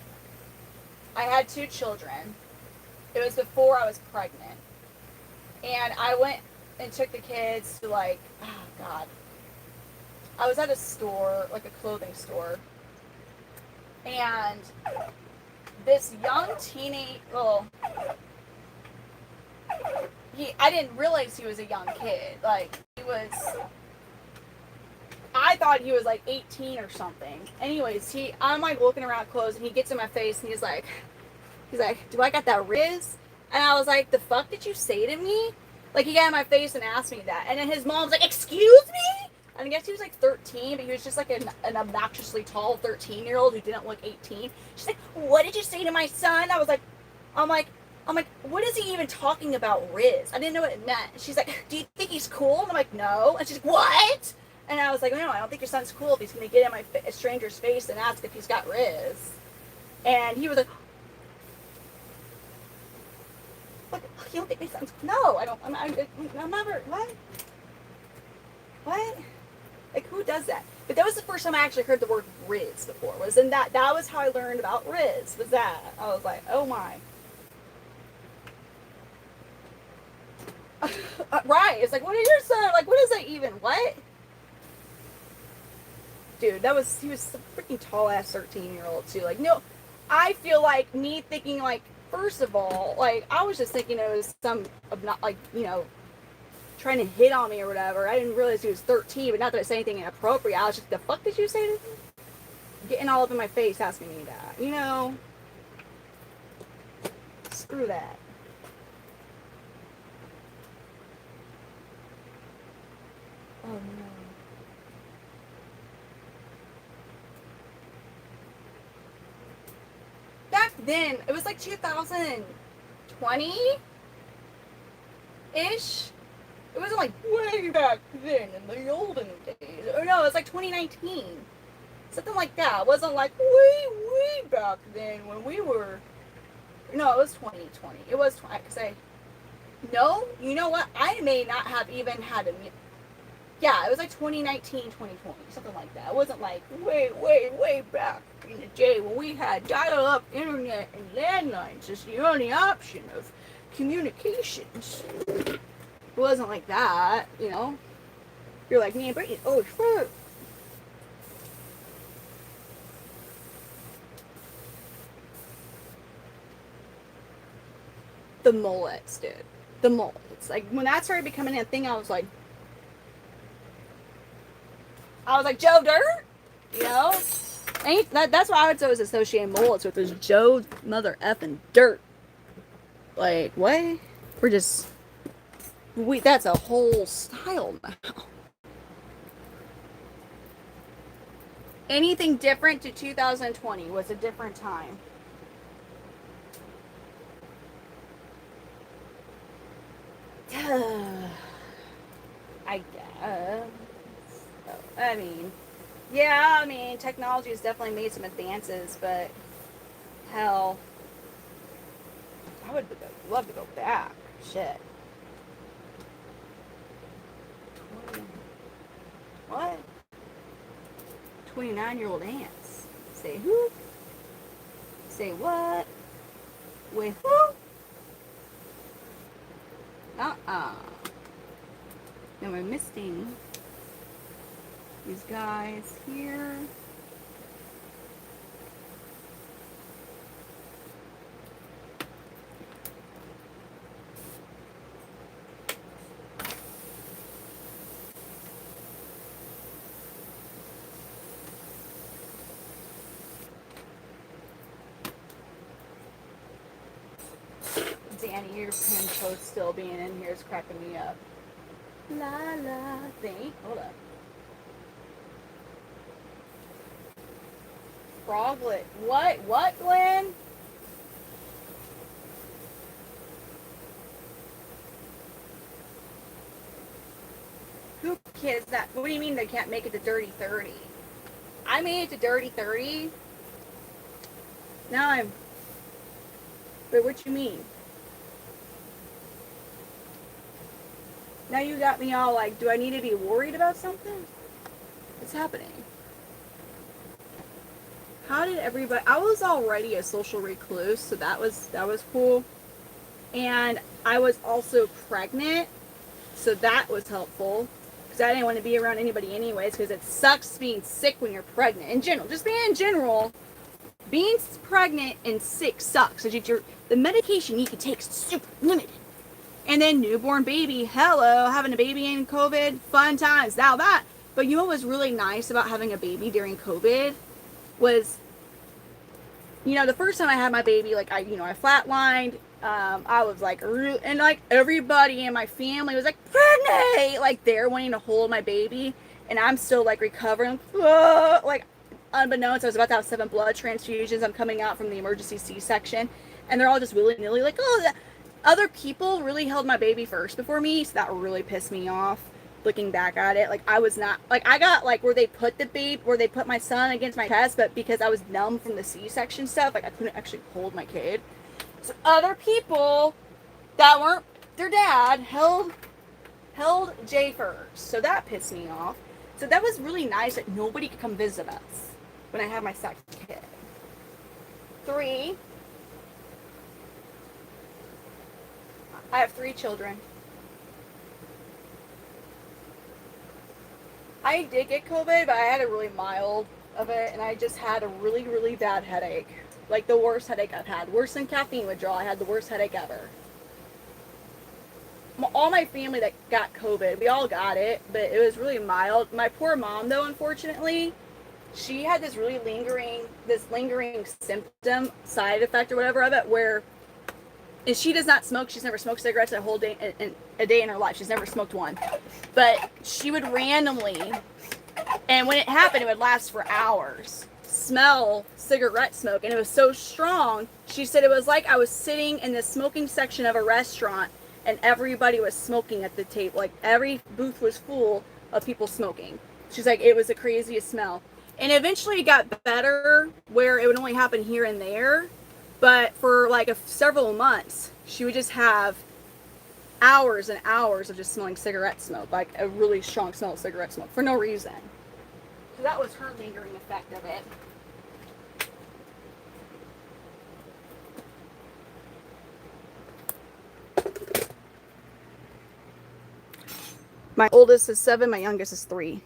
had 2 children. It was before I was pregnant. And I went and took the kids to I was at a store, like a clothing store. And this young teenage, I didn't realize he was a young kid. I thought he was 18 or something. Anyways, I'm looking around clothes, and he gets in my face, and he's like, do I got that Riz? And I was like, the fuck did you say to me? He got in my face and asked me that. And then his mom's like, excuse me? And I guess he was 13, but he was just an obnoxiously tall 13-year-old who didn't look 18. She's like, what did you say to my son? I'm like, what is he even talking about, Riz? I didn't know what it meant. She's like, do you think he's cool? And I'm like, no. And she's like, what? And I was like, no, I don't think your son's cool if he's going to get in a stranger's face and ask if he's got Riz. And he was like, what? You don't think my son's cool? No, I don't. I'm never, what? What? Who does that? But that was the first time I actually heard the word Riz before. That was how I learned about Riz, was that. I was like, oh my. Right. It's like, what is your son? What is that even? What? Dude, he was a freaking tall ass 13-year-old too. No, I feel like me thinking first of all, I was just thinking it was some trying to hit on me or whatever. I didn't realize he was 13, but not that I said anything inappropriate. I was just, the fuck did you say to me? Getting all up in my face asking me that. Screw that. Oh no. Back then, it was 2020-ish. It wasn't way back then in the olden days. Or no, it was 2019. Something like that. It wasn't way back then when we were. No, it was 2020. It was 20. No, you know what? I may not have even had a. Yeah, it was 2019, 2020. Something like that. It wasn't way back in the day when we had dial-up internet and landlines as the only option of communications. It wasn't like that, You're like me and Brittany. Oh, fuck. The mullets, dude. The mullets. When that started becoming a thing, I was like, Joe Dirt? That's why I would always associate mullets with, is Joe mother effing Dirt. What? That's a whole style now. Anything different to 2020 was a different time. I guess. So, I mean, yeah, I mean, technology has definitely made some advances, but hell, I would love to go back. Shit. 20, what? 29-year-old ants. Say who? Say what? With who? Uh-uh. Now we're missing these guys here. Danny, your pin post still being in here is cracking me up. La la thingy. Hold up. Froglet. What, Glenn? Who kids that? What do you mean they can't make it to Dirty 30? I made it to Dirty 30. Now I'm. But what you mean? Now you got me all like, do I need to be worried about something? What's happening? How did everybody? I was already a social recluse, so that was cool. And I was also pregnant, so that was helpful because I didn't want to be around anybody anyways because it sucks being sick when you're pregnant. In general, just being in general, being pregnant and sick sucks. The medication you can take is super limited. And then newborn baby, hello, having a baby in COVID, fun times. Now that, but you know what was really nice about having a baby during COVID was, you know, the first time I had my baby, like I flatlined. I was like, and like everybody in my family was like, pregnant, like they're wanting to hold my baby, and I'm still like recovering, like unbeknownst, I was about to have 7 blood transfusions. I'm coming out from the emergency C-section, and they're all just willy-nilly like, oh, other people really held my baby first before me, so that really pissed me off. Looking back at it, like I was not, like I got like where they put my son against my chest, but because I was numb from the C-section stuff, like I couldn't actually hold my kid. So other people that weren't their dad held Jay first, so that pissed me off. So that was really nice that nobody could come visit us when I had my second kid. 3. I have 3 children. I did get COVID, but I had a really mild of it, and I just had a really, really bad headache. Like the worst headache I've had. Worse than caffeine withdrawal. I had the worst headache ever. All my family that got COVID, we all got it, but it was really mild. My poor mom, though, unfortunately, she had this really lingering symptom, side effect or whatever of it, where and she does not smoke. She's never smoked cigarettes a whole day in her life. She's never smoked one. But she would randomly, and when it happened, it would last for hours, smell cigarette smoke. And it was so strong, she said it was like I was sitting in the smoking section of a restaurant and everybody was smoking at the table. Like every booth was full of people smoking. She's like, it was the craziest smell. And eventually it got better where it would only happen here and there. But for like several months, she would just have hours and hours of just smelling cigarette smoke, like a really strong smell of cigarette smoke for no reason. So that was her lingering effect of it. My oldest is 7, my youngest is 3.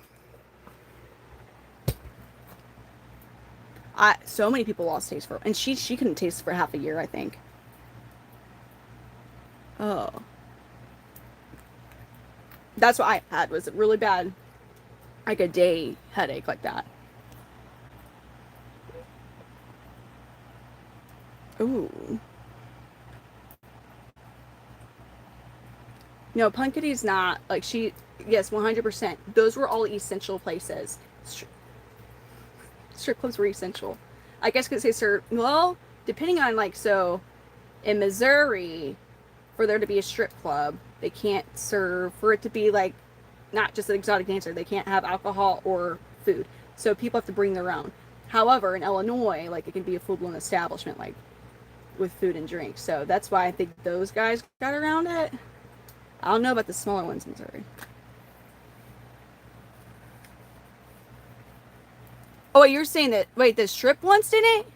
So many people lost taste for, and she couldn't taste for half a year, I think. Oh, that's what I had, was really bad, like a day headache like that. Ooh. No, Punkity's not like yes, 100%. Those were all essential places. Strip clubs were essential. I guess because they serve, well, depending on like, so in Missouri, for there to be a strip club, they can't serve, for it to be like not just an exotic dancer, they can't have alcohol or food. So people have to bring their own. However, in Illinois, like it can be a full-blown establishment, like with food and drink. So that's why I think those guys got around it. I don't know about the smaller ones in Missouri. Oh, wait, you're saying that, wait, the strip ones didn't?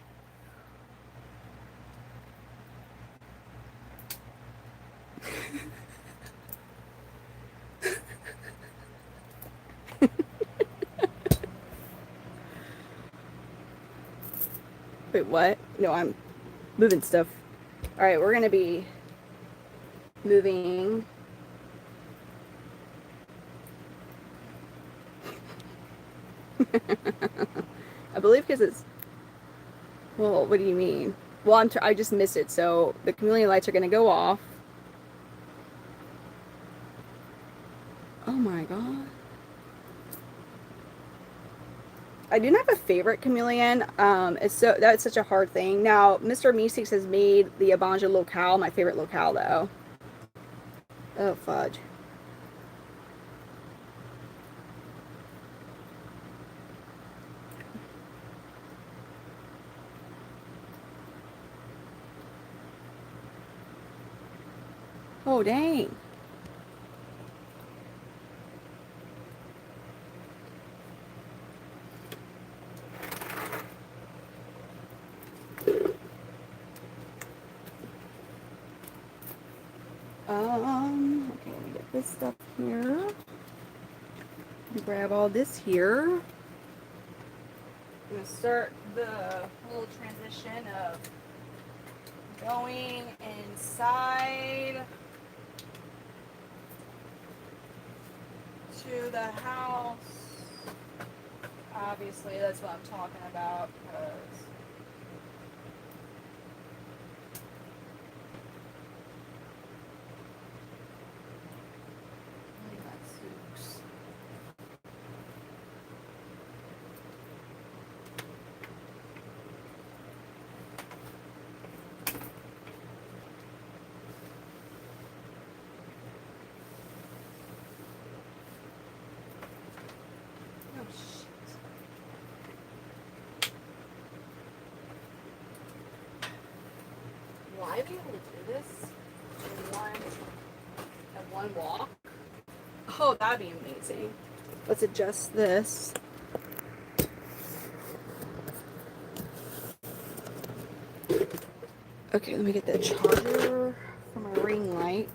Wait, what? No, I'm moving stuff. All right, we're going to be moving. I believe because it's, well, what do you mean? Well, I just missed it. So the chameleon lights are going to go off. Oh my God. I do not have a favorite chameleon. That's such a hard thing. Now, Mr. Meeseeks has made the Abanja locale my favorite locale, though. Oh, fudge. Oh, dang. Okay, let me get this stuff here. Grab all this here. I'm gonna start the whole transition of going inside to the house. Obviously, that's what I'm talking about, because why be able to do this in one walk? Oh, that'd be amazing. Let's adjust this. Okay, let me get the charger for my ring light.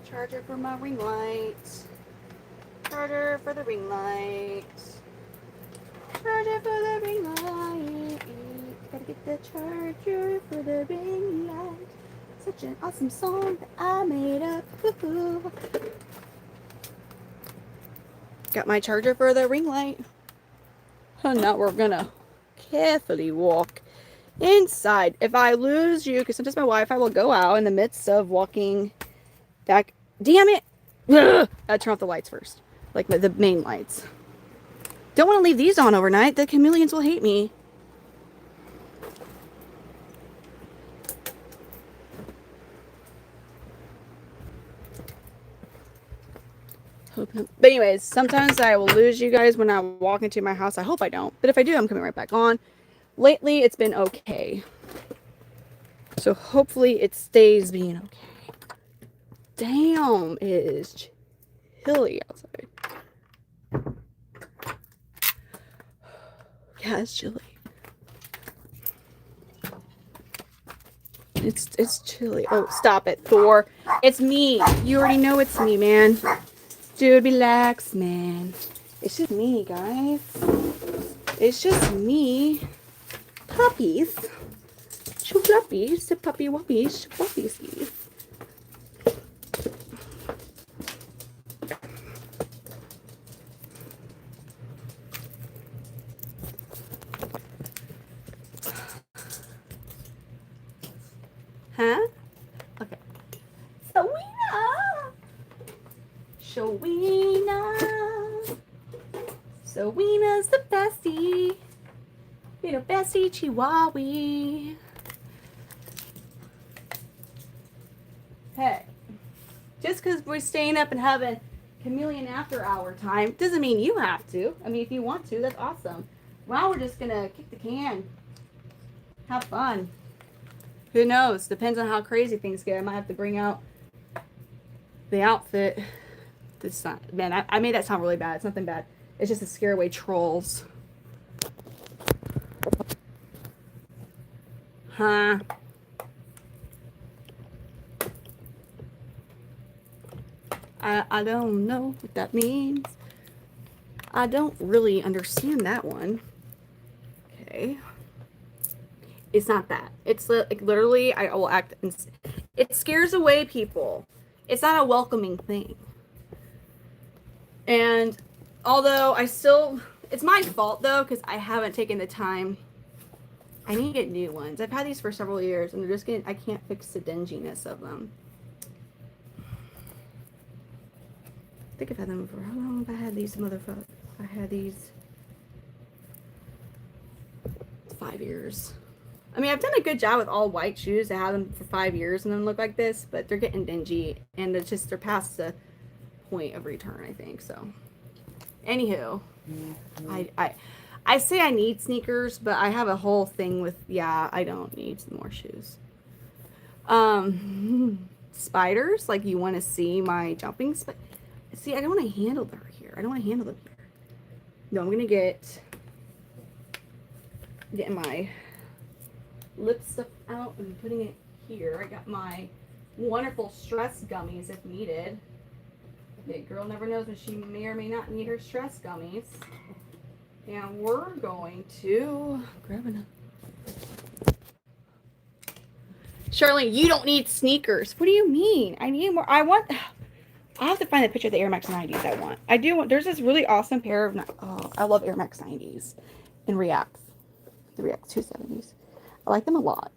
Charger for my ring light. Charger for the ring light. Charger for the ring light. Gotta get the charger for the ring light. Such an awesome song that I made up. Woo-hoo. Got my charger for the ring light. Oh, now we're gonna carefully walk inside. If I lose you, because sometimes my Wi-Fi will go out in the midst of walking back. Damn it! Ugh! I turn off the lights first, like the main lights. Don't want to leave these on overnight. The chameleons will hate me. But anyways, sometimes I will lose you guys when I walk into my house. I hope I don't. But if I do, I'm coming right back on. Lately, it's been okay. So hopefully it stays being okay. Damn, it is chilly outside. Yeah, it's chilly. It's chilly. Oh, stop it, Thor. It's me. You already know it's me, man. Dude, relax, man. It's just me, guys. It's just me. Puppies. Chufluppies. The puppy wuppies. Wuppies. Huh? Okay. Soweena's the bestie. Little bestie chihuahua. Hey, just because we're staying up and having chameleon after hour time doesn't mean you have to. I mean, if you want to, that's awesome. Well, we're just gonna kick the can, have fun. Who knows? Depends on how crazy things get. I might have to bring out the outfit. This not, man, I made that sound really bad. It's nothing bad. It's just to scare away trolls. Huh? I don't know what that means. I don't really understand that one. Okay. It's not that. It's like literally, I will act. It scares away people. It's not a welcoming thing. And although it's my fault though, because I haven't taken the time. I need to get new ones. I've had these for several years, and they're just I can't fix the dinginess of them. I think I've had them for how long have I had these motherfuckers? I had these 5 years. I mean, I've done a good job with all white shoes. I had them for 5 years and then look like this, but they're getting dingy, and it's just they're past the point of return, I think. So, anywho, I say I need sneakers, but I have a whole thing with I don't need some more shoes. Spiders, like you want to see my jumping spider. See, I don't want to handle them here. I don't want to handle them here. No, I'm gonna get my lip stuff out and putting it here. I got my wonderful stress gummies if needed. Big girl never knows when she may or may not need her stress gummies. And we're going to grab enough. Charlene, you don't need sneakers. What do you mean? I need more. I have to find a picture of the Air Max 90s I want. I do want, there's this really awesome pair of, I love Air Max 90s in React. The React 270s. I like them a lot.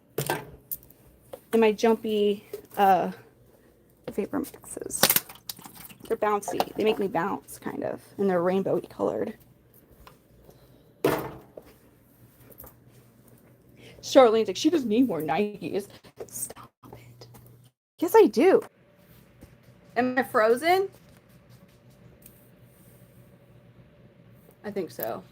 And my jumpy Vapor Maxes. They're bouncy. They make me bounce, kind of. And they're rainbowy colored. Charlene's like, she doesn't need more Nikes. Stop it. Yes, I do. Am I frozen? I think so.